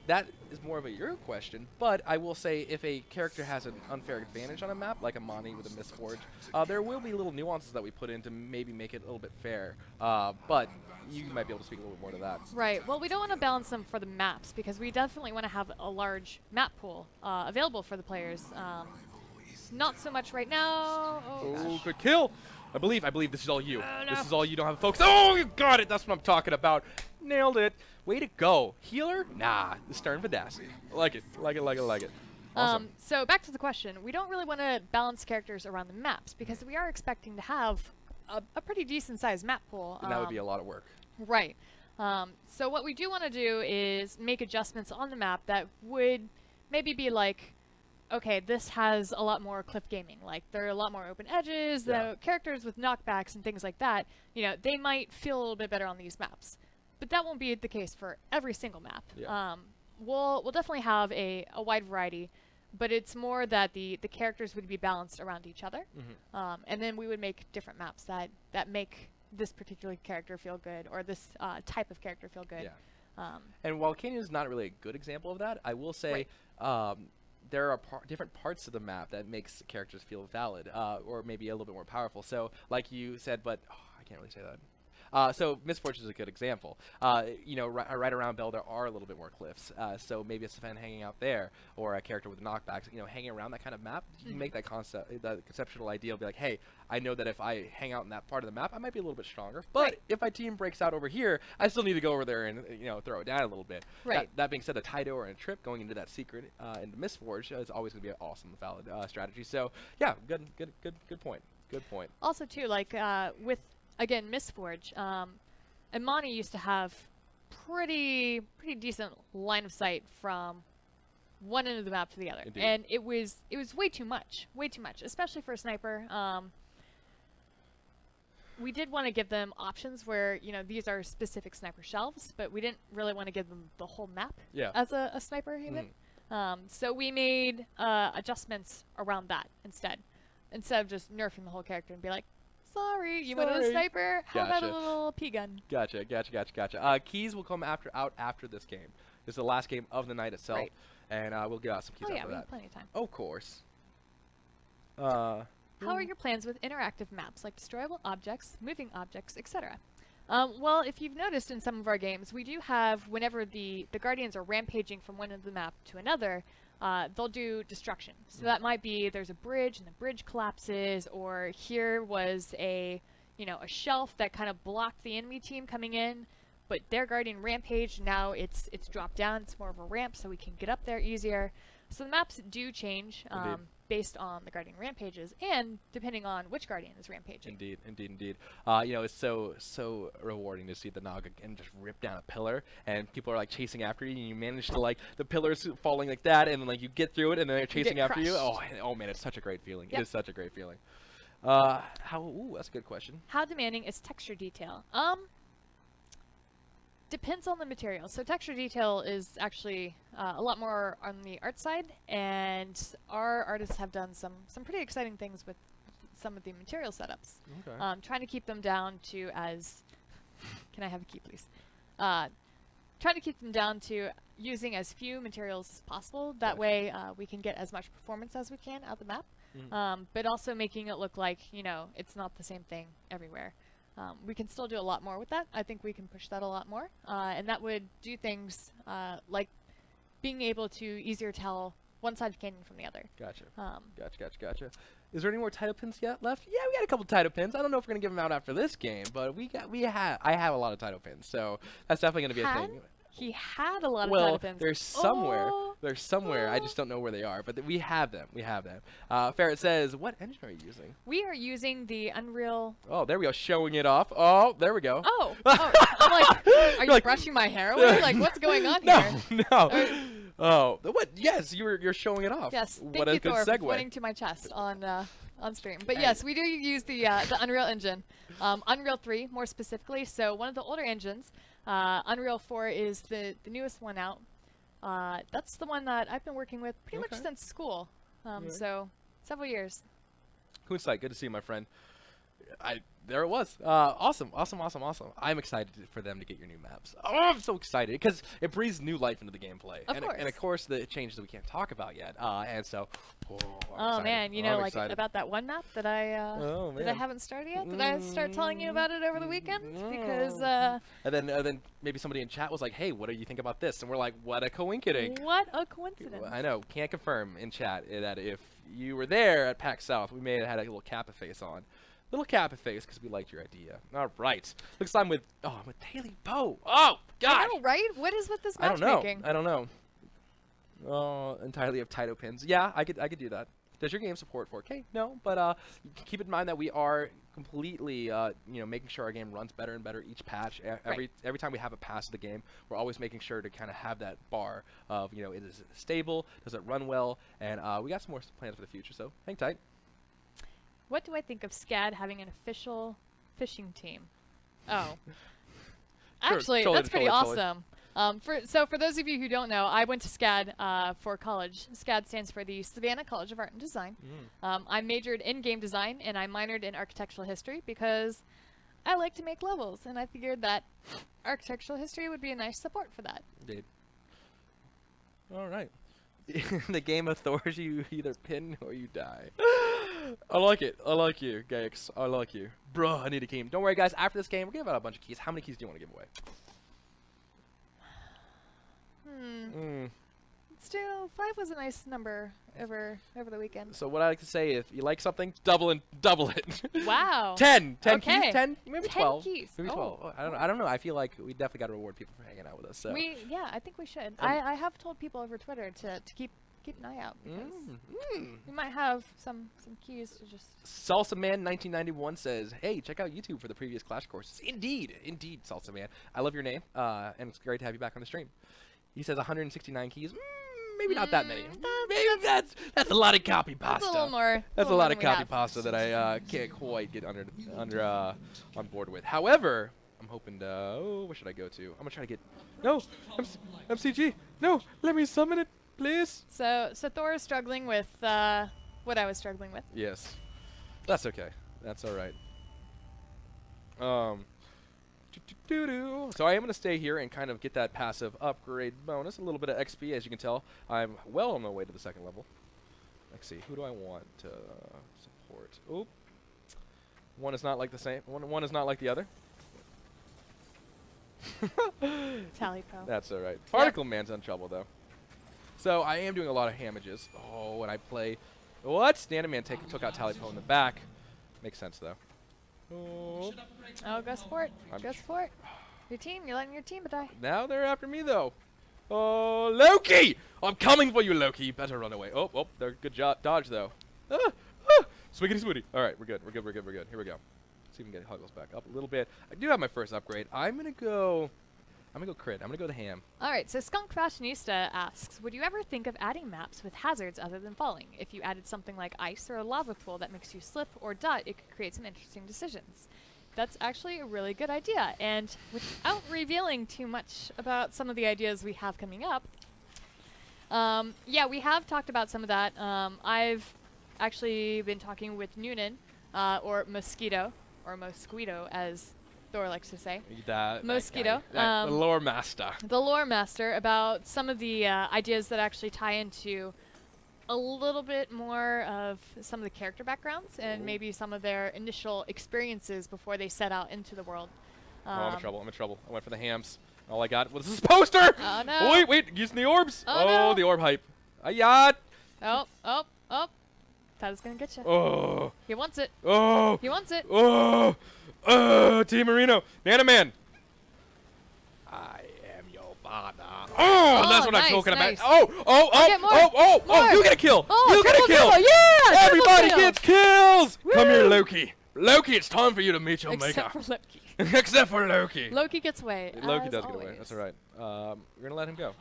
that is more of a your question, but I will say if a character has an unfair advantage on a map, like Amani with a Mistforge, there will be little nuances that we put in to maybe make it a little bit fair. But you might be able to speak a little bit more to that. Right. Well, we don't want to balance them for the maps because we definitely want to have a large map pool available for the players. Not so much right now. Oh, gosh. Good kill. I believe this is all you. This is all you. Don't have a focus. Oh, you got it. That's what I'm talking about. Nailed it. Way to go. Healer? Nah. The Stern Vidacity. Like it. Like it. Like it. Like it. Awesome. So back to the question. We don't really want to balance characters around the maps because we are expecting to have a pretty decent sized map pool. And that would be a lot of work. Right. So what we do want to do is make adjustments on the map that would maybe be like, okay, this has a lot more cliff gaming. Like, there are a lot more open edges, the characters with knockbacks and things like that, you know, they might feel a little bit better on these maps. But that won't be the case for every single map. Yeah. We'll definitely have a wide variety, but it's more that the characters would be balanced around each other. Mm-hmm. And then we would make different maps that make this particular character feel good, or this type of character feel good. Yeah. And while Canyon is not really a good example of that, I will say there are different parts of the map that makes characters feel valid, or maybe a little bit more powerful. So, like you said, but I can't really say that. So Mistfortune is a good example. You know, right around Bell there are a little bit more cliffs. So maybe a Sven hanging out there, or a character with knockbacks. You know, hanging around that kind of map, you make that conceptual idea of be like, hey, I know that if I hang out in that part of the map, I might be a little bit stronger. But if my team breaks out over here, I still need to go over there and throw it down a little bit. Right. That being said, a Taido or a Trip going into that secret into Mistforge is always going to be an awesome, valid strategy. So yeah, good point. Good point. Also too, like with again Mistforge, Imani used to have pretty decent line of sight from one end of the map to the other. Indeed. And it was way too much, especially for a sniper. We did want to give them options where, these are specific sniper shelves, but we didn't really want to give them the whole map as a sniper even. So we made adjustments around that instead of just nerfing the whole character and be like, sorry, you wanted a sniper? How about a little P-gun? Gotcha. Keys will come out after this game. This is the last game of the night itself, and we'll get out some keys after we that. have plenty of time. Of course. How are your plans with interactive maps like destroyable objects, moving objects, etc.? Well, if you've noticed in some of our games, we do have, whenever the Guardians are rampaging from one end of the map to another, they'll do destruction. So that might be there's a bridge and the bridge collapses, or here was a shelf that kind of blocked the enemy team coming in, but their Guardian rampaged, now it's dropped down, it's more of a ramp so we can get up there easier. So the maps do change based on the Guardian rampages and depending on which Guardian is rampaging. Indeed. It's so rewarding to see the Naga and just rip down a pillar, and people are like chasing after you, and you manage to like the pillars falling like that, and then like you get through it, and then they're chasing after you. Oh man, it's such a great feeling. It is such a great feeling. That's a good question. How demanding is texture detail? Depends on the material. So texture detail is actually a lot more on the art side, and our artists have done some pretty exciting things with some of the material setups. Okay. Trying to keep them down to as can I have a key, please? Trying to keep them down to using as few materials as possible. That way we can get as much performance as we can out of the map, but also making it look like it's not the same thing everywhere. We can still do a lot more with that. I think we can push that a lot more. And that would do things like being able to easier tell one side of the canyon from the other. Gotcha. Gotcha. Is there any more title pins left? Yeah, we got a couple title pins. I don't know if we're going to give them out after this game, but I have a lot of title pins, so that's definitely going to be a thing. He had a lot of title pins. There's somewhere. There's somewhere. I just don't know where they are, but we have them. Ferret says, what engine are you using? We are using the Unreal. Oh, there we go. Showing it off. Oh, there we go. Oh. I'm like, are you brushing my hair away? Like, what's going on here? No. Oh, what? Yes, you're showing it off. Yes. What a good Thor, segue. for pointing to my chest on stream. But yes, we do use the Unreal Engine, Unreal 3 more specifically. So one of the older engines, Unreal 4 is the newest one out. That's the one that I've been working with pretty much since school. So several years. Kunsight, good to see you, my friend. there it was. Awesome. I'm excited for them to get your new maps. Oh, I'm so excited because it breathes new life into the gameplay. Of course. And of course the changes that we can't talk about yet. And so, I'm Oh excited. man, you know, I'm like excited. about that one map that I Oh, that I man. haven't started yet. Did I start telling you about it over the weekend? Because And then maybe somebody in chat was like, "Hey, what do you think about this?" And we're like, "What a coinkydink." what a coincidence! I know. Can't confirm in chat that if you were there at PAX South, we may have had a little Kappa face on. Little Kappa face because we liked your idea. All right. Looks like I'm with Daily Poe. Oh God. I know, right? What is with this I don't know. matchmaking? I don't know. Entirely of Taito pins. Yeah, I could do that. Does your game support 4K? No, but keep in mind that we are completely making sure our game runs better and better each patch. Every time we have a pass of the game, we're always making sure to kind of have that bar of is it stable, does it run well, and we got some more plans for the future. So hang tight. What do I think of SCAD having an official fishing team? Oh, actually, totally, that's pretty totally. awesome. For those of you who don't know, I went to SCAD for college. SCAD stands for the Savannah College of Art and Design. I majored in game design and I minored in architectural history because I like to make levels, and I figured that architectural history would be a nice support for that. Indeed. All right. The game of Thor's, you either pin or you die. I like it. I like you, Gaix. I like you. Bruh, I need a key. Don't worry, guys. After this game, we're giving out a bunch of keys. How many keys do you want to give away? Still, 5 was a nice number over the weekend. So what I like to say, if you like something, double it. Wow. 10 Okay. keys, 10, maybe 10 12. keys. Maybe Oh. 12. Oh, I don't know. I feel like we definitely got to reward people for hanging out with us. So. Yeah, I think we should. I have told people over Twitter to keep an eye out because we might have some keys to just. Salsa Man 1991 says, "Hey, check out YouTube for the previous Clash courses." Indeed, Salsa Man. I love your name, and it's great to have you back on the stream. He says 169 keys. Maybe not that many. Maybe that's a lot of copy pasta. That's a little more. That's a little lot more of than we copy have. pasta that I can't quite get on board with. However, I'm hoping to. Oh, where should I go to? I'm gonna try to get. No, MCG. No, let me summon it, please. So Thor is struggling with what I was struggling with. Yes, that's okay. That's all right. So I am going to stay here and kind of get that passive upgrade bonus, a little bit of XP. As you can tell, I'm well on my way to the second level. Let's see, who do I want to support? Oop. One is not like the same. One is not like the other. Tally Po. That's all right. Particle Man's in trouble, though. So I am doing a lot of hamages. Oh, and I play... What? Nanoman took out Tally Po in the back. Makes sense, though. Oh. Oh, go support. I'm Go support. Your team. You're letting your team die. Now they're after me, though. Oh, Loki! I'm coming for you, Loki. You better run away. Oh, they're good dodge, though. Swiggity swooty. All right, we're good. Here we go. See if we can get Huggles back up a little bit. I do have my first upgrade. I'm gonna go crit. I'm gonna go the ham. All right. So Skunk Fashionista asks, would you ever think of adding maps with hazards other than falling? If you added something like ice or a lava pool that makes you slip or dot, it could create some interesting decisions. That's actually a really good idea. And without revealing too much about some of the ideas we have coming up, yeah, we have talked about some of that. I've actually been talking with Noonan, or Mosquito, as Thor likes to say. Mosquito. The lore master. The lore master, about some of the ideas that actually tie into a little bit more of some of the character backgrounds and maybe some of their initial experiences before they set out into the world. Oh, I'm in trouble. I went for the hams. All I got was this poster! Oh, no. Wait, using the orbs! Oh, no. The orb hype. Ayat! Oh. That is going to get you. Oh. He wants it. Oh. He wants it. Oh. Team Marino. Nanoman. I am your father. Oh, that's what nice, I'm talking nice. about. Get more. More. You get a kill. Oh, you get a triple kill. Yeah! Everybody triple kill. gets kills. Come here, Woo. Loki. Loki, it's time for you to meet your Except maker. for Loki. Except for Loki. Loki gets away. Loki as does get away. always. That's all right. We're gonna let him go.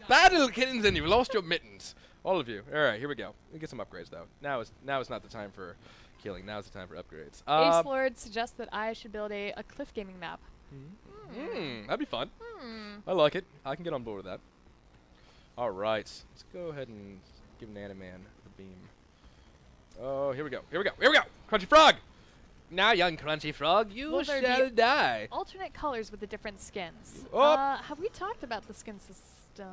Bad little kittens, and you've lost your mittens. All of you. All right, here we go. We get some upgrades though. Now is not the time for killing. Now is the time for upgrades. Ace Lord suggests that I should build a Cliff Gaming map. That'd be fun. I like it. I can get on board with that. All right, let's go ahead and give Nanoman the beam. Oh, here we go. Here we go. Here we go. Crunchy Frog. Now, young Crunchy Frog, you Will there shall be die. alternate colors with the different skins. Oh. Have we talked about the skin system?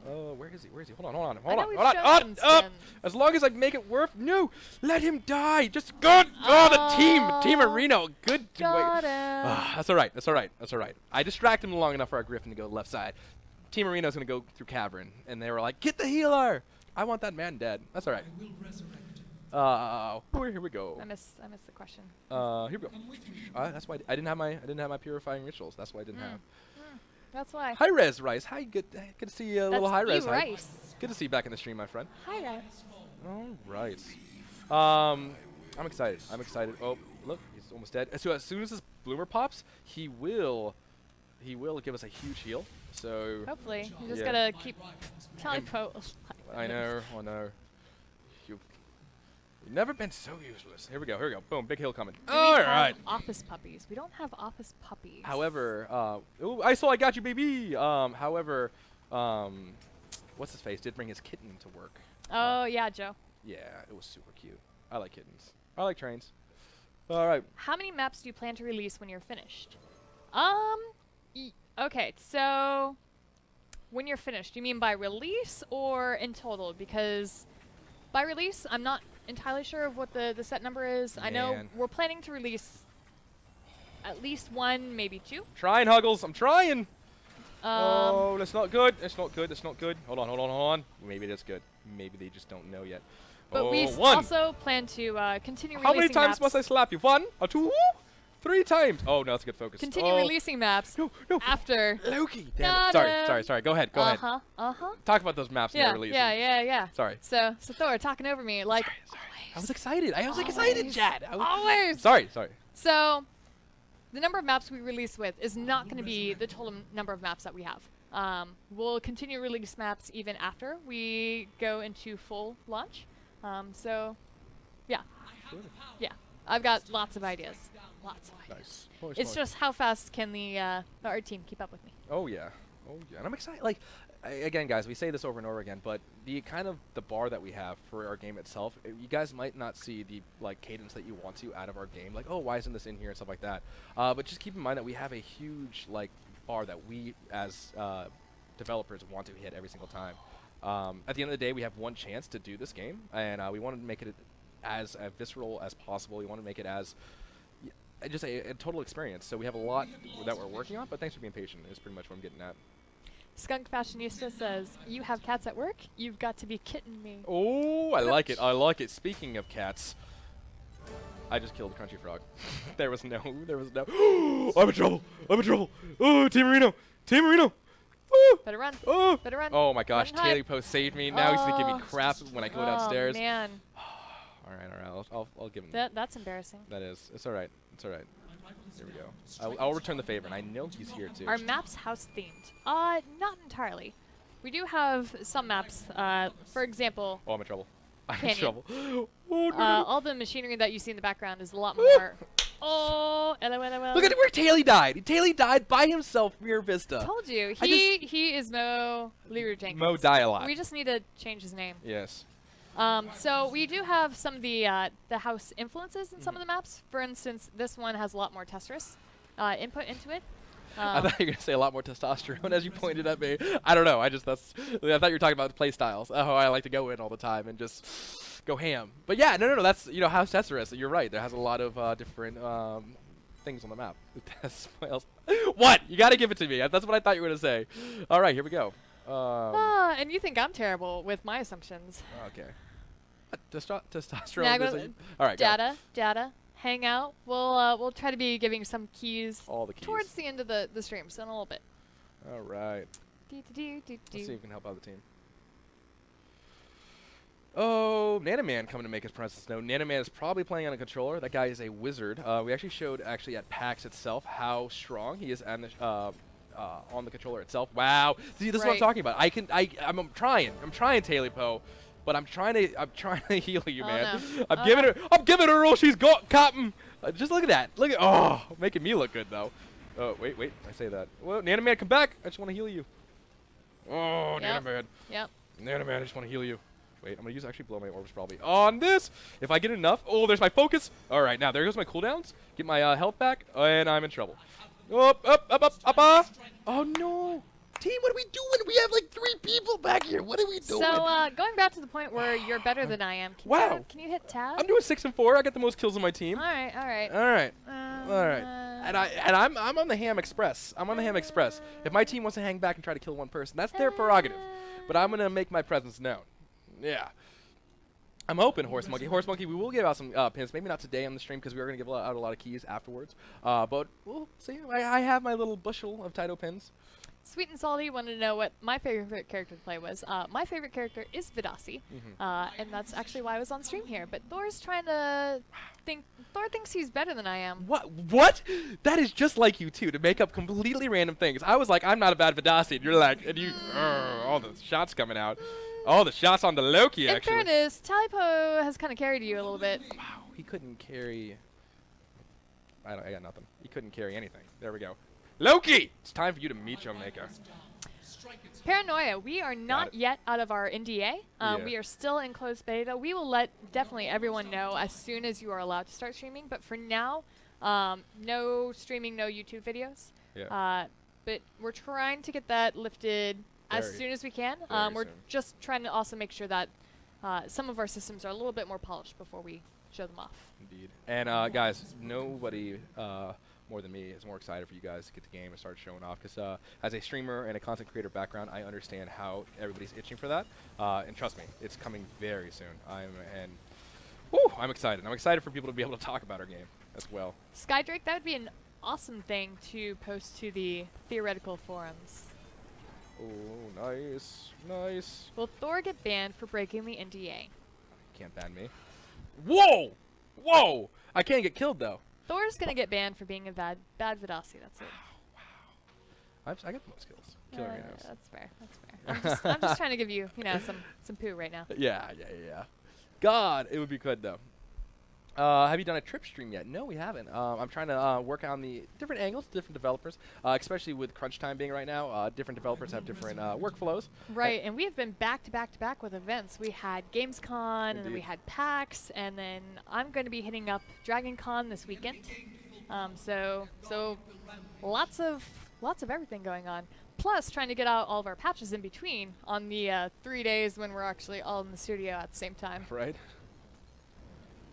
Oh, where is he? Where is he? Hold on, hold on, I hold know on, we've hold on. shown some Up! skins. As long as I make it worth. No, let him die. Just good. Oh, the Team Marino. Good. Got him. That's all right. That's all right. That's all right. I distracted him long enough for our Griffin to go left side. Team Marino's gonna go through Cavern, and they were like, "Get the healer! I want that man dead." That's all right. Here we go. I missed the question. Here we go. That's why I didn't have my purifying rituals. That's why I didn't have. That's why. Hi Res Rice. Hi, good to see you, little That's Hi Res. you, Hi. Rice. Good to see you back in the stream, my friend. Hi, Rice. All right. I'm excited. I'm excited. Oh, look, he's almost dead. So as soon as this bloomer pops, he will give us a huge heal. So Hopefully. You just Yeah. gotta keep Telepo alive. I know. You've never been so useless. Here we go. Here we go. Boom, big heal coming. Do we All have right. Office puppies. We don't have office puppies. However, ooh, I got you, baby. However, what's his face did bring his kitten to work. Oh yeah, Joe. Yeah, it was super cute. I like kittens. I like trains. All right. How many maps do you plan to release when you're finished? Okay, so when you're finished, you mean by release or in total? Because by release, I'm not entirely sure of what the set number is. I know Man. we're planning to release at least one, maybe two. Trying, Huggles. I'm trying. Um, Oh, that's not good. That's not good. That's not good. Hold on, hold on, hold on. Maybe that's good. Maybe they just don't know yet. But oh, we one. also plan to continue How many releasing times maps. must I slap you? 1 or 2? 3 times. Oh, no, that's a good focus. Continue oh. releasing maps No, no. after. Loki. Damn Got it. Sorry, him. sorry, sorry. Go ahead. Go ahead. Uh-huh. Talk about those maps in Yeah, the release. yeah. Sorry. So Thor talking over me like Sorry. I was excited. I was excited, Always. Chad. always. Sorry. So, the number of maps we release with is not going to be the total number of maps that we have. We'll continue to release maps even after we go into full launch. So, yeah. Yeah. I've got lots of ideas. Lots of ideas. Nice. Holy It's smokes. just how fast can the art team keep up with me? Oh yeah. And I'm excited. Like, again, guys, we say this over and over again, but the bar that we have for our game itself, you guys might not see the cadence that you want to out of our game. Like, oh, why isn't this in here and stuff like that. But just keep in mind that we have a huge bar that we as developers want to hit every single time. At the end of the day, we have one chance to do this game, and we want to make it as visceral as possible. We want to make it as just a total experience. So we have a lot that we're working on, but thanks for being patient is pretty much what I'm getting at. Skunk Fashionista says, "You have cats at work? You've got to be kidding me." Oh, I like it. I like it. Speaking of cats, I just killed Crunchy Frog. there was no. I'm in trouble. Oh, Team Marino. Woo! Better run. Oh. Better run. Oh my gosh, Run and hide. Taylor Post saved me. Now he's gonna give me Oh. crap when I go downstairs. Oh man, All right. I'll give him. that's embarrassing. That is. It's all right. Here we go. I'll return the favor, and I know he's here too. Are maps house themed? Not entirely. We do have some maps. For example, Oh, I'm in trouble. I'm in Canyon. trouble. Oh no. all the machinery that you see in the background is a lot more. Oh, LOL. Look at where Taylor died. Taylor died by himself near Vista. Told you. I He is Mo Leroy Jenkins. Mo die a lot. We just need to change his name. Yes. So we do have some of the house influences in some of the maps. For instance, this one has a lot more Testris input into it. I thought you were gonna say a lot more testosterone as you pointed at me. I don't know. I thought you were talking about play styles. Oh, I like to go in all the time and just go ham. But yeah, no. That's House Tesserus. You're right. There has a lot of different things on the map. What? You got to give it to me. That's what I thought you were gonna say. All right, here we go. And you think I'm terrible with my assumptions. Okay. Testosterone. Snaggle- All right. go. Data. Hang out. We'll try to be giving some keys All the keys. towards the end of the stream, so in a little bit. All right. Do. Let's see if we can help out the team. Oh, Nanaman coming to make his presence known. Nanaman is probably playing on a controller. That guy is a wizard. We actually showed at PAX itself how strong he is on the controller itself. Wow. See, this is what I'm Right. talking about. I'm trying, Taylor Poe, but I'm trying to heal you, Oh, man. no. I'm giving her all she's got, Captain. Just look at that. Making me look good though. Oh, wait. I say that. Well, Nanaman, come back. I just want to heal you. Oh, Yep. Nanaman. Yep. Nanaman, I just want to heal you. Wait, I'm gonna use actually blow my orbs probably on this. If I get enough, oh, there's my focus. All right, now there goes my cooldowns. Get my health back, and I'm in trouble. Up. Oh no, team, what are we doing? We have like 3 people back here. What are we doing? So going back to the point where you're better than I am. Can you hit tab? I'm doing 6 and 4. I got the most kills on my team. All right. All right. And I'm on the Ham Express. I'm on the Ham Express. If my team wants to hang back and try to kill one person, that's their prerogative. But I'm gonna make my presence known. Yeah. I'm hoping Horse Monkey, we will give out some pins. Maybe not today on the stream because we are going to give out a lot of keys afterwards. But we'll see. I have my little bushel of Taito pins. Sweet and Salty wanted to know what my favorite character to play was. My favorite character is Vidasi, and that's actually why I was on stream here. But Thor's trying to think. Thor thinks he's better than I am. What? That is just like you too, to make up completely random things. I was like, I'm not a bad Vidasi, and you're like, and you, all the shots coming out. Oh, the shots on the Loki, actually. In fairness, Talipo has kind of carried you a little bit. Wow, he couldn't carry... I got nothing. He couldn't carry anything. There we go. Loki! It's time for you to meet your maker. Paranoia, we are not yet out of our NDA. We are still in closed beta. We will let definitely everyone know as soon as you are allowed to start streaming. But for now, no streaming, no YouTube videos. Yeah. But we're trying to get that lifted as soon as we can. We're just trying to also make sure that some of our systems are a little bit more polished before we show them off. Indeed. And guys, nobody more than me is more excited for you guys to get the game and start showing off. Because as a streamer and a content creator background, I understand how everybody's itching for that. And trust me, it's coming very soon. I'm excited. I'm excited for people to be able to talk about our game as well. Skydrake, that would be an awesome thing to post to the theoretical forums. Oh, nice. Will Thor get banned for breaking the NDA? Can't ban me. Whoa! I can't get killed though. Thor's gonna get banned for being a bad Vidasi. That's it. Wow. I got the most kills. Killer Rhinos. That's fair. I'm just trying to give you, some poo right now. Yeah. God, it would be good though. Have you done a trip stream yet? No, we haven't. I'm trying to work on the different angles, different developers, especially with crunch time being right now. Different developers have different workflows. Right, and we have been back to back with events. We had Gamescom, and then we had PAX, and then I'm going to be hitting up DragonCon this weekend. So lots of everything going on. Plus, trying to get out all of our patches in between on the 3 days when we're actually all in the studio at the same time. Right.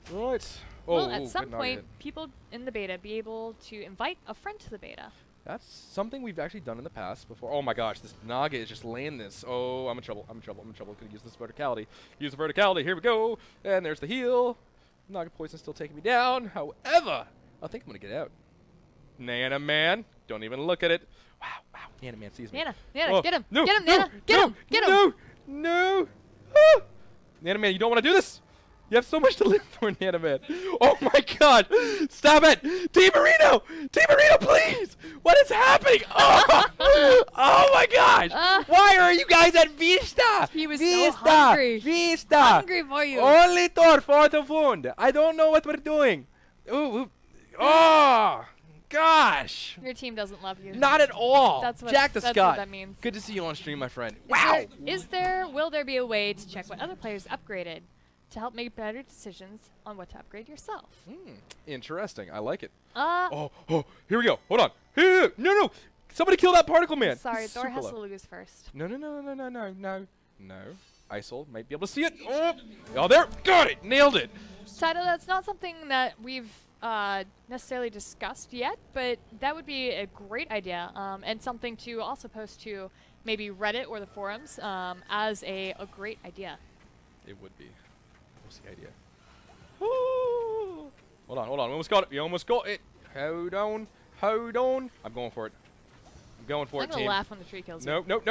Right. Well, at some point, people in the beta be able to invite a friend to the beta. That's something we've actually done in the past before. Oh my gosh, this Naga is just laying this. Oh, I'm in trouble. Could use this verticality. Use the verticality. Here we go. And there's the heal. Naga poison still taking me down. However, I think I'm gonna get out. Nana Man, don't even look at it. Wow. Nana Man sees me. Nana, oh, get him. No, get him, Nana. Get him. No. Ah. Nana Man, you don't want to do this. You have so much to live for, Nana Man. Oh my God! Stop it! Team Marino, please! What is happening? Oh my gosh! Why are you guys at Vista? He was so hungry. Vista. Hungry for you. Only Thor for the wound. I don't know what we're doing. Ooh. Oh gosh! Your team doesn't love you. Not at all. That's what Jack the that's Scott. what that means. Good to see you on stream, my friend. Will there be a way to check what other players upgraded to help make better decisions on what to upgrade yourself? Interesting. I like it. Oh, here we go. Hold on. Here. No. Somebody kill that particle man. Sorry, Thor has to lose first. No. Isol might be able to see it. Oh, there. Got it. Nailed it. Taito, that's not something that we've necessarily discussed yet, but that would be a great idea, and something to also post to maybe Reddit or the forums as a great idea. It would be. What's the idea? Ooh. Hold on. We almost got it. Hold on. I'm going for it. I'm gonna laugh when the tree kills you. No.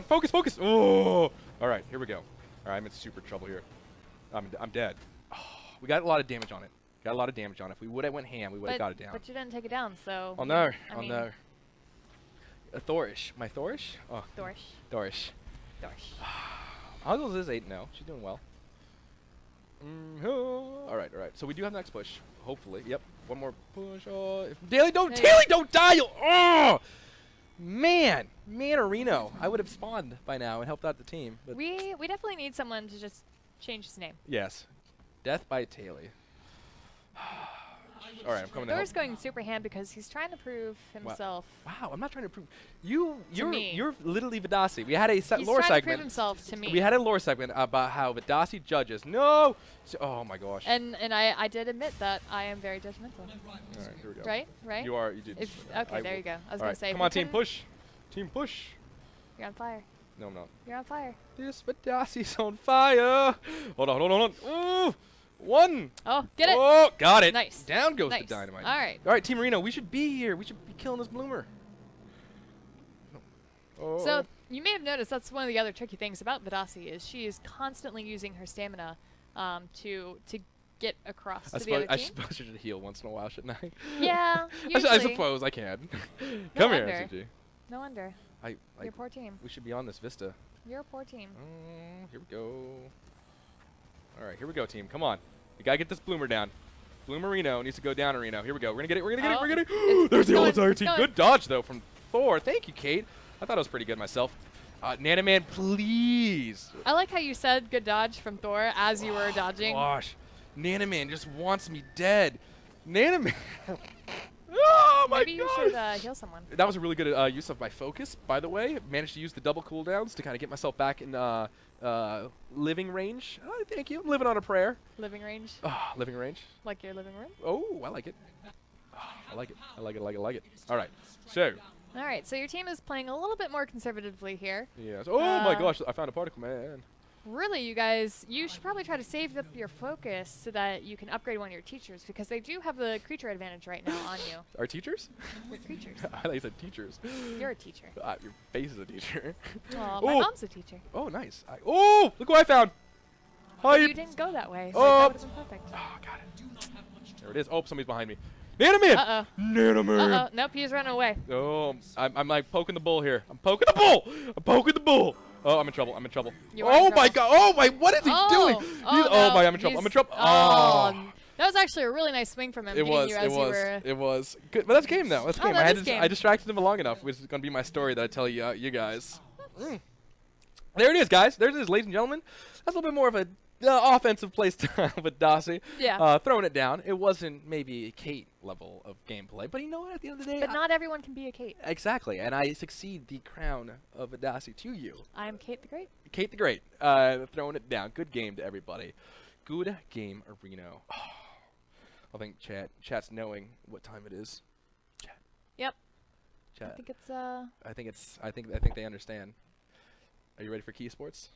Focus. Oh. All right, here we go. All right, I'm in super trouble here. I'm dead. Oh, we got a lot of damage on it. If we would have went ham, we would have got it down. But you didn't take it down, so. Oh no. Thorish. My Thorish? Oh. Thorish. Huggles is 8-0. She's doing well. All right. So we do have the next push, hopefully. Yep. One more push. Daily don't die. Oh, man, Reno. I would have spawned by now and helped out the team. But we definitely need someone to just change his name. Yes. Death by Taily. All right, I'm coming to Thor's help. going super hand because he's trying to prove himself. Wow, I'm not trying to prove. You're me. you're literally Vidasi. We had a He's lore trying to prove segment. himself to me. We had a lore segment about how Vidasi judges. No. Oh my gosh. and I did admit that I am very judgmental. All right, here we go. Right? Right? You are. You did. Okay, there you go. I was All gonna right, say. come if on, we team, can- push. Team, push. You're on fire. No, I'm not. You're on fire. This Vidasi's on fire. Hold on, hold on, hold on. Ooh, one. Oh, get it. Oh, got it. Nice. Down goes Nice. the dynamite. All right. All right, Team Reno, we should be here. We should be killing this bloomer. Oh. So you may have noticed that's one of the other tricky things about Vidasi is she is constantly using her stamina to get across to the other I team. suppose I should heal once in a while, shouldn't I? Yeah, I usually. suppose I can. Come here, wonder. MCG. No wonder. Your poor team. We should be on this Vista. Your poor team. Here we go. All right, here we go, team. Come on. We gotta get this bloomer down. Bloomer Reno needs to go down, Reno. Here we go. We're gonna get it. We're gonna get it. We're gonna get it. There's the whole going, entire it's team. going. Good dodge though from Thor. Thank you, Kate. I thought it was pretty good myself. Nanaman, please. I like how you said good dodge from Thor as you were dodging. Gosh, Nanaman just wants me dead. Nanaman. Oh my Maybe you gosh. should heal someone. That was a really good use of my focus, by the way. Managed to use the double cooldowns to kind of get myself back in living range. Oh, thank you. I'm living on a prayer. Living range, Living range. like your living room. Oh, I like it. I like it. I like it. I like it. I like it. All right. So, All right, so your team is playing a little bit more conservatively here. yes. Oh my Uh, gosh, I found a particle, man. Really, you guys, you should probably try to save up your focus so that you can upgrade one of your teachers because they do have the creature advantage right now on you. Our teachers? Your creatures. I thought you said teachers. You're a teacher. Your face is a teacher. Well, my Oh. mom's a teacher. Oh, nice. Oh, look what I found. But Hype. you didn't go that way, so Oh. that would have been perfect. Oh, got it. There it is. Oh, somebody's behind me. Nanaman! Uh-oh. Nanaman! Uh-oh. Nope, he's running away. Oh, I'm like poking the bull here. I'm poking the bull! I'm poking the bull! Oh, I'm in trouble. I'm in trouble. You are in Oh my trouble. god! Oh my! What is he doing? Oh, oh no, my! I'm in trouble. I'm in he's- trouble. Oh. That was actually a really nice swing from him. It getting was. you It as you was. were. It was. Good. But that's game though. That's Oh, game. that I had is to, game. I distracted him long enough, which is going to be my story that I tell you, you guys. There it is, guys. There it is, ladies and gentlemen. That's a little bit more of a offensive play style with Dossie. Yeah. Throwing it down. It wasn't maybe a Kate level of gameplay, but you know what? At the end of the day, But not everyone can be a Kate. exactly. And I succeed the crown of Adasi to you. I am Kate the Great. Kate the Great, throwing it down. Good game to everybody. Good game, Reno. I think chat's knowing what time it is. Chat. Yep. Chat. I think it's I think they understand. Are you ready for Key Sports?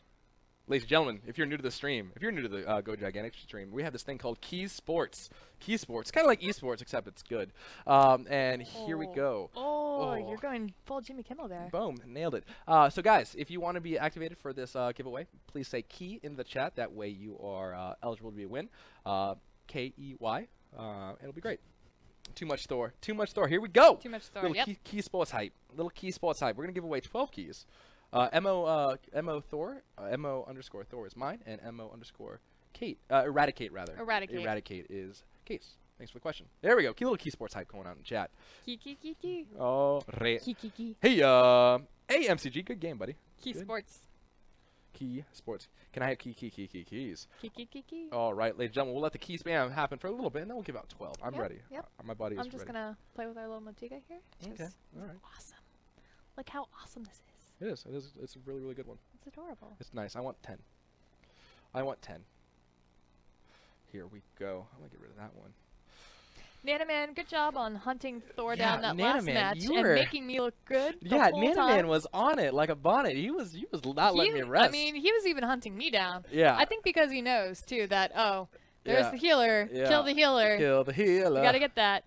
Ladies and gentlemen, if you're new to the stream, if you're new to the Go Gigantic stream, we have this thing called Key Sports. Key Sports, kind of like esports, except it's good. And here we go. Oh, Oh. you're going full Jimmy Kimmel there. Boom, nailed it. So guys, if you want to be activated for this giveaway, please say key in the chat. That way you are eligible to be a win. KEY. It'll be great. Too much Thor. Too much Thor. Here we go. Too much Thor. Little Yep. key sports hype. Little key sports hype. We're gonna give away 12 keys. Mo Thor. Mo underscore Thor is mine, and Mo underscore Kate. Eradicate rather. Eradicate. Eradicate is Kate's. Thanks for the question. There we go. Little key sports hype going on in chat. Key, key, key, key. Oh, Key, key, key. hey, hey, MCG, good game, buddy. Key Good. Sports. Key sports. Can I have keys? Key, key, key, key. All right, ladies and gentlemen, we'll let the key spam happen for a little bit, and then we'll give out 12. I'm Yep, ready. yep. My body is I'm just ready. gonna play with our little Motiga here. Okay, Just all right. Awesome. Look how awesome this is. It is. It is. It's a really, really good one. It's adorable. It's nice. I want 10. I want 10. Here we go. I'm gonna get rid of that one. Nanaman, good job on hunting Thor Yeah, down that last Nanaman, match you and were- making me look good. The Yeah, whole Nanaman time. was on it like a bonnet. He was not letting me rest. I mean, he was even hunting me down. yeah. I think because he knows too that there's Yeah. the healer. Yeah. Kill the healer. Kill the healer. You gotta get that.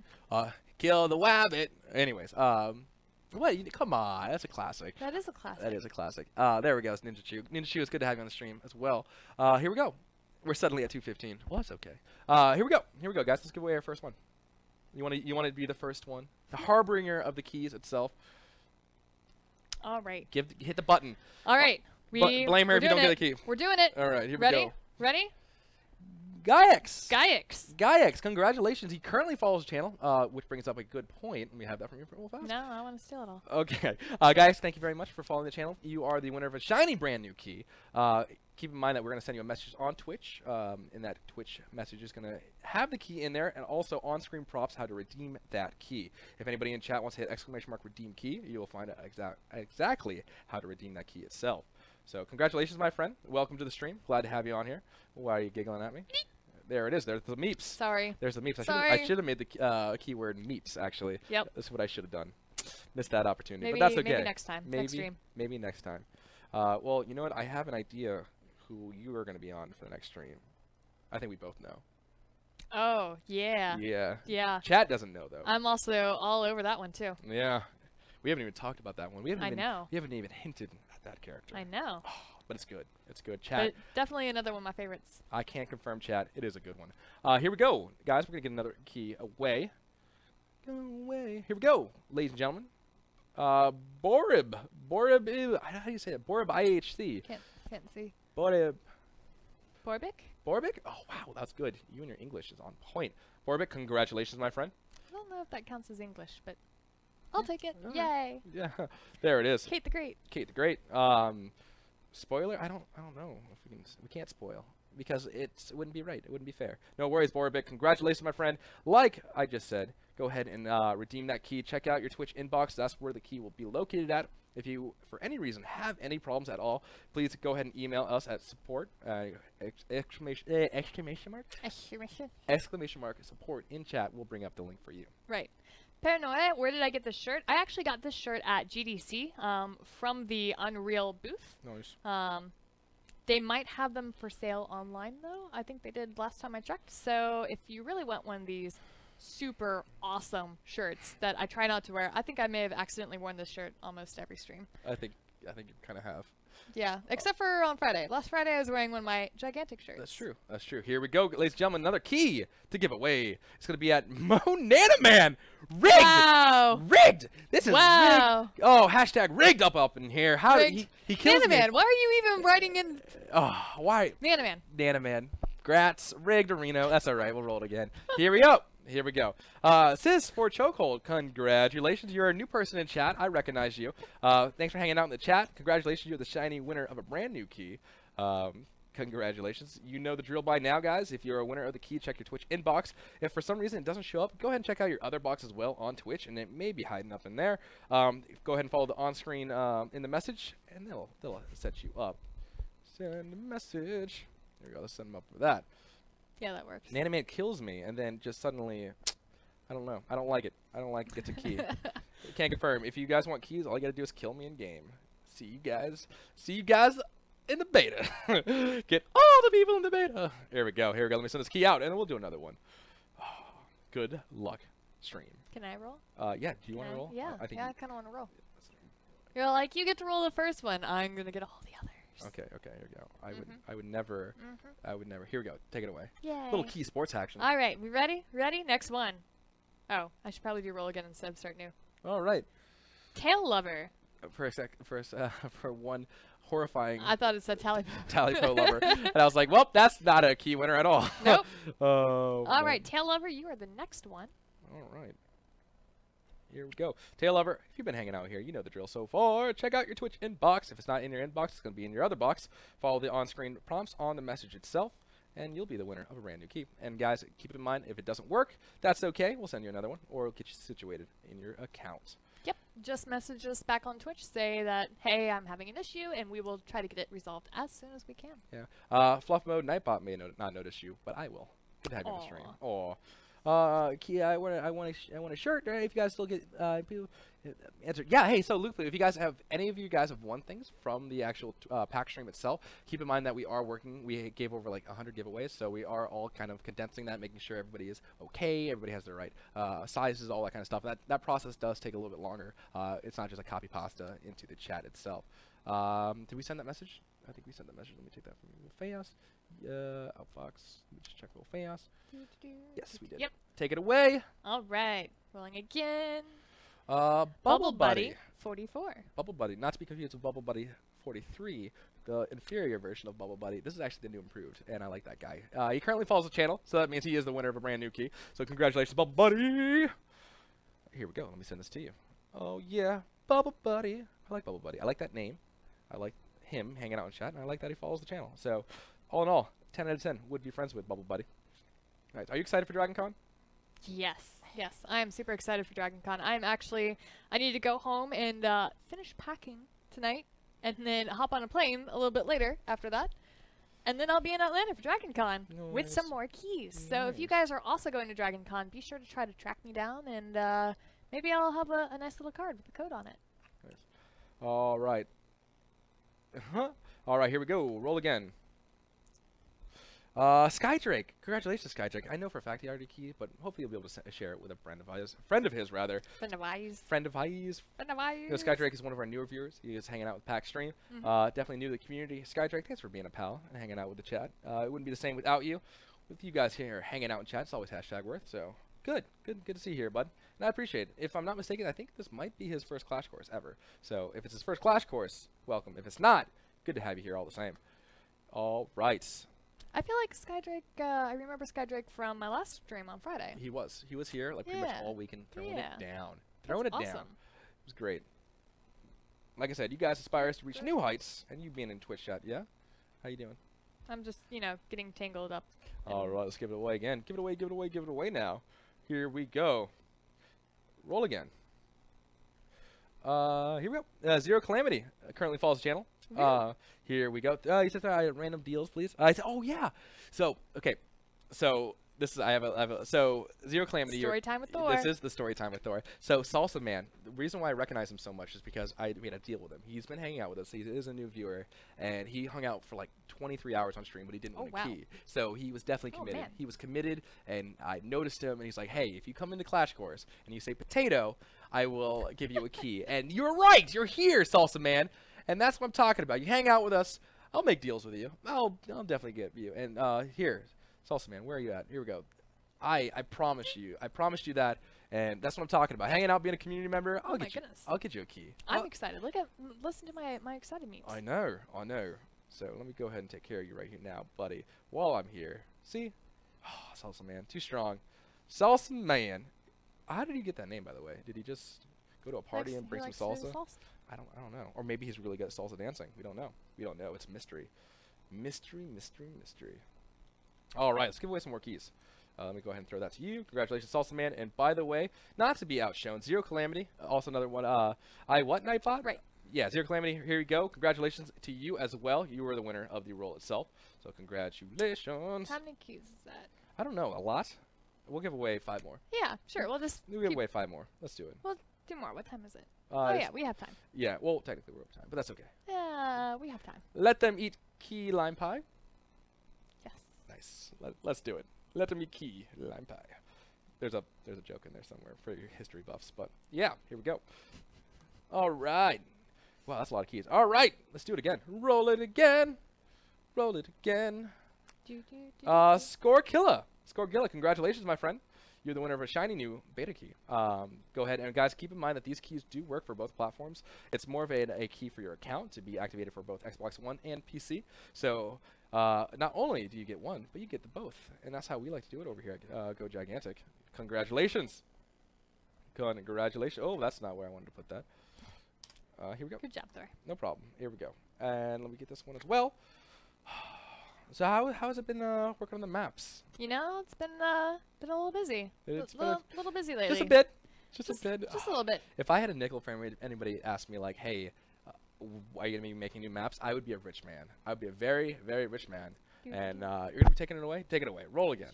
Kill the wabbit. Anyways, what? Come on, that's a classic. That is a classic. That is a classic. There we go. It's Ninja Chew. Ninja Chew, it's good to have you on the stream as well. Here we go. We're suddenly at 2:15. Well, that's okay. Here we go. Here we go, guys. Let's give away our first one. You want to be the first one, the harbinger of the keys itself. All right. Hit the button. All right. Blame her we're if you don't doing get a key. We're doing it. All right, here Ready? we go. Ready? Gaiex. Gaiex. Congratulations. He currently follows the channel, which brings up a good point. We have that from you real fast. No, I want to steal it all. Okay. Guys, thank you very much for following the channel. You are the winner of a shiny brand new key. keep in mind that we're going to send you a message on Twitch. And that Twitch message is going to have the key in there and also on-screen prompts how to redeem that key. If anybody in chat wants to hit ! redeem key, you will find out exactly how to redeem that key itself. So congratulations, my friend. Welcome to the stream. Glad to have you on here. Why are you giggling at me? There it is. There's the meeps. Sorry. There's the meeps. I Sorry. should have made the keyword meeps, actually. Yep. That's what I should have done. Missed that opportunity, Maybe, but that's okay. maybe next time. Next stream. Maybe next time. Well, you know what? I have an idea who you are going to be on for the next stream. I think we both know. Oh, yeah. Yeah. Yeah. Chat doesn't know, though. I'm also all over that one, too. Yeah. We haven't even talked about that one. We haven't know. We haven't even hinted at that character. I know. But it's good. It's good. Chat. But definitely another one of my favorites. I can't confirm, chat. It is a good one. Here we go. Guys, we're going to get another key away. Go away. Here we go, ladies and gentlemen. Borib. Borib is, how do you say it? Borib IHC. Can't see. Borib. Borbik? Borbic? Oh, wow, that's good. You and your English is on point. Borbic, congratulations, my friend. I don't know if that counts as English, but I'll take it. Alright. Yay. Yeah, there it is. Kate the Great. Kate the Great. Spoiler? I don't know if we can't spoil because it wouldn't be right. It wouldn't be fair. No worries, Borbic. Congratulations, my friend. Like I just said, go ahead and redeem that key. Check out your Twitch inbox. That's where the key will be located at. If you, for any reason, have any problems at all, please go ahead and email us at support, exclamation mark, support in chat. We'll bring up the link for you. Right. Paranoia, where did I get this shirt? I actually got this shirt at GDC from the Unreal booth. Nice. They might have them for sale online, though. I think they did last time I checked. So if you really want one of these super awesome shirts that I try not to wear, I think I may have accidentally worn this shirt almost every stream. I think you kind of have. Yeah, except for on Friday. Last Friday I was wearing one of my gigantic shirts. That's true. That's true. Here we go, ladies and gentlemen. Another key to give away. It's going to be at Mo Nanaman. Rigged! Wow! Rigged! This is Wow! rigged. Oh, hashtag rigged up in here. How Rigged. he kills me. Nanaman, why are you even writing in Oh, why? Nanaman? Nanaman. Grats. Rigged Reno. That's all right. We'll roll it again. Here we go. Here we go. Sis for Chokehold, congratulations. You're a new person in chat. I recognize you. Thanks for hanging out in the chat. Congratulations. You're the shiny winner of a brand new key. Congratulations. You know the drill by now, guys. If you're a winner of the key, check your Twitch inbox. If for some reason it doesn't show up, go ahead and check out your other box as well on Twitch, and it may be hiding up in there. Go ahead and follow the on-screen in the message, and they'll set you up. Send a message. There we go. Let's send them up for that. Yeah, that works. Nanaman kills me, and then just suddenly, I don't know. I don't like it. I don't like it. Gets a key. Can't confirm. If you guys want keys, all you gotta do is kill me in game. See you guys. See you guys in the beta. Get all the people in the beta. Here we go. Here we go. Let me send this key out, and then we'll do another one. Good luck, stream. Can I roll? Yeah. Do you want to roll? Yeah. I think. Yeah, I kind of want to roll. You're like, you get to roll the first one. I'm gonna get all the others. Okay. Okay. Here we go. I would never. I would never. Here we go. Take it away. Yay. Little key sports action. All right, we ready? Ready? Next one. Oh, I should probably do roll again instead of start new. All right. Tail lover. For one horrifying I thought it said tally. Tallypo lover, and I was like, well, that's not a key winner at all. Nope. Oh. All right, tail lover, you are the next one. All right. Here we go. Tail lover, if you've been hanging out here, you know the drill so far. Check out your Twitch inbox. If it's not in your inbox, it's going to be in your other box. Follow the on-screen prompts on the message itself, and you'll be the winner of a brand new key. And guys, keep it in mind, if it doesn't work, that's okay. We'll send you another one, or we'll get you situated in your account. Yep. Just message us back on Twitch. Say that, hey, I'm having an issue, and we will try to get it resolved as soon as we can. Yeah. Fluff Mode Nightbot may not notice you, but I will. Good to have you on the stream. Aw. Kia, I want a shirt. If you guys still get people answer, yeah. Hey, so Luke, if you guys have any of you guys have won things from the actual pack stream itself, keep in mind that we are working. We gave over like 100 giveaways, so we are all kind of condensing that, making sure everybody is okay, everybody has the right sizes, all that kind of stuff. That process does take a little bit longer. It's not just a copy pasta into the chat itself. Did we send that message? I think we sent that message. Let me take that from Feos. Outfox. Let me just check real fast. Yes, we did. Yep. Take it away. All right. Rolling again. Bubble Buddy. 44. Bubble Buddy. Not to be confused with Bubble Buddy 43, the inferior version of Bubble Buddy. This is actually the new improved, and I like that guy. He currently follows the channel, so that means he is the winner of a brand new key. So congratulations, Bubble Buddy. Here we go. Let me send this to you. Oh, yeah. Bubble Buddy. I like Bubble Buddy. I like that name. I like him hanging out in chat, and I like that he follows the channel. So, all in all, 10 out of 10 would be friends with Bubble Buddy. All right, are you excited for Dragon Con? Yes, yes, I am super excited for Dragon Con. I need to go home and finish packing tonight, and then hop on a plane a little bit later after that. And then I'll be in Atlanta for Dragon Con with some more keys. So if you guys are also going to Dragon Con, be sure to try to track me down, and maybe I'll have a nice little card with a code on it. Nice. All right. All right, here we go. Roll again. Skydrake. Congratulations, Skydrake. I know for a fact he already keyed, but hopefully you'll be able to share it with a friend of his. Friend of his, rather. Friend of ours. Friend of his. Friend of ours. You know, Skydrake is one of our newer viewers. He is hanging out with Pack Stream. Definitely new to the community. Skydrake, thanks for being a pal and hanging out with the chat. It wouldn't be the same without you. With you guys here hanging out in chat, it's always #worth. So good to see you here, bud. And I appreciate it. If I'm not mistaken, I think this might be his first Clash course ever. So if it's his first Clash course, welcome. If it's not, good to have you here all the same. All right. I feel like Skydrake, I remember Skydrake from my last stream on Friday. He was here like pretty much all weekend throwing it down. That's It down. It was great. Like I said, you guys aspire us to reach new heights, and you being in Twitch chat, yeah? How you doing? I'm just, getting tangled up. All right, let's give it away again. Give it away now. Here we go. Roll again. Here we go. Zero Calamity currently follows the channel. Here we go. He says random deals, please. I said, oh yeah. So okay, so this is I have a so Zero Calamity. Story time with Thor. This is the story time with Thor. So Salsa Man. The reason why I recognize him so much is because we had a deal with him. He's been hanging out with us. He is a new viewer, and he hung out for like 23 hours on stream, but he didn't win a key. So he was definitely committed. He was committed, and I noticed him, and he's like, hey, if you come into Clash Course and you say potato, I will give you a key. And you're right. You're here, Salsa Man. And that's what I'm talking about. You hang out with us, I'll make deals with you. I'll definitely get you. And here, Salsa Man, where are you at? Here we go. I promise you. I promised you that, and that's what I'm talking about. Hanging out, being a community member. I'll get you a key. I'm excited. Listen to my excited memes. I know. So let me go ahead and take care of you right here now, buddy. While I'm here. See? Oh, Salsa Man, too strong. Salsa Man. How did he get that name, by the way? Did he just go to a party and bring some salsa? I don't know. Or maybe he's really good at salsa dancing. We don't know. It's mystery. Mystery. All right, let's give away some more keys. Let me go ahead and throw that to you. Congratulations, Salsa Man. And by the way, not to be outshone, Zero Calamity, also another one. Nightbot? Right. Yeah, Zero Calamity, here you go. Congratulations to you as well. You were the winner of the role itself. So congratulations. How many keys is that? I don't know. A lot? We'll give away 5 more. Yeah, sure. We'll give away 5 more. Let's do it. We'll do more. What time is it? Oh yeah, we have time. Yeah, well, technically we're over time, but that's okay. Yeah, we have time. Let them eat key lime pie. Yes. Nice. Let's do it. Let them eat key lime pie. There's a joke in there somewhere for your history buffs, but yeah, here we go. All right. Wow, that's a lot of keys. All right, let's do it again. Roll it again. Roll it again. Scorekilla. Scorekilla, congratulations, my friend. You're the winner of a shiny new beta key. Go ahead, and guys, keep in mind that these keys do work for both platforms. It's more of a key for your account to be activated for both Xbox One and PC. So not only do you get one, but you get the both. And that's how we like to do it over here at Go Gigantic. Congratulations. Congratulations. Oh, that's not where I wanted to put that. Here we go. Good job, Thor. No problem. Here we go. And let me get this one as well. So how has it been working on the maps? It's been a little busy. It's been a little busy lately. Just a bit. Just a little bit. If I had a nickel for anybody asked me like, hey, are you gonna be making new maps? I would be a rich man. I would be a very, very rich man. And you're gonna be taking it away. Take it away. Roll again.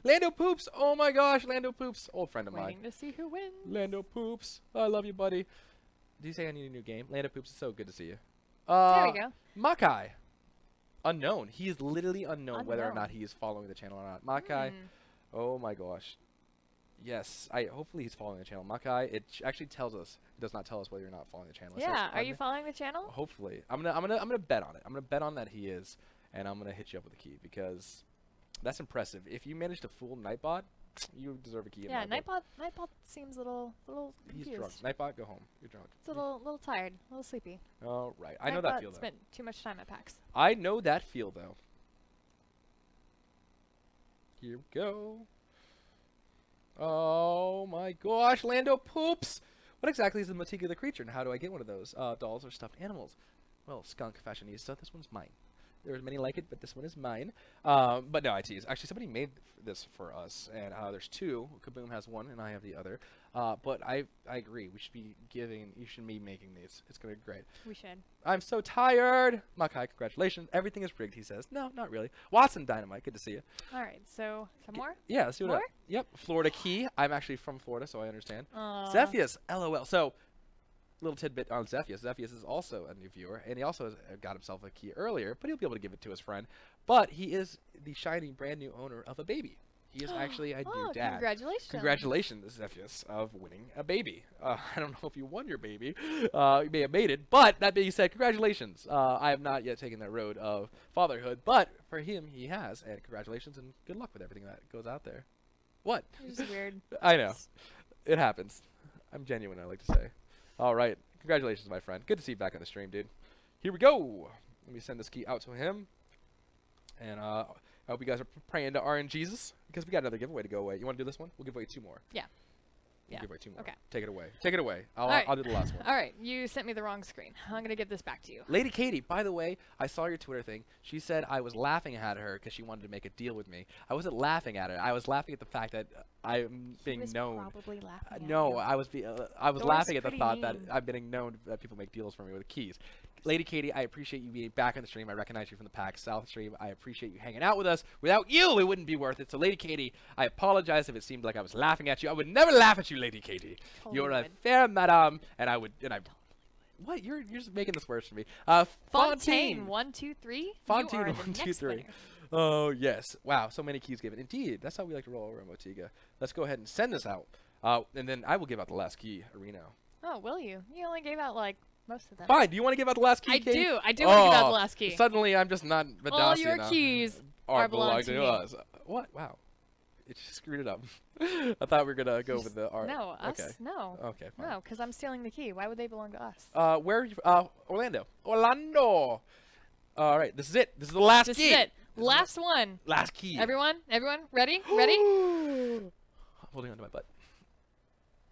Lando Poops. Oh my gosh, Lando Poops, old friend of mine. Waiting to see who wins. Lando Poops. I love you, buddy. Do you say I need a new game? Lando Poops, it's so good to see you. There we go. Makai. Unknown. He is literally unknown whether or not he is following the channel or not. Makai. Oh my gosh. Yes. Hopefully he's following the channel. Makai. It actually tells us. It does not tell us whether you're not following the channel. Yeah. Are you following the channel? Hopefully. I'm gonna bet on it. I'm gonna bet on that he is, and I'm gonna hit you up with a key because that's impressive. If you manage to fool Nightbot, you deserve a key. Yeah. Nightbot seems a little confused. He's drunk. Nightbot, go home. You're drunk. It's a little tired, a little sleepy. All right. I know that feel though. Spent too much time at PAX. I know that feel though. Here we go. Oh my gosh, Lando Poops! What exactly is the Motika the Creature, and how do I get one of those dolls or stuffed animals? well, skunk fashionista. This one's mine. There's many like it, but this one is mine. But no, I tease. Actually, somebody made this for us, and there's two. Kaboom has one, and I have the other. But I agree. We should be giving. You should be making these. It's gonna be great. We should. I'm so tired. Makai, congratulations. Everything is rigged. He says. No, not really. Watson Dynamite. Good to see you. All right. So some more. Yeah, let's do More? it. Yep. Florida Key. I'm actually from Florida, so I understand. Aw. Zephyus. LOL. So. Little tidbit on Zephyus. Zephyus is also a new viewer, and he also has got himself a key earlier, but he'll be able to give it to his friend. But he is the shiny, brand new owner of a baby. He is actually a new dad. Congratulations. Congratulations, Zephyus, of winning a baby. I don't know if you won your baby. You may have made it, but that being said, congratulations. I have not yet taken that road of fatherhood, but for him, he has, and congratulations, and good luck with everything that goes out there. What? It's just weird. I know. It happens. I'm genuine, I like to say. All right. Congratulations, my friend. Good to see you back on the stream, dude. Here we go. Let me send this key out to him. And I hope you guys are praying to RNGesus, because we got another giveaway to go away. You want to do this one? We'll give away 2 more. Yeah. We'll give away 2 more. Okay. Take it away. Take it away. I'll, right. I'll do the last one. All right. You sent me the wrong screen. I'm gonna give this back to you. Lady Katie, by the way, I saw your Twitter thing. She said I was laughing at her because she wanted to make a deal with me. I wasn't laughing at her. I was laughing at the fact that I'm being He was known. probably laughing at No, you. I was Thor's laughing at the pretty thought that mean. I'm being known that people make deals for me with keys. Lady Katie, I appreciate you being back on the stream. I recognize you from the PAX South stream. I appreciate you hanging out with us. Without you, it wouldn't be worth it. So, Lady Katie, I apologize if it seemed like I was laughing at you. I would never laugh at you, Lady Katie. Totally You're a would. fair madam, and I would. What? You're just making this worse for me. Fontaine 1 2 3. Fontaine you are 1 the 2 next 3. winner. Oh yes! Wow, so many keys given. Indeed, that's how we like to roll over at Motiga. Let's go ahead and send this out, and then I will give out the last key, Areno. Oh, will you? You only gave out like most of them. Fine. Do you want to give out the last key? I Katie? do. I do want to give out Oh, the last key. Suddenly, I'm just not Vadasi All your enough. keys are belong belong to to me. us. What? Wow. It just screwed it up. I thought we were gonna go with the art. No, us. Okay. No. Okay. Fine. No, because I'm stealing the key. Why would they belong to us? Where? Are you, Orlando. Orlando. All right. This is it. This is the last This key. is it. Last one. Last key. Everyone, ready? Ready? Holding onto my butt.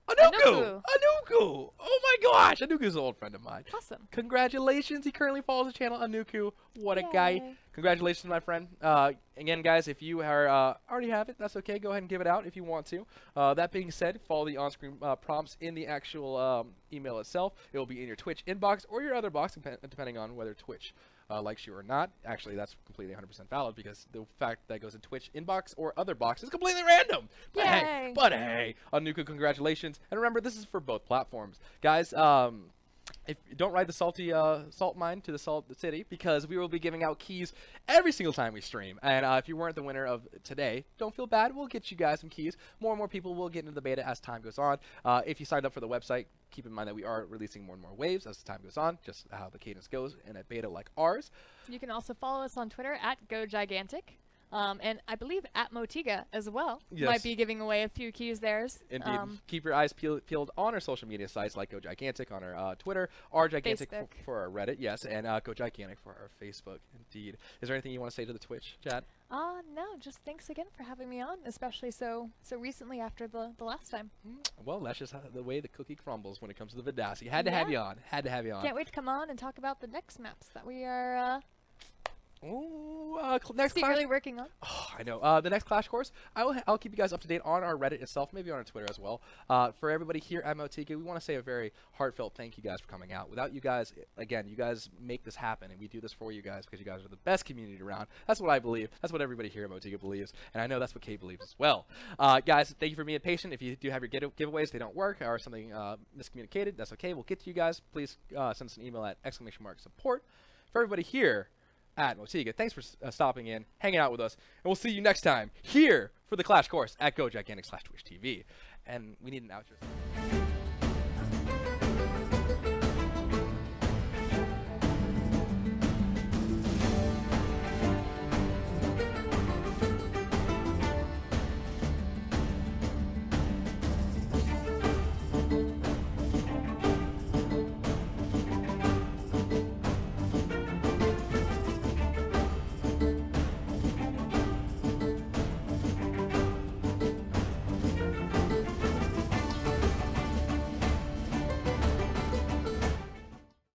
Anuku! Anuku. Anuku! Oh my gosh! Anuku's an old friend of mine. Awesome. Congratulations! He currently follows the channel. Anuku, what a guy! Yay. Congratulations, my friend. Again, guys, if you are already have it, that's okay. Go ahead and give it out if you want to. That being said, follow the on-screen prompts in the actual email itself. It will be in your Twitch inbox or your other box, depending on whether Twitch likes you or not. Actually, that's completely 100% valid because the fact that goes in Twitch inbox or other box is completely random. But Yay. hey, Anuku, congratulations. And remember, this is for both platforms. Guys, if you don't ride the salty salt mine to the salt city, because we will be giving out keys every single time we stream. And if you weren't the winner of today, don't feel bad. We'll get you guys some keys. More and more people will get into the beta as time goes on. If you signed up for the website, keep in mind that we are releasing more and more waves as time goes on, just how the cadence goes in a beta like ours. You can also follow us on Twitter at GoGigantic. And I believe at Motiga as well. Yes. Might be giving away a few keys theirs. Indeed. Keep your eyes peeled on our social media sites like Go Gigantic on our Twitter, R Gigantic Facebook. for our Reddit, yes, and Go Gigantic for our Facebook. Indeed. Is there anything you want to say to the Twitch chat? No, just thanks again for having me on, especially so recently after the last time. Well, that's just the way the cookie crumbles when it comes to the Vadasi. Had to have you on. Had to have you on. Can't wait to come on and talk about the next maps that we are Ooh, next class. secretly working on. Oh, I know. The next Clash course, I'll keep you guys up to date on our Reddit itself, maybe on our Twitter as well. For everybody here at Motiga, we want to say a very heartfelt thank you guys for coming out. Without you guys, again, you guys make this happen, and we do this for you guys because you guys are the best community around. That's what I believe. That's what everybody here at Motiga believes, and I know that's what Kay believes as well. Guys, thank you for being patient. If you do have your giveaways, they don't work, or something miscommunicated, that's okay. We'll get to you guys. Please send us an email at !support. For everybody here at Motiga, thanks for stopping in, hanging out with us, and we'll see you next time here for the Clash course at Go Gigantic /Twitch TV. And we need an outro.